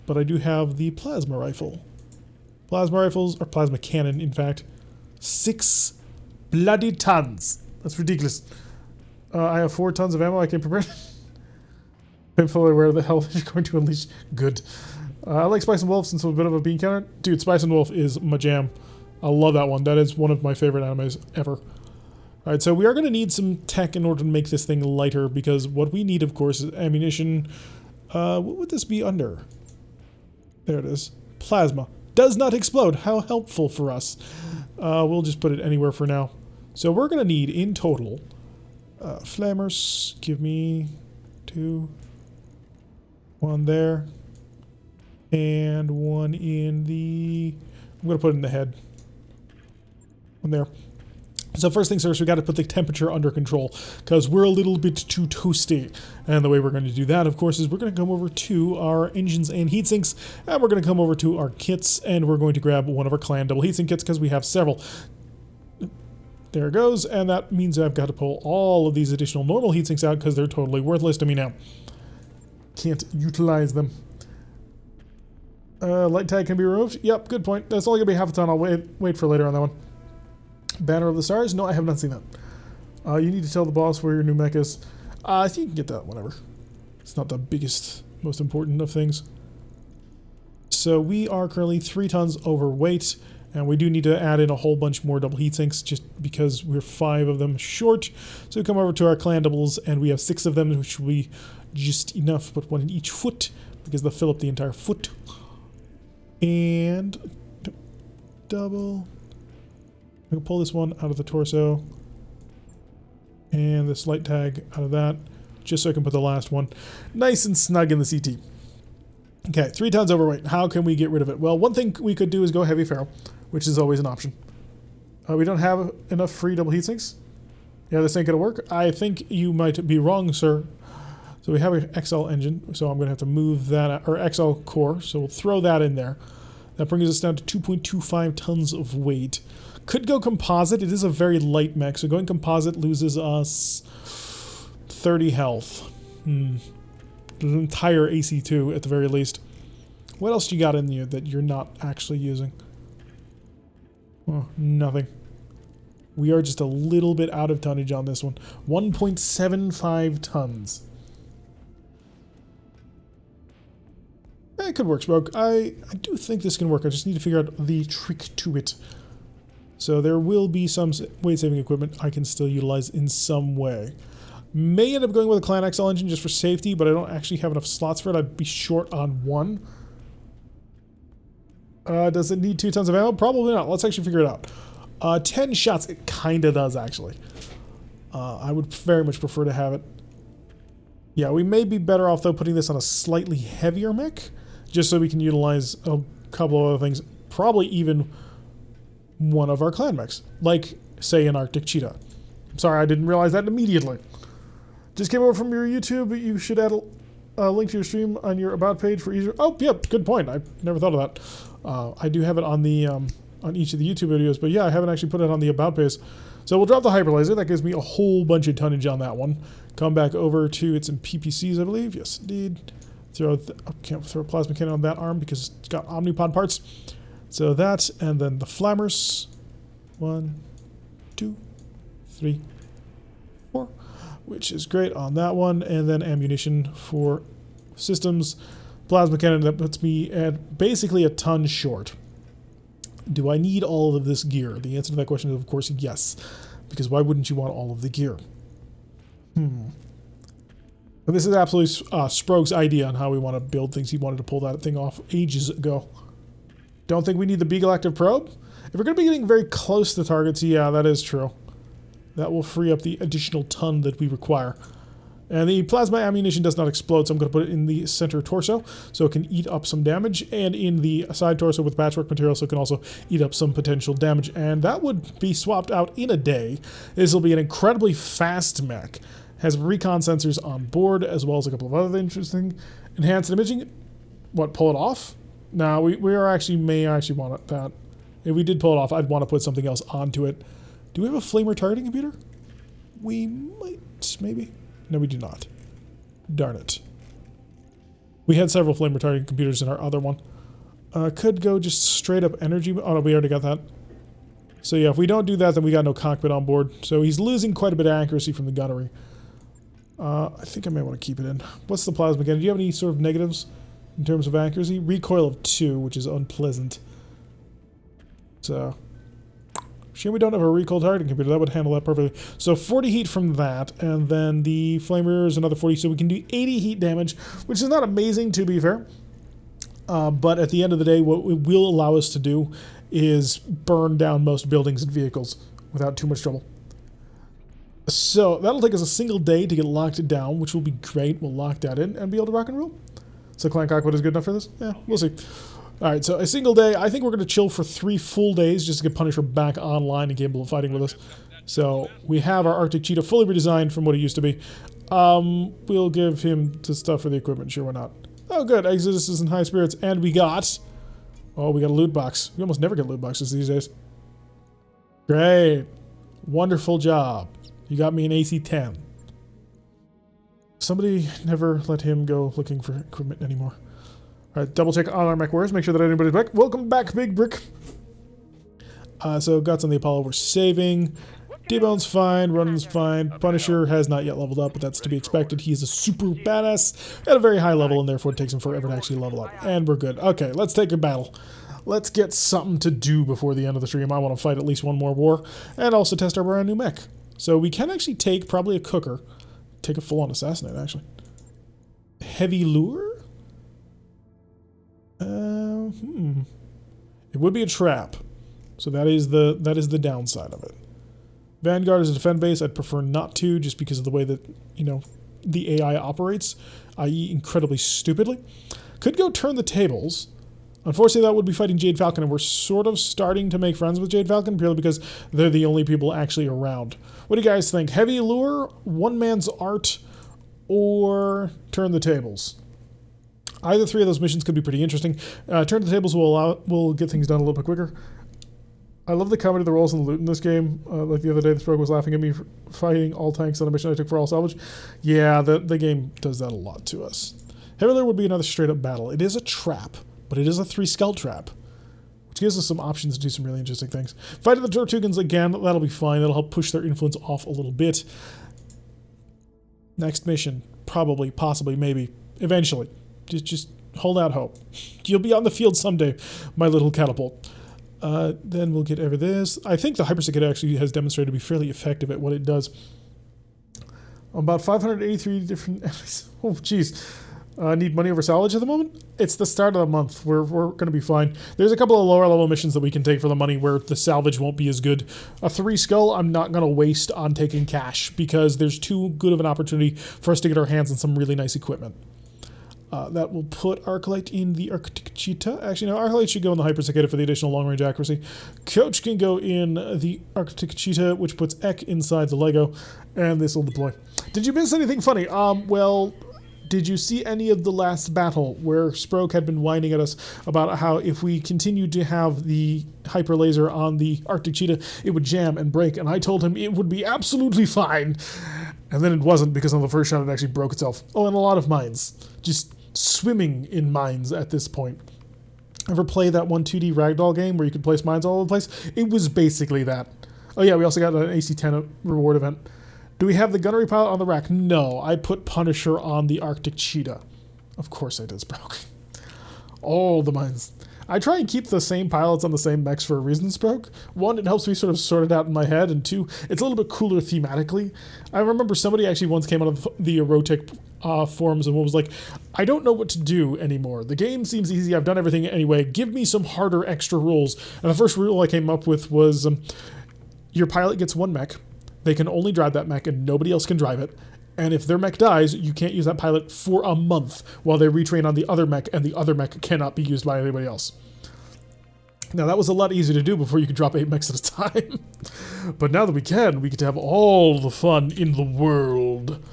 But I do have the plasma rifle. Plasma rifles, or plasma cannon, in fact. 6 bloody tons. That's ridiculous. I have 4 tons of ammo I can prepare. I'm fully aware of the hell you're going to unleash. Good. I like Spice and Wolf since I'm a bit of a bean counter. Dude, Spice and Wolf is my jam. I love that one. That is one of my favorite animes ever. Alright, so we are going to need some tech in order to make this thing lighter, because what we need, of course, is ammunition. What would this be under? There it is. Plasma. Does not explode. How helpful for us. We'll just put it anywhere for now. So we're going to need, in total, flamers. Give me 2. 1 there. And 1 in the... I'm going to put it in the head. 1 there. So first things first, we got to put the temperature under control, because we're a little bit too toasty. And the way we're going to do that, of course, is we're going to come over to our engines and heat sinks, and we're going to come over to our kits, and we're going to grab one of our clan double heatsink kits, because we have several. There it goes, and that means I've got to pull all of these additional normal heatsinks out, because they're totally worthless to me now. Can't utilize them. Light tag can be removed. Yep, good point. That's only going to be half a ton. I'll wait for later on that one. Banner of the Stars? No, I have not seen that. You need to tell the boss where your new mech is. I think you can get that whenever. It's not the biggest, most important of things. So we are currently 3 tons overweight, and we do need to add in a whole bunch more double heatsinks just because we're 5 of them short. So we come over to our clan doubles, and we have 6 of them, which will be just enough, but 1 in each foot, because they'll fill up the entire foot. And double. I'm going to pull this one out of the torso, and this light tag out of that, just so I can put the last one nice and snug in the CT. Okay, 3 tons overweight. How can we get rid of it? Well, one thing we could do is go heavy ferro, which is always an option. We don't have enough free double heatsinks. Yeah, this ain't going to work. I think you might be wrong, sir. So we have an XL engine, so I'm going to have to move that, or XL core, so we'll throw that in there. That brings us down to 2.25 tons of weight. Could go composite. It is a very light mech, so going composite loses us 30 health. The entire AC2 at the very least. What else you got in you that you're not actually using? Oh, nothing. We are just a little bit out of tonnage on this one. 1.75 tons. It could work, Smoke. I do think this can work. I just need to figure out the trick to it. So there will be some weight-saving equipment I can still utilize in some way. May end up going with a Clan XL engine just for safety, but I don't actually have enough slots for it. I'd be short on one. Does it need 2 tons of ammo? Probably not. Let's actually figure it out. 10 shots, it kind of does, actually. I would very much prefer to have it. Yeah, we may be better off, though, putting this on a slightly heavier mech, just so we can utilize a couple of other things. Probably even one of our clan mechs, like, say, an Arctic Cheetah. I'm sorry, I didn't realize that immediately. Just came over from your YouTube, but you should add a link to your stream on your About page for easier... Oh, yeah, good point. I never thought of that. I do have it on the on each of the YouTube videos, but yeah, I haven't actually put it on the About page. So we'll drop the hyper laser. That gives me a whole bunch of tonnage on that one. Come back over to it's in PPCs, I believe. Yes, indeed. Can't throw a plasma cannon on that arm because it's got Omnipod parts. So that, and then the flammers. 1, 2, 3, 4. Which is great on that one. And then ammunition for systems. Plasma cannon, that puts me at basically a ton short. Do I need all of this gear? The answer to that question is, of course, yes. Because why wouldn't you want all of the gear? And this is absolutely Sprogue's idea on how we want to build things. He wanted to pull that thing off ages ago. Don't think we need the Beagle Active Probe? If we're going to be getting very close to targets, yeah, that is true. That will free up the additional ton that we require. And the plasma ammunition does not explode, so I'm going to put it in the center torso so it can eat up some damage, and in the side torso with patchwork material so it can also eat up some potential damage. And that would be swapped out in a day. This will be an incredibly fast mech. Has recon sensors on board, as well as a couple of other interesting enhanced imaging. What, pull it off? No, we are actually, may actually want that. If we did pull it off, I'd want to put something else onto it. Do we have a flamer targeting computer? We might, maybe. No, we do not. Darn it. We had several flame retarding computers in our other one. Could go just straight up energy. Oh no, we already got that. So yeah, if we don't do that, then we got no cockpit on board. So he's losing quite a bit of accuracy from the gunnery. I think I may want to keep it in. What's the plasma cannon? Do you have any sort of negatives in terms of accuracy? Recoil of 2, which is unpleasant. So... shame we don't have a recoil targeting computer. That would handle that perfectly. So 40 heat from that, and then the flamer is another 40, so we can do 80 heat damage, which is not amazing, to be fair. But at the end of the day, what it will allow us to do is burn down most buildings and vehicles without too much trouble. So that'll take us a single day to get locked down, which will be great. We'll lock that in and be able to rock and roll. So Clan Cockpit is good enough for this? Yeah, we'll see. Alright, so a single day. I think we're going to chill for 3 full days just to get Punisher back online and capable of fighting with us. So we have our Arctic Cheetah fully redesigned from what it used to be. We'll give him the stuff for the equipment. Sure, why not? Oh, good. Exodus is in high spirits. And we got... oh, we got a loot box. We almost never get loot boxes these days. Great. Wonderful job. You got me an AC-10. Somebody never let him go looking for equipment anymore. Alright, double check all our mech wares, make sure that anybody's back. Welcome back, Big Brick. So Guts on the Apollo we're saving. D-Bone's fine, Run's fine. Punisher has not yet leveled up, but that's to be expected. He is a super badass at a very high level, and therefore it takes him forever to actually level up. And we're good. Okay, let's take a battle. Let's get something to do before the end of the stream. I want to fight at least one more war, and also test our brand new mech. So we can actually take probably a cooker. Take a full-on assassinate, actually. Heavy lure? It would be a trap. So that is the downside of it. Vanguard is a defend base. I'd prefer not to, just because of the way that, you know, the AI operates, i.e. incredibly stupidly. Could go turn the tables. Unfortunately, that would be fighting Jade Falcon, and we're sort of starting to make friends with Jade Falcon, purely because they're the only people actually around. What do you guys think? Heavy Allure, One Man's Art, or Turn the Tables? Either 3 of those missions could be pretty interesting. Turn the Tables will get things done a little bit quicker. I love the comedy of the rolls and the loot in this game. Like the other day, the Sprogue was laughing at me for fighting all tanks on a mission I took for all salvage. Yeah, the game does that a lot to us. Heavy Allure would be another straight-up battle. It is a trap. But it is a 3-skull trap, which gives us some options to do some really interesting things. Fight the Tortugans again, that'll be fine. That'll help push their influence off a little bit. Next mission, probably, possibly, maybe, eventually. Just hold out hope. You'll be on the field someday, my little catapult. Then we'll get over this. I think the Hypercicada actually has demonstrated to be fairly effective at what it does. About 583 different enemies. Oh, jeez. Need money over salvage at the moment? It's the start of the month. We're going to be fine. There's a couple of lower level missions that we can take for the money where the salvage won't be as good. A 3 skull I'm not going to waste on taking cash because there's too good of an opportunity for us to get our hands on some really nice equipment. That will put Arclight in the Arctic Cheetah. Actually, no, Arclight should go in the Hypercicada for the additional long-range accuracy. Coach can go in the Arctic Cheetah, which puts Ek inside the Lego, and this will deploy. Did you miss anything funny? Well, did you see any of the last battle where Sproke had been whining at us about how if we continued to have the hyper laser on the Arctic Cheetah, it would jam and break, and I told him it would be absolutely fine. And then it wasn't because on the first shot it actually broke itself. Oh, and a lot of mines. Just swimming in mines at this point. Ever play that one 2D ragdoll game where you could place mines all over the place? It was basically that. Oh yeah, we also got an AC-10 reward event. Do we have the gunnery pilot on the rack? No, I put Punisher on the Arctic Cheetah. Of course I did, Sproke. All the mines. I try and keep the same pilots on the same mechs for a reason, Sproke. One, it helps me sort of sort it out in my head, and two, it's a little bit cooler thematically. I remember somebody actually once came out of the RogueTech forums and was like, I don't know what to do anymore. The game seems easy, I've done everything anyway, give me some harder extra rules. And the first rule I came up with was, your pilot gets one mech, they can only drive that mech and nobody else can drive it. And if their mech dies, you can't use that pilot for a month while they retrain on the other mech, and the other mech cannot be used by anybody else. Now, that was a lot easier to do before you could drop 8 mechs at a time. But now that we get to have all the fun in the world.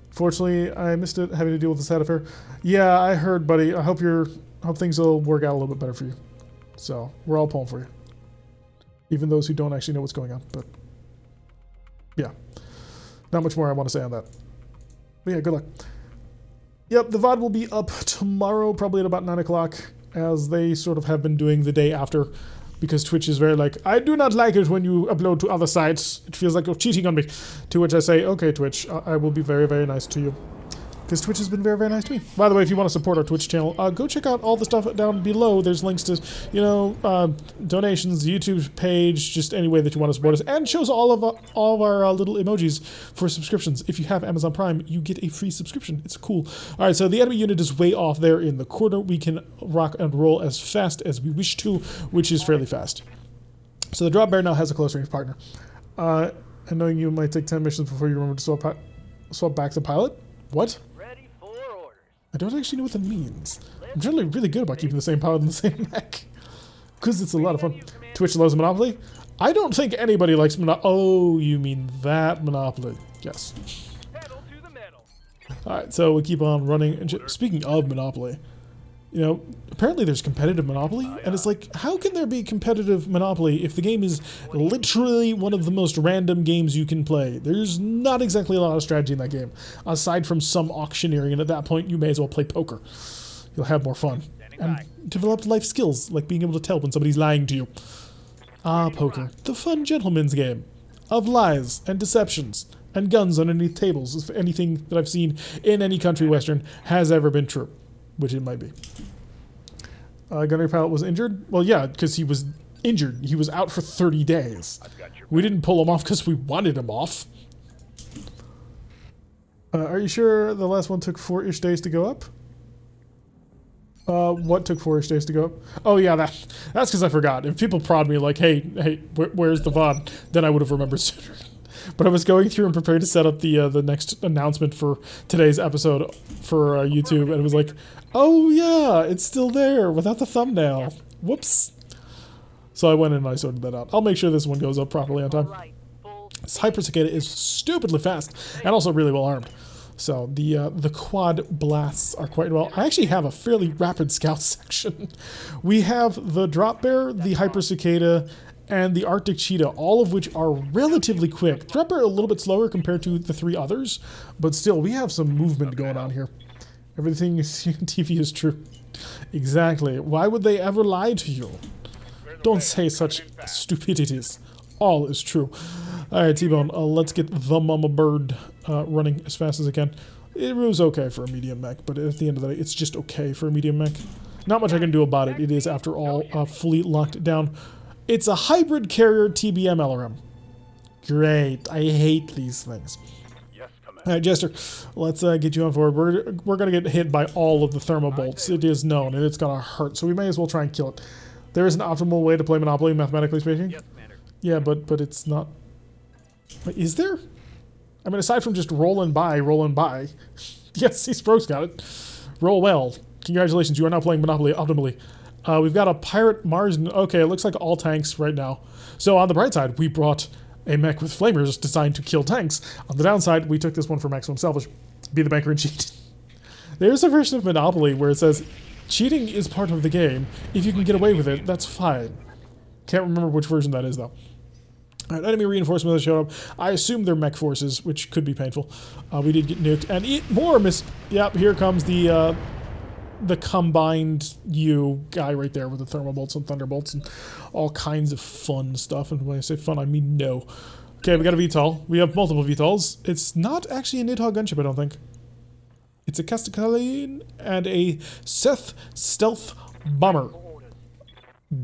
Fortunately, I missed it having to deal with the sad affair. Yeah, I heard, buddy. I hope things will work out a little bit better for you. So, we're all pulling for you. Even those who don't actually know what's going on, but yeah. Not much more I want to say on that. But yeah, good luck. Yep, the VOD will be up tomorrow, probably at about 9 o'clock, as they sort of have been doing the day after, because Twitch is very like, I do not like it when you upload to other sites. It feels like you're cheating on me. To which I say, okay, Twitch, I will be very, very nice to you. Because Twitch has been very, very nice to me. By the way, if you want to support our Twitch channel, go check out all the stuff down below. There's links to, donations, YouTube page, just any way that you want to support us, and shows all of our little emojis for subscriptions. If you have Amazon Prime, you get a free subscription. It's cool. All right, so the enemy unit is way off there in the corner. We can rock and roll as fast as we wish to, which is fairly fast. So the drop bear now has a close range partner. And knowing you might take 10 missions before you remember to swap back to pilot. What? I don't actually know what that means. I'm generally really good about keeping the same pilot in the same mech. Because it's a lot of fun. Twitch loves Monopoly? I don't think anybody likes Monopoly. Oh, you mean that Monopoly. Yes. Alright, so we keep on running. And speaking of Monopoly, apparently there's competitive Monopoly, and it's like, how can there be competitive Monopoly if the game is literally one of the most random games you can play? There's not exactly a lot of strategy in that game, aside from some auctioneering, and at that point you may as well play poker. You'll have more fun. And develop life skills, like being able to tell when somebody's lying to you. Ah, poker. The fun gentleman's game. Of lies and deceptions and guns underneath tables, if anything that I've seen in any country western has ever been true. Which it might be. Gunnery pilot was injured? Well, yeah, because he was injured. He was out for 30 days. We didn't pull him off because we wanted him off. Are you sure the last one took 4-ish days to go up? What took 4-ish days to go up? Oh, yeah, that's because I forgot. If people prod me like, hey, where's the VOD? Then I would have remembered sooner. But I was going through and prepared to set up the next announcement for today's episode for YouTube, and it was like, oh yeah, it's still there without the thumbnail. Whoops. So I went in and I sorted that out. I'll make sure this one goes up properly on time. This Hypercicada is stupidly fast and also really well armed. So the quad blasts are quite well. I actually have a fairly rapid scout section. We have the drop bear, the Hypercicada, and the Arctic Cheetah, all of which are relatively quick. Drop bear a little bit slower compared to the 3 others, but still, we have some movement going on here. Everything you see on TV is true. Exactly. Why would they ever lie to you? Don't say such stupidities. All is true. Alright, T-Bone, let's get the mama bird running as fast as I can. It was okay for a medium mech, but at the end of the day, it's just okay for a medium mech. Not much I can do about it. It is, after all, fully locked down. It's a hybrid carrier TBM LRM. Great. I hate these things. Yes, Commander. All right, Jester, let's get you on forward. We're going to get hit by all of the thermo bolts. It is known, and it's going to hurt, so we may as well try and kill it. There is an optimal way to play Monopoly, mathematically speaking. Yes, Commander. Yeah, but it's not... Wait, is there? I mean, aside from just rolling by. Yes, these pros got it. Roll well. Congratulations, you are now playing Monopoly optimally. We've got a pirate Mars. Okay, it looks like all tanks right now. So on the bright side, we brought a mech with flamers designed to kill tanks. On the downside, we took this one for maximum salvage. Be the banker and cheat. There's a version of Monopoly where it says, cheating is part of the game. If you can get away with it, that's fine. Can't remember which version that is, though. All right, enemy reinforcements showed up. I assume they're mech forces, which could be painful. We did get nuked. And more miss... Yep, here comes the combined guy right there with the thermal bolts and thunderbolts and all kinds of fun stuff. And when I say fun, I mean no. Okay, we got a VTOL. We have multiple VTOLs. It's not actually a Nidhogg gunship, I don't think. It's a Castacaline and a Seth stealth bomber.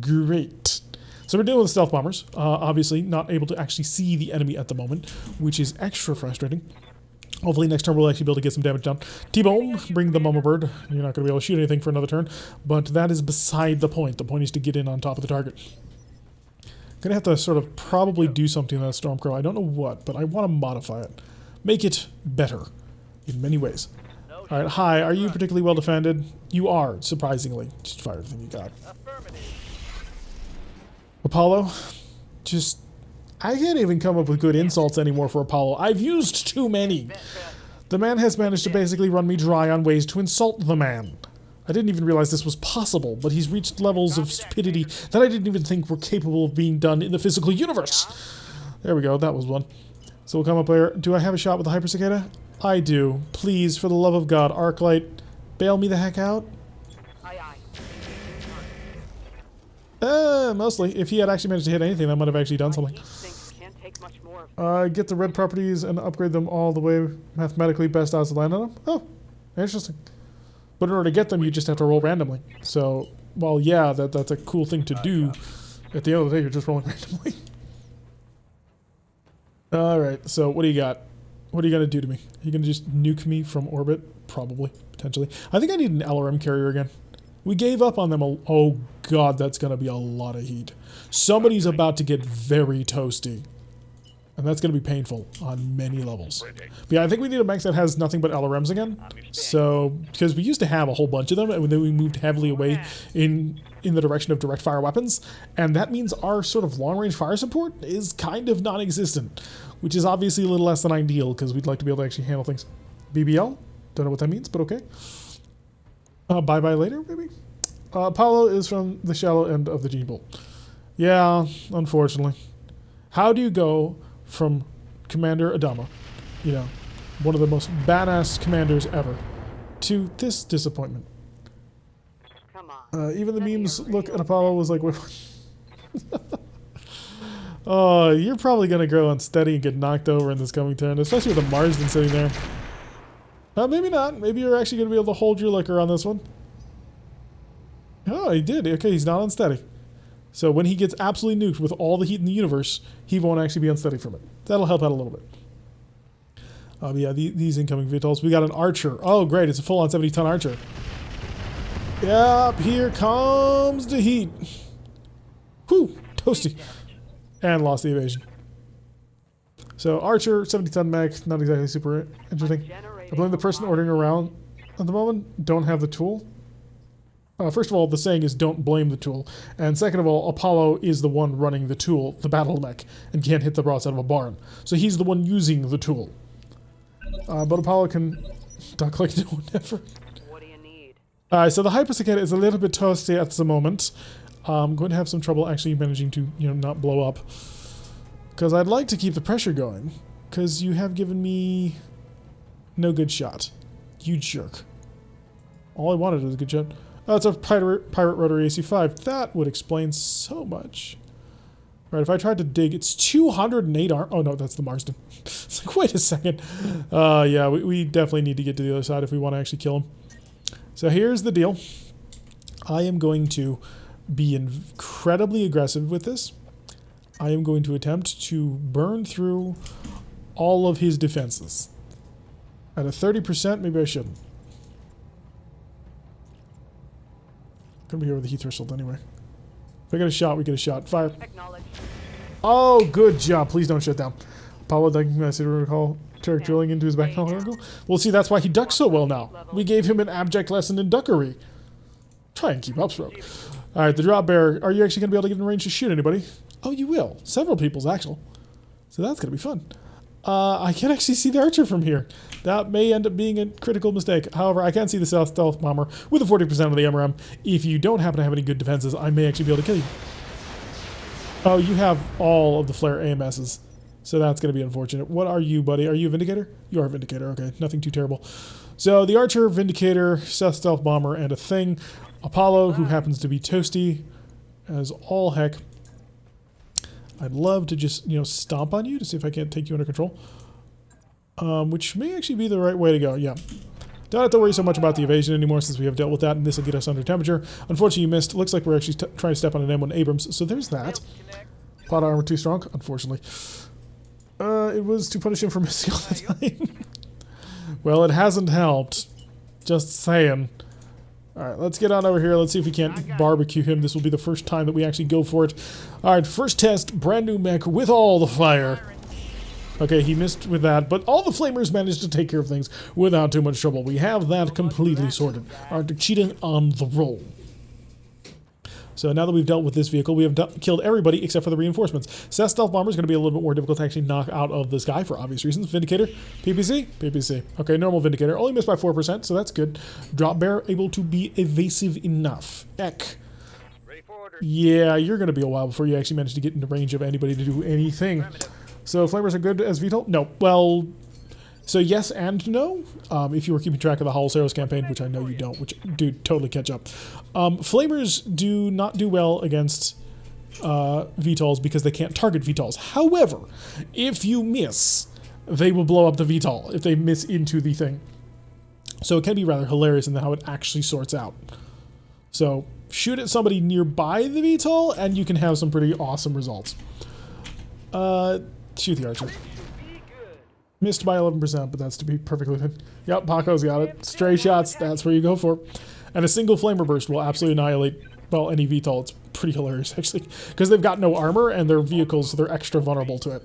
Great. So we're dealing with stealth bombers. Obviously not able to actually see the enemy at the moment, which is extra frustrating. Hopefully next turn we'll actually be able to get some damage done. T-Bone, bring the Mama Bird. You're not going to be able to shoot anything for another turn, but that is beside the point. The point is to get in on top of the target. Going to have to sort of probably do something to that Stormcrow. I don't know what, but I want to modify it. Make it better in many ways. All right, hi, are you particularly well defended? You are, surprisingly. Just fire everything you got. Apollo, just... I can't even come up with good insults anymore for Apollo. I've used too many. The man has managed to basically run me dry on ways to insult the man. I didn't even realize this was possible, but he's reached levels of stupidity that I didn't even think were capable of being done in the physical universe. There we go, that was one. So we'll come up there. Do I have a shot with the Hyper Cicada? I do. Please, for the love of God, Arclight, bail me the heck out. Mostly. If he had actually managed to hit anything, that might have actually done something. Get the red properties and upgrade them all the way mathematically best odds to land on them. Oh, interesting. But in order to get them, you just have to roll randomly. So, well, yeah, that's a cool thing to do. At the end of the day, you're just rolling randomly. Alright, so what do you got? What are you going to do to me? Are you going to just nuke me from orbit? Probably. Potentially. I think I need an LRM carrier again. We gave up on them. Oh, God, that's going to be a lot of heat. Somebody's about to get very toasty. And that's going to be painful on many levels. But yeah, I think we need a mech that has nothing but LRMs again. So, because we used to have a whole bunch of them, and then we moved heavily away in the direction of direct fire weapons. And that means our sort of long-range fire support is kind of non-existent. Which is obviously a little less than ideal, because we'd like to be able to actually handle things. BBL? Don't know what that means, but okay. Bye-bye later, maybe? Apollo is from the shallow end of the gene pool. Yeah, unfortunately. How do you go from Commander Adama, you know, one of the most badass commanders ever, to this disappointment? Come on. Even the memes look at Apollo was like, wait, oh, you're probably going to grow unsteady and get knocked over in this coming turn, especially with the Marsden sitting there. Maybe not. Maybe you're actually going to be able to hold your liquor on this one. Oh, he did. Okay, he's not unsteady. So when he gets absolutely nuked with all the heat in the universe, he won't actually be unsteady from it. That'll help out a little bit. Yeah, these incoming VTOLs. We got an Archer. Oh, great. It's a full-on 70-ton Archer. Yep, here comes the heat. Whew, toasty. And lost the evasion. So Archer, 70-ton mech, not exactly super interesting. I blame the person ordering around at the moment. Don't have the tool. First of all, the saying is don't blame the tool. And second of all, Apollo is the one running the tool, the battle mech, and can't hit the broadside of a barn. So he's the one using the tool. But Apollo can duck like no one ever. What do you need? So the Hyper Cicada is a little bit toasty at the moment. I'm going to have some trouble actually managing to, not blow up. Because I'd like to keep the pressure going. Because you have given me no good shot. You jerk. All I wanted was a good shot. Oh, it's a pirate rotary AC-5. That would explain so much. Right, if I tried to dig, it's 208 arm. Oh, no, that's the Marsden. It's like, wait a second. Yeah, we definitely need to get to the other side if we want to actually kill him. So here's the deal. I am going to be incredibly aggressive with this. I am going to attempt to burn through all of his defenses. At a 30%, maybe I shouldn't. Gonna be here with the heat threshold anyway. If I get a shot, we get a shot. Fire. Acknowledge. Oh, good job. Please don't shut down. Apollo doesn't recall Tarek drilling into his back. Well, see, that's why he ducks so well now. We gave him an abject lesson in duckery. Try and keep up, Stroke. Alright, the drop bearer. Are you actually going to be able to get in range to shoot anybody? Oh, you will. Several people's, actually. So that's going to be fun. I can actually see the archer from here. That may end up being a critical mistake. However, I can see the stealth bomber with a 40% of the MRM. If you don't happen to have any good defenses, I may actually be able to kill you. Oh, you have all of the flare AMSs. So that's going to be unfortunate. What are you, buddy? Are you a Vindicator? You are a Vindicator. Okay, nothing too terrible. So the Archer, Vindicator, Seth Stealth Bomber, and a thing. Apollo, who happens to be toasty as all heck. I'd love to just, stomp on you to see if I can't take you under control. Which may actually be the right way to go. Yeah. Don't have to worry so much about the evasion anymore since we have dealt with that, and this will get us under temperature. Unfortunately, you missed. Looks like we're actually trying to step on an M1 Abrams, so there's that. Plot armor too strong, unfortunately. It was to punish him for missing all the time. Well, it hasn't helped. Just saying. Alright, let's get on over here. Let's see if we can't barbecue him. This will be the first time that we actually go for it. Alright, first test, brand new mech with all the fire. Okay, he missed with that, but all the flamers managed to take care of things without too much trouble. We have that completely sorted. Arctic Cheetah on the roll. So now that we've dealt with this vehicle, we have killed everybody except for the reinforcements. Seth Stealth Bomber is going to be a little bit more difficult to actually knock out of this guy for obvious reasons. Vindicator, PPC, PPC. Okay, normal Vindicator. Only missed by 4%, so that's good. Drop Bear able to be evasive enough. Eck. Ready for order. Yeah, you're going to be a while before you actually manage to get into range of anybody to do anything. So flamers are good as VTOL? No. Well, so yes and no. If you were keeping track of the Hollow Saros campaign, which I know you don't, which, dude, totally catch up. Flamers do not do well against VTOLs because they can't target VTOLs. However, if you miss, they will blow up the VTOL if they miss into the thing. So it can be rather hilarious in how it actually sorts out. So shoot at somebody nearby the VTOL and you can have some pretty awesome results. Shoot the Archer. Missed by 11%, but that's to be perfectly good. Yep, Paco's got it. Stray shots, that's where you go for. And a single flamer burst will absolutely annihilate, well, any VTOL. It's pretty hilarious, actually. Because they've got no armor, and their vehicles, they're extra vulnerable to it.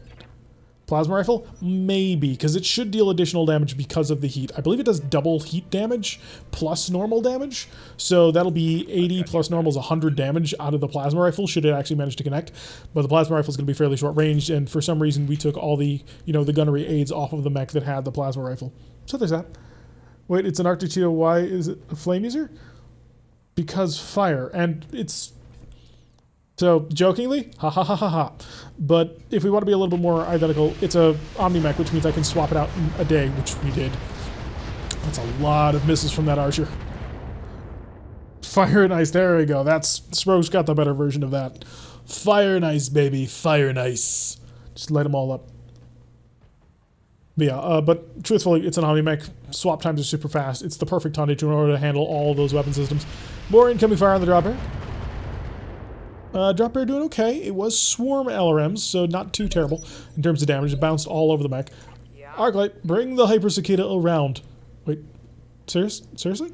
Plasma rifle? Maybe, because it should deal additional damage because of the heat. I believe it does double heat damage plus normal damage. So that'll be 80 plus normal is 100 damage out of the plasma rifle, should it actually manage to connect. But the plasma rifle is going to be fairly short ranged, and for some reason we took all the, the gunnery aids off of the mech that had the plasma rifle. So there's that. Wait, it's an Arctic Cheetah. Why is it a flame user? Because fire. And it's... So, jokingly, ha ha ha ha ha. But if we want to be a little bit more identical, it's a Omni-Mech, which means I can swap it out in a day, which we did. That's a lot of misses from that Archer. Fire and ice, there we go. That's, Sproge's got the better version of that. Fire and ice, baby, fire and ice. Just light them all up. But yeah, but truthfully, it's an Omni-Mech. Swap times are super fast. It's the perfect tonnage in order to handle all of those weapon systems. More incoming fire on the dropper. Drop Bear doing okay. It was Swarm LRMs, so not too terrible in terms of damage. It bounced all over the mech. Yeah. Arclight, bring the Hyper Cicada around. Wait, seriously?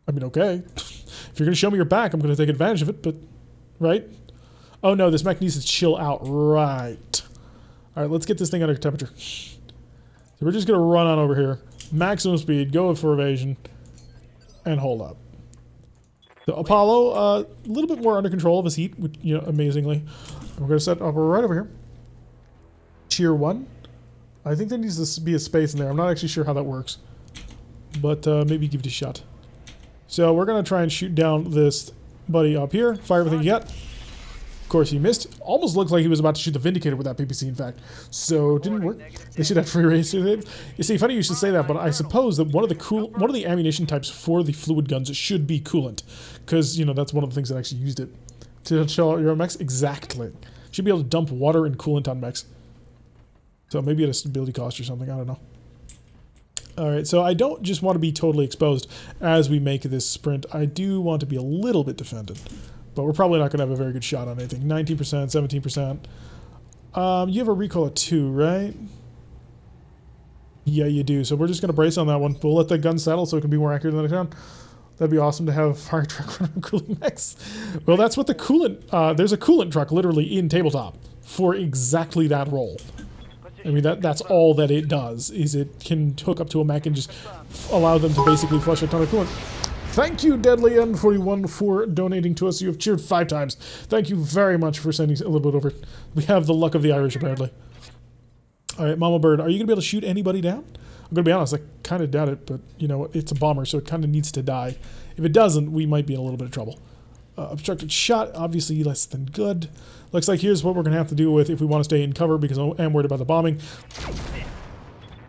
I mean, okay. If you're going to show me your back, I'm going to take advantage of it, but... Right? Oh no, this mech needs to chill out. Right. Alright, let's get this thing under temperature. So we're just going to run on over here. Maximum speed, go for evasion, and hold up. So Apollo, a little bit more under control of his heat, which, amazingly. We're going to set up right over here. Tier 1. I think there needs to be a space in there. I'm not actually sure how that works. But maybe give it a shot. So we're going to try and shoot down this buddy up here. Fire everything you got. Of course, he missed. Almost looked like he was about to shoot the Vindicator with that PPC, in fact. So, it didn't work. They should have free range to it. You see, funny you should say that, but I suppose that one of the ammunition types for the fluid guns should be coolant. Because, that's one of the things that actually used it. To chill out your mechs? Exactly. Should be able to dump water and coolant on mechs. So maybe at a stability cost or something, I don't know. Alright, so I don't just want to be totally exposed as we make this sprint. I do want to be a little bit defended. But we're probably not going to have a very good shot on anything. 19%, 17%. You have a recoil of 2, right? Yeah, you do. So we're just going to brace on that one. We'll let the gun settle so it can be more accurate the next round. That'd be awesome to have a fire truck running cooling mechs. Well, that's what the coolant... there's a coolant truck literally in tabletop for exactly that role. I mean, that's all that it does, is it can hook up to a mech and just allow them to basically flush a ton of coolant. Thank you, Deadly N41, for donating to us. You have cheered 5 times. Thank you very much for sending a little bit over. We have the luck of the Irish, apparently. All right, Mama Bird, are you going to be able to shoot anybody down? I'm going to be honest, I kind of doubt it, but, you know, it's a bomber, so it kind of needs to die. If it doesn't, we might be in a little bit of trouble. Obstructed shot, obviously less than good. Looks like here's what we're going to have to deal with if we want to stay in cover, because I am worried about the bombing.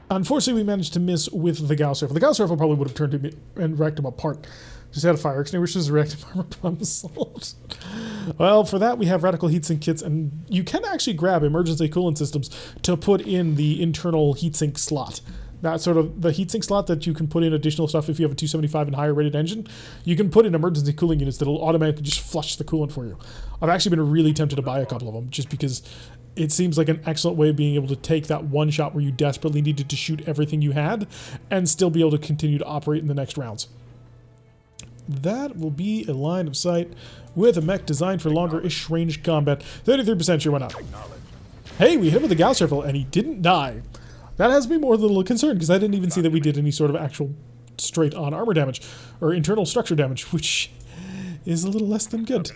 Unfortunately, we managed to miss with the Gauss rifle. The Gauss rifle probably would have turned him and wrecked him apart. Just had a fire extinguishers, reactive armor bomb assault. Well, for that we have radical heatsink kits, and you can actually grab emergency coolant systems to put in the internal heatsink slot. That sort of the heatsink slot that you can put in additional stuff if you have a 275 and higher rated engine. You can put in emergency cooling units that'll automatically just flush the coolant for you. I've actually been really tempted to buy a couple of them just because it seems like an excellent way of being able to take that one shot where you desperately needed to shoot everything you had and still be able to continue to operate in the next rounds. That will be a line of sight with a mech designed for longer-ish range combat. 33% sure why not. Hey, we hit him with a Gauss rifle and he didn't die. That has me more than a little concerned because I didn't even see that we did any sort of actual straight-on armor damage or internal structure damage, which is a little less than good.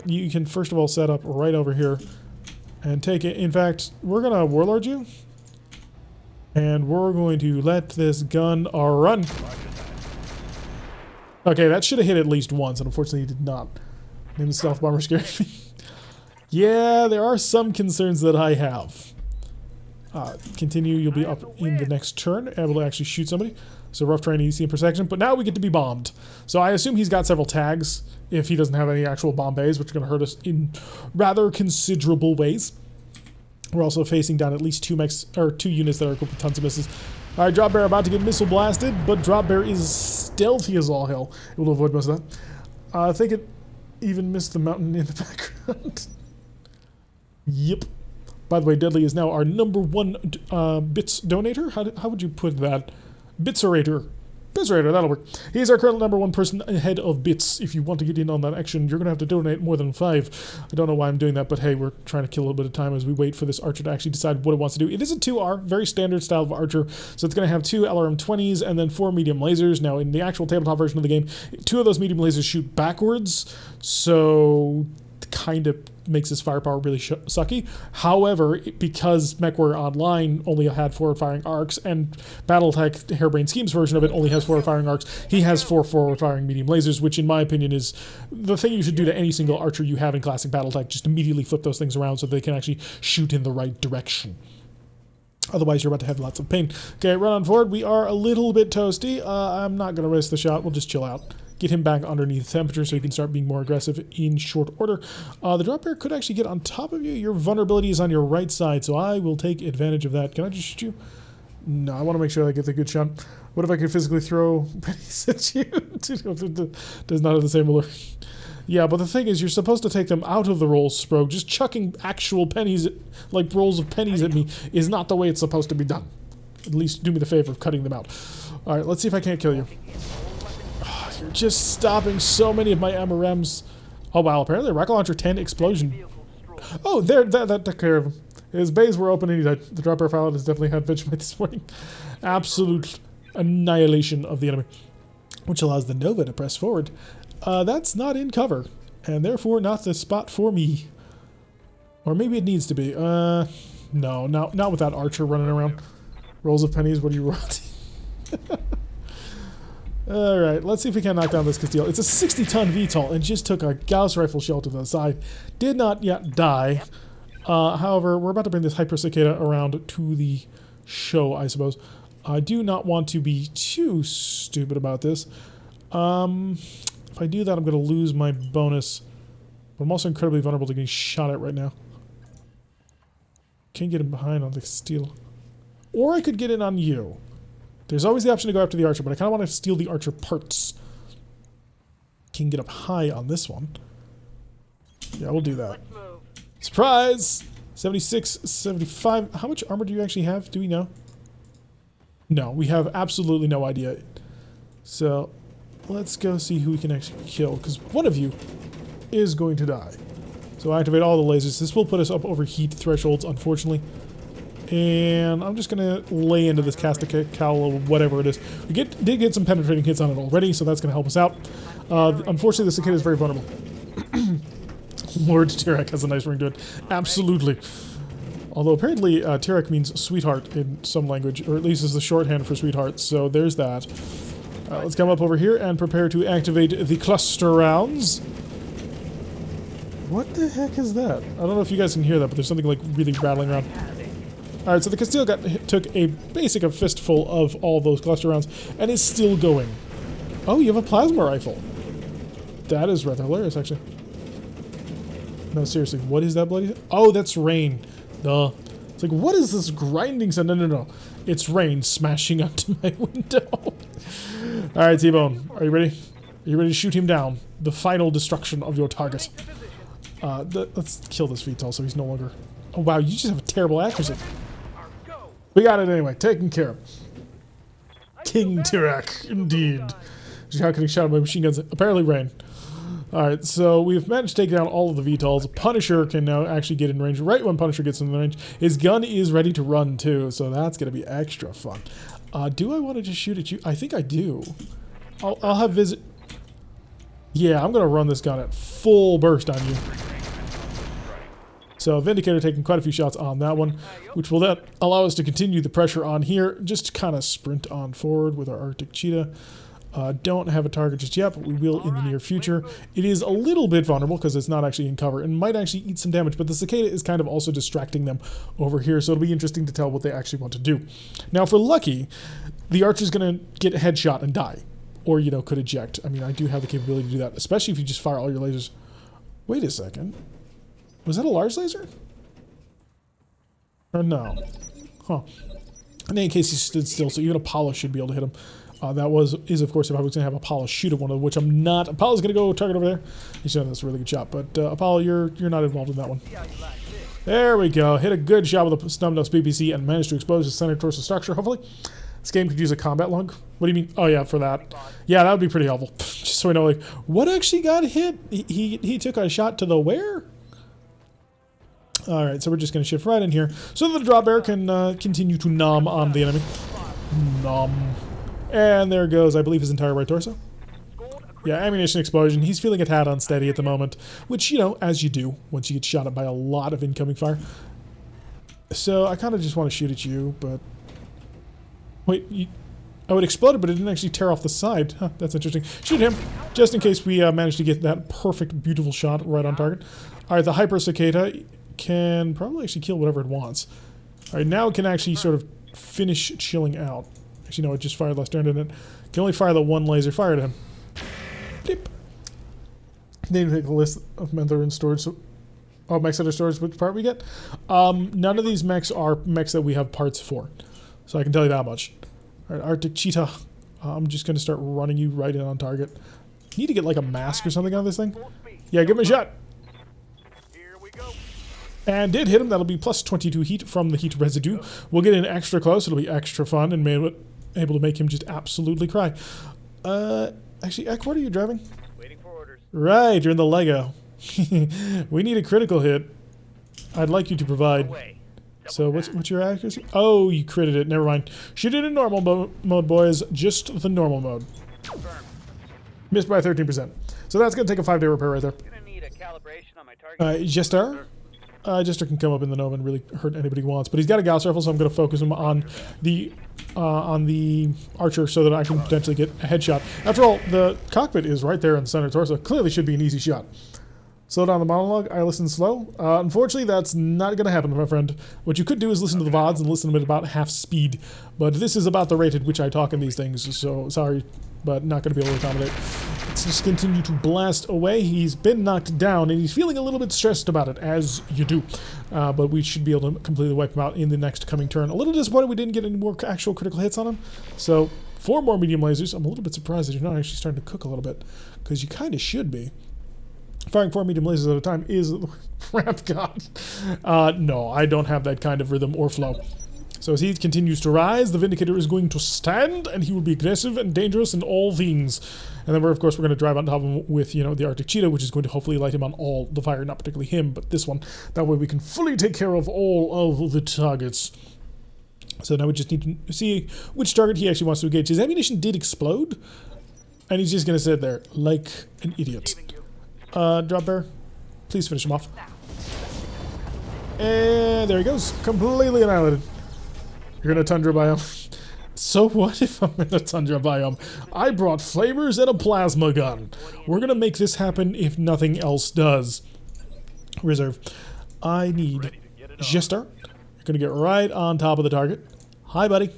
You can first of all set up right over here and take it. In fact, we're going to Warlord you, and we're going to let this gun run. Okay, that should have hit at least once, and unfortunately it did not. And the stealth bomber scared me. Yeah, there are some concerns that I have. Continue, you'll be up in the next turn, able to actually shoot somebody. So rough terrain, easy intersection, but now we get to be bombed. So I assume he's got several tags if he doesn't have any actual bomb bays, which are going to hurt us in rather considerable ways. We're also facing down at least 2 units that are equipped with tons of missiles. All right, Drop Bear about to get missile blasted, but Drop Bear is stealthy as all hell. It will avoid most of that. I think it even missed the mountain in the background. Yep. By the way, Deadly is now our #1 bits donator. How would you put that? Bitserator. Bitserator, that'll work. He's our current #1 person ahead of bits. If you want to get in on that action, you're going to have to donate more than 5. I don't know why I'm doing that, but hey, we're trying to kill a little bit of time as we wait for this archer to actually decide what it wants to do. It is a 2R, very standard style of archer, so it's going to have 2 LRM-20s and then 4 medium lasers. Now, in the actual tabletop version of the game, 2 of those medium lasers shoot backwards, so kind of makes his firepower really sucky. However, because MechWarrior Online only had forward-firing arcs, and BattleTech Harebrained Schemes version of it only has forward-firing arcs, he has 4 forward-firing medium lasers, which in my opinion is the thing you should do to any single archer you have in classic BattleTech. Just immediately flip those things around so they can actually shoot in the right direction. Otherwise, you're about to have lots of pain. Okay, run on forward. We are a little bit toasty. I'm not going to risk the shot. We'll just chill out. Get him back underneath temperature so he can start being more aggressive in short order. The Drop Bear could actually get on top of you. Your vulnerability is on your right side, so I will take advantage of that. Can I just shoot you? No, I want to make sure I get the good shot. What if I could physically throw pennies at you? Does not have the same allure. Yeah, but the thing is, you're supposed to take them out of the rolls, Sprogue. Just chucking actual pennies, like rolls of pennies at me, is not the way it's supposed to be done. At least do me the favor of cutting them out. All right, let's see if I can't kill you. You're just stopping so many of my MRMs. Oh wow, apparently rocket launcher 10 explosion. Oh, that took care of him. His bays were open and he died. The Drop Bear pilot has definitely had Vegemite this morning. Absolute annihilation of the enemy. Which allows the Nova to press forward. That's not in cover, and therefore not the spot for me. Or maybe it needs to be. No, not with that archer running around. Rolls of pennies, what are you rotting? Alright, let's see if we can knock down this Castile. It's a 60-ton VTOL and just took a Gauss rifle shell to the side. Did not yet die. However, we're about to bring this Hyper Cicada around to the show, I suppose. I do not want to be too stupid about this. If I do that, I'm going to lose my bonus. But I'm also incredibly vulnerable to getting shot at right now. Can't get him behind on the Castile. Or I could get in on you. There's always the option to go after the archer, but I kind of want to steal the archer parts. Can get up high on this one. Yeah, we'll do that. Let's move. Surprise! 76, 75. How much armor do you actually have? Do we know? No, we have absolutely no idea. So, let's go see who we can actually kill, because one of you is going to die. So activate all the lasers. This will put us up over heat thresholds, unfortunately. And I'm just going to lay into this Castical or whatever it is. We did get some penetrating hits on it already, so that's going to help us out. Unfortunately, the cicada is very vulnerable. Lord Tirek has a nice ring to it. Absolutely. Although apparently Tirek means sweetheart in some language, or at least is the shorthand for sweetheart, so there's that. Let's come up over here and prepare to activate the cluster rounds. What the heck is that? I don't know if you guys can hear that, but there's something like really rattling around. Alright, so the Castile took a fistful of all those cluster rounds and is still going. Oh, you have a plasma rifle. That is rather hilarious, actually. No, seriously, what is that bloody... Oh, that's rain. Duh. It's like, what is this grinding sound? No. It's rain smashing onto my window. Alright, T-Bone, are you ready? Are you ready to shoot him down? The final destruction of your target. Let's kill this VTOL so he's no longer... Oh, wow, you just have a terrible accuracy. We got it anyway. Taken care of. King Tirek, indeed. How can he shot him by machine guns? Apparently rain. Alright, so we've managed to take down all of the VTOLs. Punisher can now actually get in range. Right when Punisher gets in the range, his gun is ready to run too, so that's going to be extra fun. Do I want to just shoot at you? I think I do. I'll have visit... Yeah, I'm going to run this gun at full burst on you. So Vindicator taking quite a few shots on that one, which will then allow us to continue the pressure on here. Just kind of sprint on forward with our Arctic Cheetah. Don't have a target just yet, but we will in the near future. It is a little bit vulnerable because it's not actually in cover and might actually eat some damage, but the Cicada is kind of also distracting them over here, so it'll be interesting to tell what they actually want to do. Now, if we're lucky, the Archer's going to get a headshot and die, or, you know, could eject. I mean, I do have the capability to do that, especially if you just fire all your lasers. Wait a second. Was that a large laser? Or no? Huh. In any case, he stood still, so even Apollo should be able to hit him. That is of course if I was going to have Apollo shoot at one of which I'm not. Apollo's going to go target over there. He's doing this really good shot, but Apollo, you're not involved in that one. There we go. Hit a good shot with a snub-nose PPC and managed to expose his center torso structure. Hopefully, this game could use a combat log. What do you mean? Oh yeah, for that. Yeah, that would be pretty helpful. Just so we know, like, what actually got hit? He took a shot to the where? All right, so we're just going to shift right in here so that the drop bear can continue to nom on the enemy. Nom. And there goes, I believe, his entire right torso. Yeah, ammunition explosion. He's feeling a tad unsteady at the moment, which, you know, as you do once you get shot at by a lot of incoming fire. So I kind of just want to shoot at you, but... Wait, oh, it exploded, but it didn't actually tear off the side. Huh, that's interesting. Shoot him, just in case we manage to get that perfect, beautiful shot right on target. All right, the Hyper Cicada can probably actually kill whatever it wants. All right, now it can actually sort of finish chilling out. Actually, no, it just fired less turn, didn't it? Can only fire the one laser fired at him. Dip. Need to make a list of men that are in storage. So, oh, mechs that are storage. Which part we get? None of these mechs are mechs that we have parts for. So I can tell you that much. All right, Arctic Cheetah. I'm just going to start running you right in on target. Need to get like a mask or something on this thing. Yeah, give him a shot. Here we go. And did hit him. That'll be plus 22 heat from the heat residue. We'll get in extra close. It'll be extra fun and able to make him just absolutely cry. Actually, Ek, what are you driving? Waiting for orders. Right, you're in the Lego. We need a critical hit. I'd like you to provide. Away. So what's your accuracy? Oh, you critted it. Never mind. Shoot it in normal mode, boys. Just the normal mode. Confirmed. Missed by 13%. So that's going to take a 5-day repair right there. Gonna need a calibration on my target. Jester? Jester can come up in the gnome and really hurt anybody he wants, but he's got a Gauss rifle, so I'm going to focus him on the archer so that I can potentially get a headshot. After all, the cockpit is right there in the center torso. Clearly should be an easy shot. Slow down the monologue. I listen slow. Unfortunately, that's not going to happen, my friend. What you could do is listen to the VODs and listen to them at about half speed, but this is about the rate at which I talk in these things, so sorry, but not going to be able to accommodate. Let's just continue to blast away. He's been knocked down, and he's feeling a little bit stressed about it, as you do. But we should be able to completely wipe him out in the next coming turn. A little disappointed we didn't get any more actual critical hits on him. So, 4 more medium lasers. I'm a little bit surprised that you're not actually starting to cook a little bit, because you kind of should be. Firing 4 medium lasers at a time is Wrath God. No, I don't have that kind of rhythm or flow. So as he continues to rise, the Vindicator is going to stand, and he will be aggressive and dangerous in all things. And then, of course, we're going to drive on top of him with, you know, the Arctic Cheetah, which is going to hopefully light him on all the fire, not particularly him, but this one. That way we can fully take care of all of the targets. So now we just need to see which target he actually wants to engage. His ammunition did explode, and he's just going to sit there like an idiot. Drop bear, please finish him off. And there he goes, completely annihilated. You're in a tundra biome. So what if I'm in a tundra biome? I brought flamers and a plasma gun. We're gonna make this happen if nothing else does. Reserve. I need Jester. You're gonna get right on top of the target. Hi, buddy.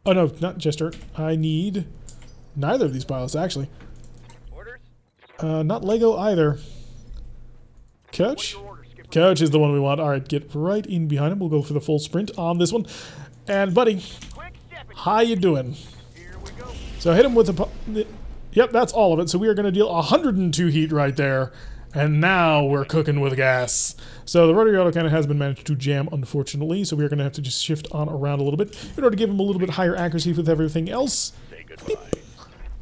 Oh no, not Jester. I need neither of these pilots, actually. Orders? Not Lego either. Coach? Coach is the one we want. Alright, get right in behind him. We'll go for the full sprint on this one. And buddy, how you doing? Here we go. So hit him with the... Yep, that's all of it. So we are going to deal 102 heat right there. And now we're cooking with gas. So the rotary autocannon has been managed to jam, unfortunately. So we are going to have to just shift on around a little bit in order to give him a little bit higher accuracy with everything else. Say goodbye.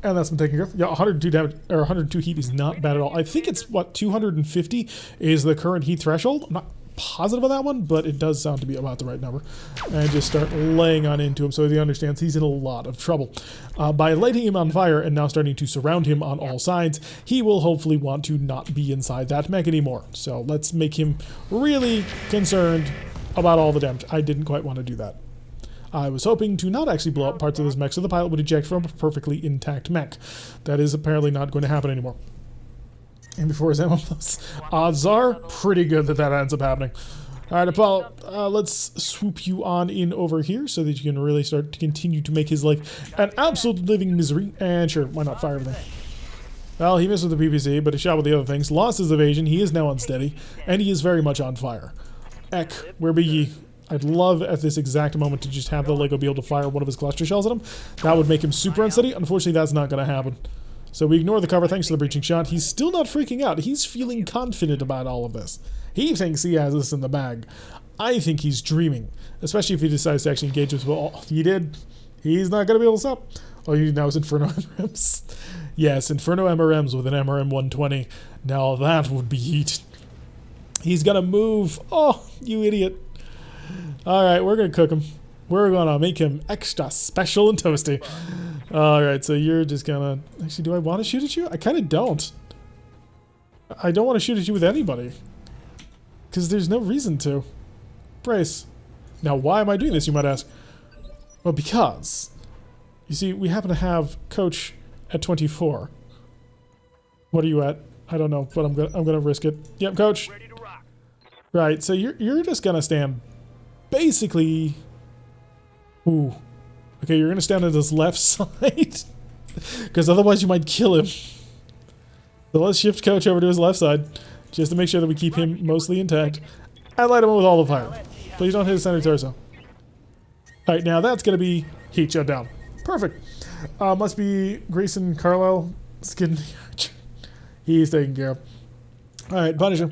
And that's been taken care of. Yeah, 102 damage, or 102 heat is not bad at all. I think it's, what, 250 is the current heat threshold. I'm not positive on that one, but it does sound to be about the right number. And just start laying on into him so he understands he's in a lot of trouble. By lighting him on fire and now starting to surround him on all sides, he will hopefully want to not be inside that mech anymore. So let's make him really concerned about all the damage. I didn't quite want to do that. I was hoping to not actually blow up parts of this mech so the pilot would eject from a perfectly intact mech. That is apparently not going to happen anymore. And before his ammo blows, odds are pretty good that that ends up happening. Alright, Apollo, let's swoop you on in over here so that you can really start to continue to make his life an absolute living misery. And sure, why not fire everything? Well, he missed with the PPC, but he shot with the other things. Lost his evasion, he is now unsteady, and he is very much on fire. Eck, where be ye? I'd love at this exact moment to just have the Lego be able to fire one of his cluster shells at him. That would make him super unsteady. Unfortunately, that's not going to happen. So we ignore the cover thanks to the breaching shot. He's still not freaking out. He's feeling confident about all of this. He thinks he has this in the bag. I think he's dreaming, especially if he decides to actually engage with, well, he did. He's not going to be able to stop. All you need now is Inferno MRMs. Yes, Inferno MRMs with an MRM 120. Now that would be heat. He's going to move. Oh, you idiot. Alright, we're going to cook him. We're going to make him extra special and toasty. Alright, so you're just going to... Actually, do I want to shoot at you? I kind of don't. I don't want to shoot at you with anybody. Because there's no reason to. Brace. Now, why am I doing this, you might ask? Well, because... You see, we happen to have Coach at 24. What are you at? I don't know, but I'm gonna risk it. Yep, Coach. Ready to rock. Right, so you're just gonna stand... Basically, ooh, okay, you're gonna stand on his left side, because otherwise you might kill him. So let's shift Coach over to his left side, just to make sure that we keep him mostly intact, and light him with all the fire. Please don't hit his center torso. All right, now that's gonna be heat shut down. Perfect. Must be Grayson Carlisle skin. He's taken care of. All right, Punisher.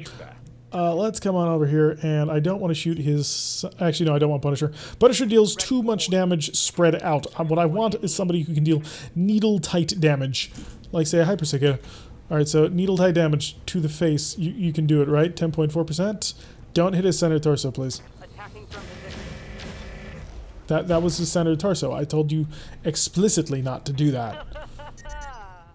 Let's come on over here, and I don't want to shoot his... Actually, no, I don't want Punisher. Punisher deals too much damage spread out. What I want is somebody who can deal needle-tight damage. Like, say, a Hyper Cicada. Alright, so needle-tight damage to the face. You can do it, right? 10.4%. Don't hit his center torso, please. Attacking from position. That was his center torso. I told you explicitly not to do that.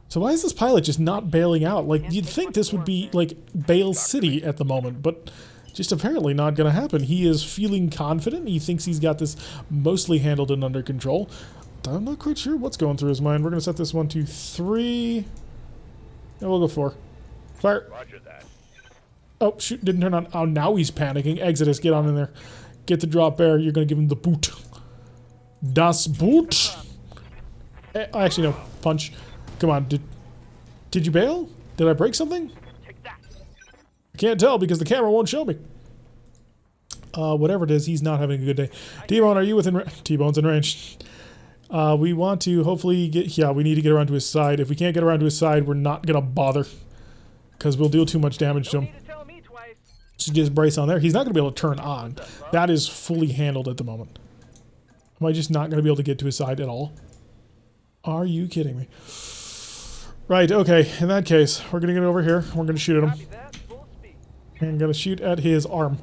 So why is this pilot just not bailing out? Like, you'd think this would be, like, Bale City at the moment, but just apparently not going to happen. He is feeling confident. He thinks he's got this mostly handled and under control. I'm not quite sure what's going through his mind. We're going to set this 1, 2, 3. And we'll go 4. Fire. Roger that. Oh, shoot, didn't turn on. Oh, now he's panicking. Exodus, get on in there. Get the drop bear. You're going to give him the boot. Das Boot. Actually, no. Punch. Come on, dude. Did you bail? Did I break something? Take that. I can't tell because the camera won't show me. Whatever it is, he's not having a good day. T-Bone, are you within T-Bone's in range. We want to hopefully get... Yeah, we need to get around to his side. If we can't get around to his side, we're not going to bother. Because we'll deal too much damage to Don't him. need to tell me twice. So just brace on there. He's not going to be able to turn on. That is fully handled at the moment. Am I just not going to be able to get to his side at all? Are you kidding me? Right, okay. In that case, we're going to get over here. We're going to shoot at him. Copy that. Full speed. And going to shoot at his arm.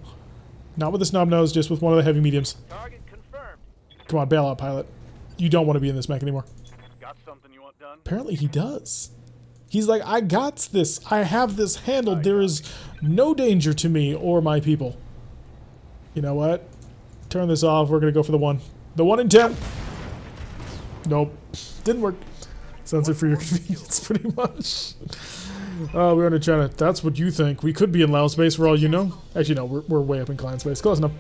Not with the snub nose, just with one of the heavy mediums. Target confirmed. Come on, bail out, pilot. You don't want to be in this mech anymore. Got something you want done? Apparently he does. He's like, I got this. I have this handled. There is no danger to me or my people. You know what? Turn this off. We're going to go for the 1. The 1 in 10. Nope. Didn't work. Censored for your convenience, pretty much. We're in China. That's what you think. We could be in Lao space for all you know. Actually, no. We're way up in clan space. Close enough.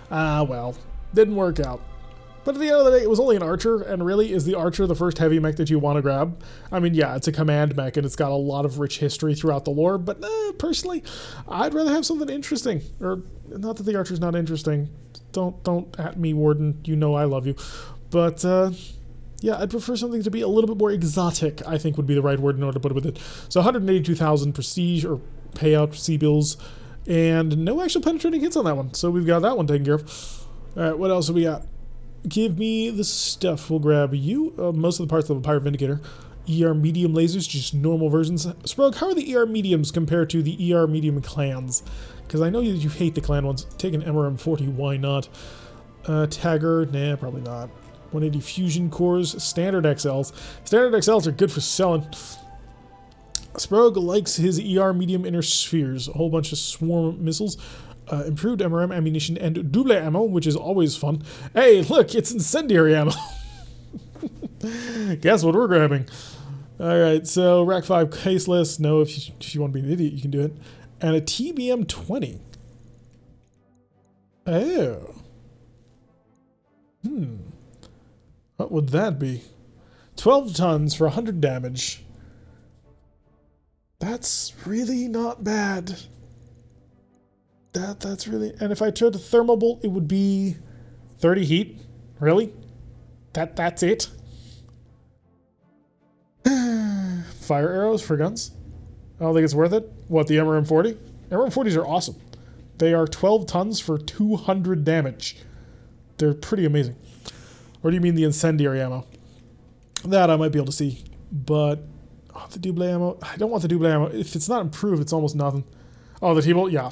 Well. Didn't work out. But at the end of the day, it was only an archer, and really, is the archer the first heavy mech that you want to grab? I mean, yeah, it's a command mech, and it's got a lot of rich history throughout the lore, but personally, I'd rather have something interesting. Or, not that the archer's not interesting. Don't at me, Warden. You know I love you. But, yeah, I'd prefer something to be a little bit more exotic, I think would be the right word in order to put it with it. So 182,000 prestige, or payout, C-bills, and no actual penetrating hits on that one. So we've got that one taken care of. Alright, what else have we got? Give me the stuff. We'll grab you. Most of the parts of the Pirate Vindicator. ER medium lasers, just normal versions. Sprog, how are the ER mediums compared to the ER medium clans? Because I know you hate the clan ones. Take an MRM40, why not? Tagger, nah, probably not. 180 fusion cores, standard XLs. Standard XLs are good for selling. Sprog likes his ER medium inner spheres. A whole bunch of swarm missiles. Improved MRM ammunition and double ammo, which is always fun. Hey, look, it's incendiary ammo. Guess what we're grabbing? Alright, so Rack 5 caseless. No, if you want to be an idiot, you can do it. And a TBM 20. Oh. What would that be? 12 tons for 100 damage. That's really not bad. That's really... And if I tried to thermal bolt, it would be 30 heat. Really? That's it? Fire arrows for guns? I don't think it's worth it. What, the MRM40? MRM40s are awesome. They are 12 tons for 200 damage. They're pretty amazing. Or do you mean the incendiary ammo? That I might be able to see. But... Oh, the double ammo... I don't want the double ammo. If it's not improved, it's almost nothing. Oh, the T-bolt? Yeah.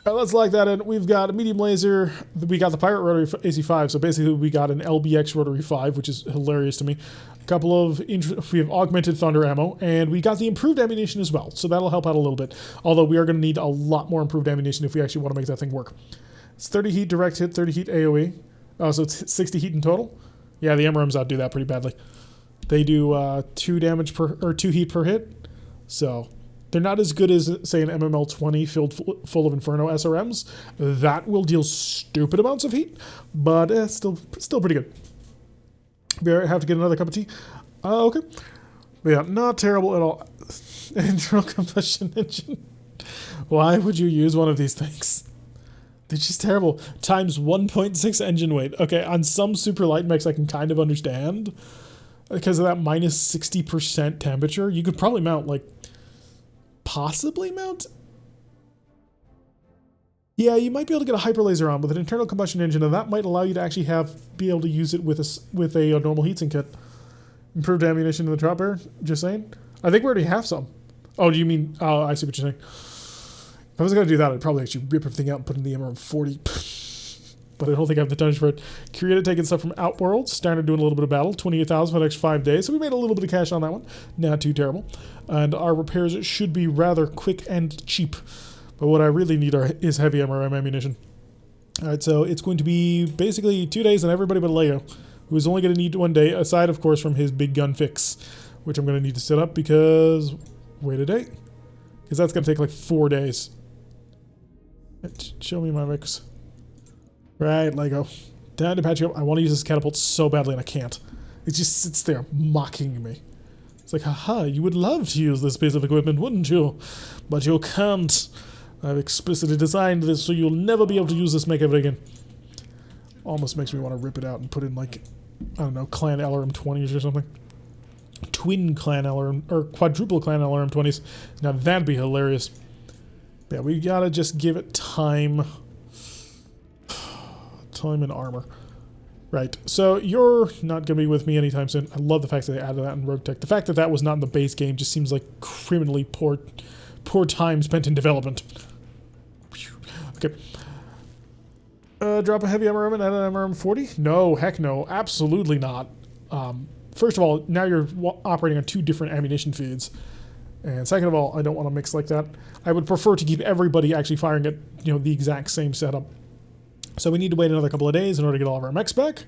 Let's lock that in. We've got a medium laser. We got the Pirate Rotary AC5, so basically we got an LBX Rotary 5, which is hilarious to me. A couple of... We have augmented thunder ammo, and we got the improved ammunition as well, so that'll help out a little bit. Although we are going to need a lot more improved ammunition if we actually want to make that thing work. It's 30 heat direct hit, 30 heat AoE. Oh, so it's 60 heat in total? Yeah, the MRMs outdo that pretty badly. They do 2 damage per... or 2 heat per hit, so... They're not as good as, say, an MML-20 filled full of Inferno SRMs. That will deal stupid amounts of heat, but still pretty good. We have to get another cup of tea. Okay. But yeah, not terrible at all. Internal combustion engine. Why would you use one of these things? They're just terrible. Times 1.6 engine weight. Okay, on some super light mechs I can kind of understand. Because of that minus 60% temperature, you could probably mount, like, possibly mount? Yeah, you might be able to get a hyper laser on with an internal combustion engine, and that might allow you to actually be able to use it with a normal heatsink kit. Improved ammunition in the drop air, just saying. I think we already have some. Oh, do you mean... Oh, I see what you're saying. If I was going to do that, I'd probably actually rip everything out and put in the MRM40. But I don't think I have the tonnage for it. Created taking stuff from Outworld. Standard doing a little bit of battle. 28,000 for the next 5 days. So we made a little bit of cash on that one. Not too terrible. And our repairs should be rather quick and cheap. But what I really need is heavy MRM ammunition. Alright, so it's going to be basically 2 days on everybody but Leo, who is only going to need 1 day, aside, of course, from his big gun fix, which I'm going to need to set up because... Wait a day. Because that's going to take like 4 days. Show me my mix. Right, Lego. Down to patch up. I want to use this catapult so badly and I can't. It just sits there mocking me. It's like, haha, you would love to use this piece of equipment, wouldn't you? But you can't. I've explicitly designed this so you'll never be able to use this mech ever again. Almost makes me want to rip it out and put in, like, I don't know, Clan LRM 20s or something. Twin Clan LRM, or quadruple Clan LRM 20s. Now that'd be hilarious. Yeah, we gotta just give it time. Time and armor. Right, so you're not going to be with me anytime soon. I love the fact that they added that in RogueTech. The fact that that was not in the base game just seems like criminally poor time spent in development. Okay. Drop a heavy MRM and add an MRM 40? No, heck no. Absolutely not. First of all, now you're operating on 2 different ammunition feeds. And second of all, I don't want to mix like that. I would prefer to keep everybody actually firing at, you know, the exact same setup. So we need to wait another couple of days in order to get all of our mechs back.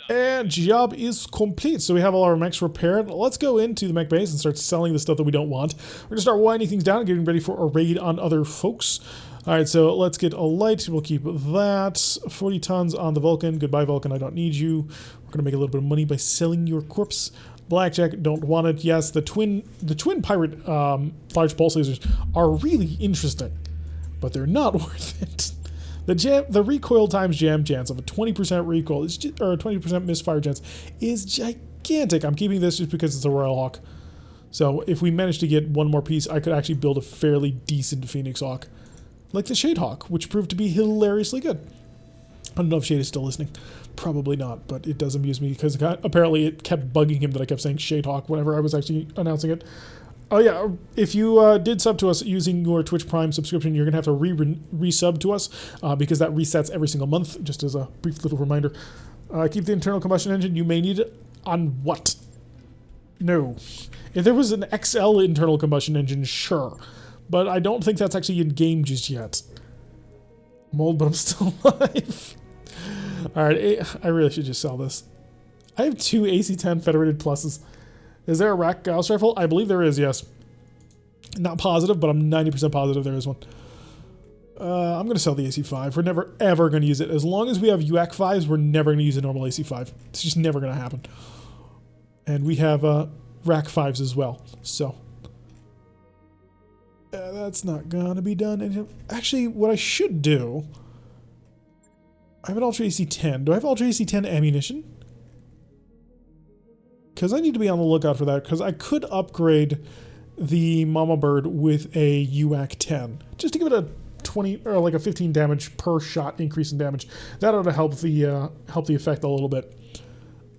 And job is complete. So we have all our mechs repaired. Let's go into the mech base and start selling the stuff that we don't want. We're going to start winding things down and getting ready for a raid on other folks. Alright, so let's get a light. We'll keep that. 40 tons on the Vulcan. Goodbye, Vulcan. I don't need you. We're going to make a little bit of money by selling your corpse. Blackjack, don't want it. Yes, the twin pirate large pulse lasers are really interesting, but they're not worth it. The recoil times jam chance of a 20% recoil is just, or a 20% misfire chance is gigantic. I'm keeping this just because it's a Royal Hawk. So if we manage to get one more piece, I could actually build a fairly decent Phoenix Hawk, like the Shade Hawk, which proved to be hilariously good. I don't know if Shade is still listening. Probably not, but it does amuse me because apparently it kept bugging him that I kept saying Shade Hawk whenever I was actually announcing it. Oh yeah, if you did sub to us using your Twitch Prime subscription, you're going to have to resub to us because that resets every single month, just as a brief little reminder. Keep the internal combustion engine. You may need it on what? No. If there was an XL internal combustion engine, sure. But I don't think that's actually in game just yet. I'm old, but I'm still alive. Alright, I really should just sell this. I have 2 AC-10 Federated Pluses. Is there a rack Gauss rifle? I believe there is, yes. Not positive, but I'm 90% positive there is one. I'm going to sell the AC-5. We're never, ever going to use it. As long as we have UAC 5s, we're never going to use a normal AC-5. It's just never going to happen. And we have rack 5s as well, so... that's not going to be done. Actually, what I should do... I have an Ultra AC-10. Do I have Ultra AC-10 ammunition? Because I need to be on the lookout for that, because I could upgrade the Mama Bird with a UAC 10. Just to give it a 20 or like a 15 damage per shot increase in damage. That ought to help the effect a little bit.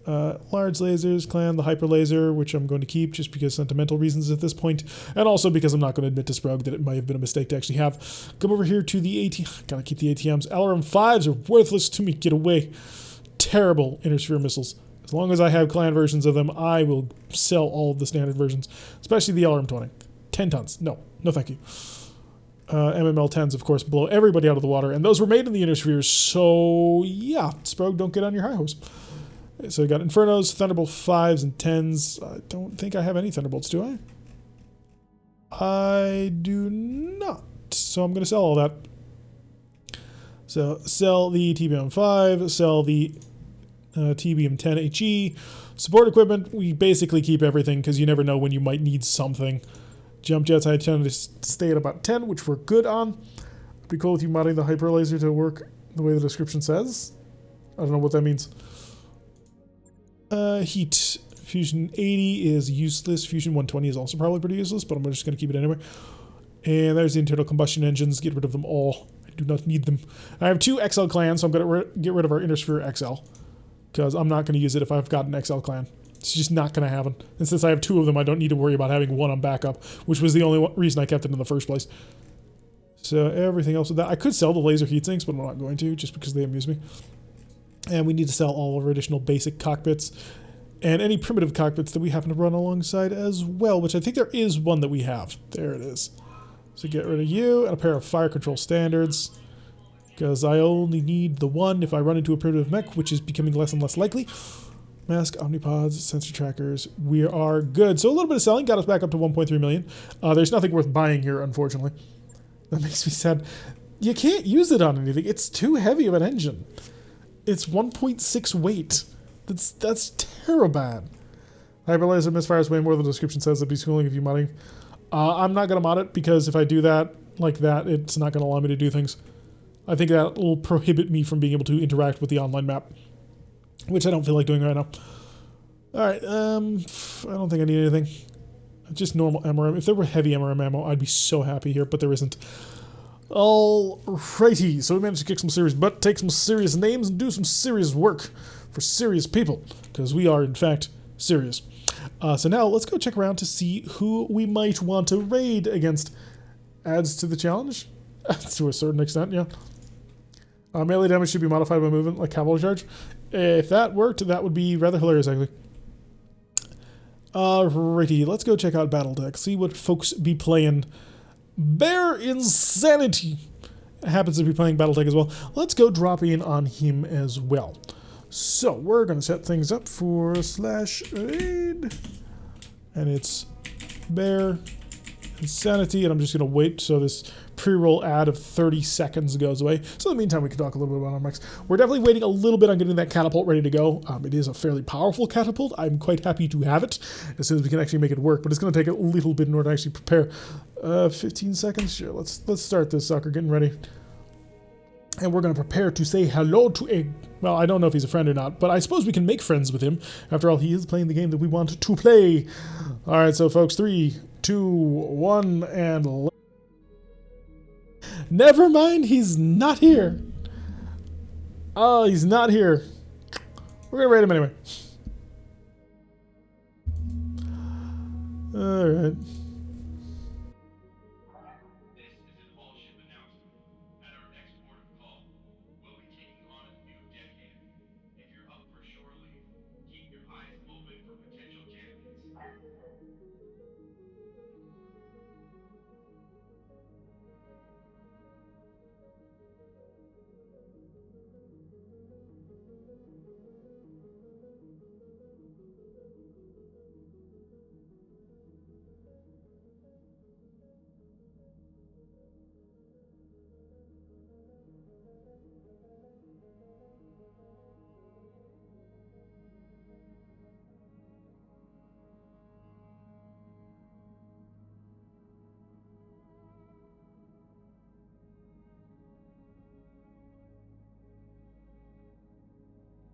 Large lasers, Clan, the Hyper Laser, which I'm going to keep just because sentimental reasons at this point, and also because I'm not going to admit to Sprog that it might have been a mistake to actually have. Come over here to the ATM. Gotta keep the ATMs. LRM 5s are worthless to me. Get away. Terrible inner sphere missiles. As long as I have Clan versions of them, I will sell all of the standard versions, especially the LRM 20. 10 tons. No. No thank you. MML 10s, of course, blow everybody out of the water, and those were made in the inner spheres, so yeah, Sprog, don't get on your high horse. So we got Infernos, Thunderbolt 5s and 10s. I don't think I have any Thunderbolts, do I? I do not. So I'm going to sell all that. So sell the TBM 5, sell the TBM 10 HE. Support equipment, we basically keep everything because you never know when you might need something. Jump jets, I tend to stay at about 10, which we're good on. It'd be cool if you modding the hyper laser to work the way the description says. I don't know what that means. Heat. Fusion 80 is useless. Fusion 120 is also probably pretty useless, but I'm just going to keep it anyway. And there's the internal combustion engines. Get rid of them all. I do not need them. I have 2 XL clans, so I'm going to get rid of our Inner Sphere XL. Because I'm not going to use it if I've got an XL clan. It's just not going to happen. And since I have 2 of them, I don't need to worry about having 1 on backup, which was the only reason I kept it in the first place. So everything else with that. I could sell the laser heat sinks, but I'm not going to, just because they amuse me. And we need to sell all of our additional basic cockpits and any primitive cockpits that we happen to run alongside as well, which I think there is one that we have. There it is. So get rid of you and a pair of fire control standards, because I only need the one if I run into a primitive mech, which is becoming less and less likely. Mask, omnipods, sensor trackers. We are good. So a little bit of selling got us back up to 1.3 million. There's nothing worth buying here, unfortunately. That makes me sad. You can't use it on anything. It's too heavy of an engine. It's 1.6 weight. That's terrible bad. Hyper laser misfires way more than the description says. It'd be schooling if you modding. I'm not going to mod it because if I do that like that, it's not going to allow me to do things. I think that will prohibit me from being able to interact with the online map, which I don't feel like doing right now. Alright, I don't think I need anything. Just normal MRM. If there were heavy MRM ammo, I'd be so happy here, but there isn't. Alrighty, so we managed to kick some serious butt, take some serious names, and do some serious work for serious people, because we are, in fact, serious. So now, let's go check around to see who we might want to raid against. Adds to the challenge? To a certain extent, yeah. Melee damage should be modified by movement, like cavalry charge. If that worked, that would be rather hilarious, actually. Alrighty, let's go check out BattleTech, see what folks be playing. Bear Insanity happens to be playing BattleTech as well. Let's go drop in on him as well. So, we're going to set things up for /raid. And it's Bear Insanity, and I'm just going to wait so this pre-roll ad of 30 seconds goes away. So in the meantime, we can talk a little bit about our mechs. We're definitely waiting a little bit on getting that catapult ready to go. It is a fairly powerful catapult. I'm quite happy to have it as soon as we can actually make it work, but it's going to take a little bit in order to actually prepare. 15 seconds? Sure, let's start this sucker, getting ready. And we're going to prepare to say hello to a... Well, I don't know if he's a friend or not, but I suppose we can make friends with him. After all, he is playing the game that we want to play. All right, so folks, 3, 2, 1, and... Never mind, he's not here. Oh, he's not here. We're going to raid him anyway. All right.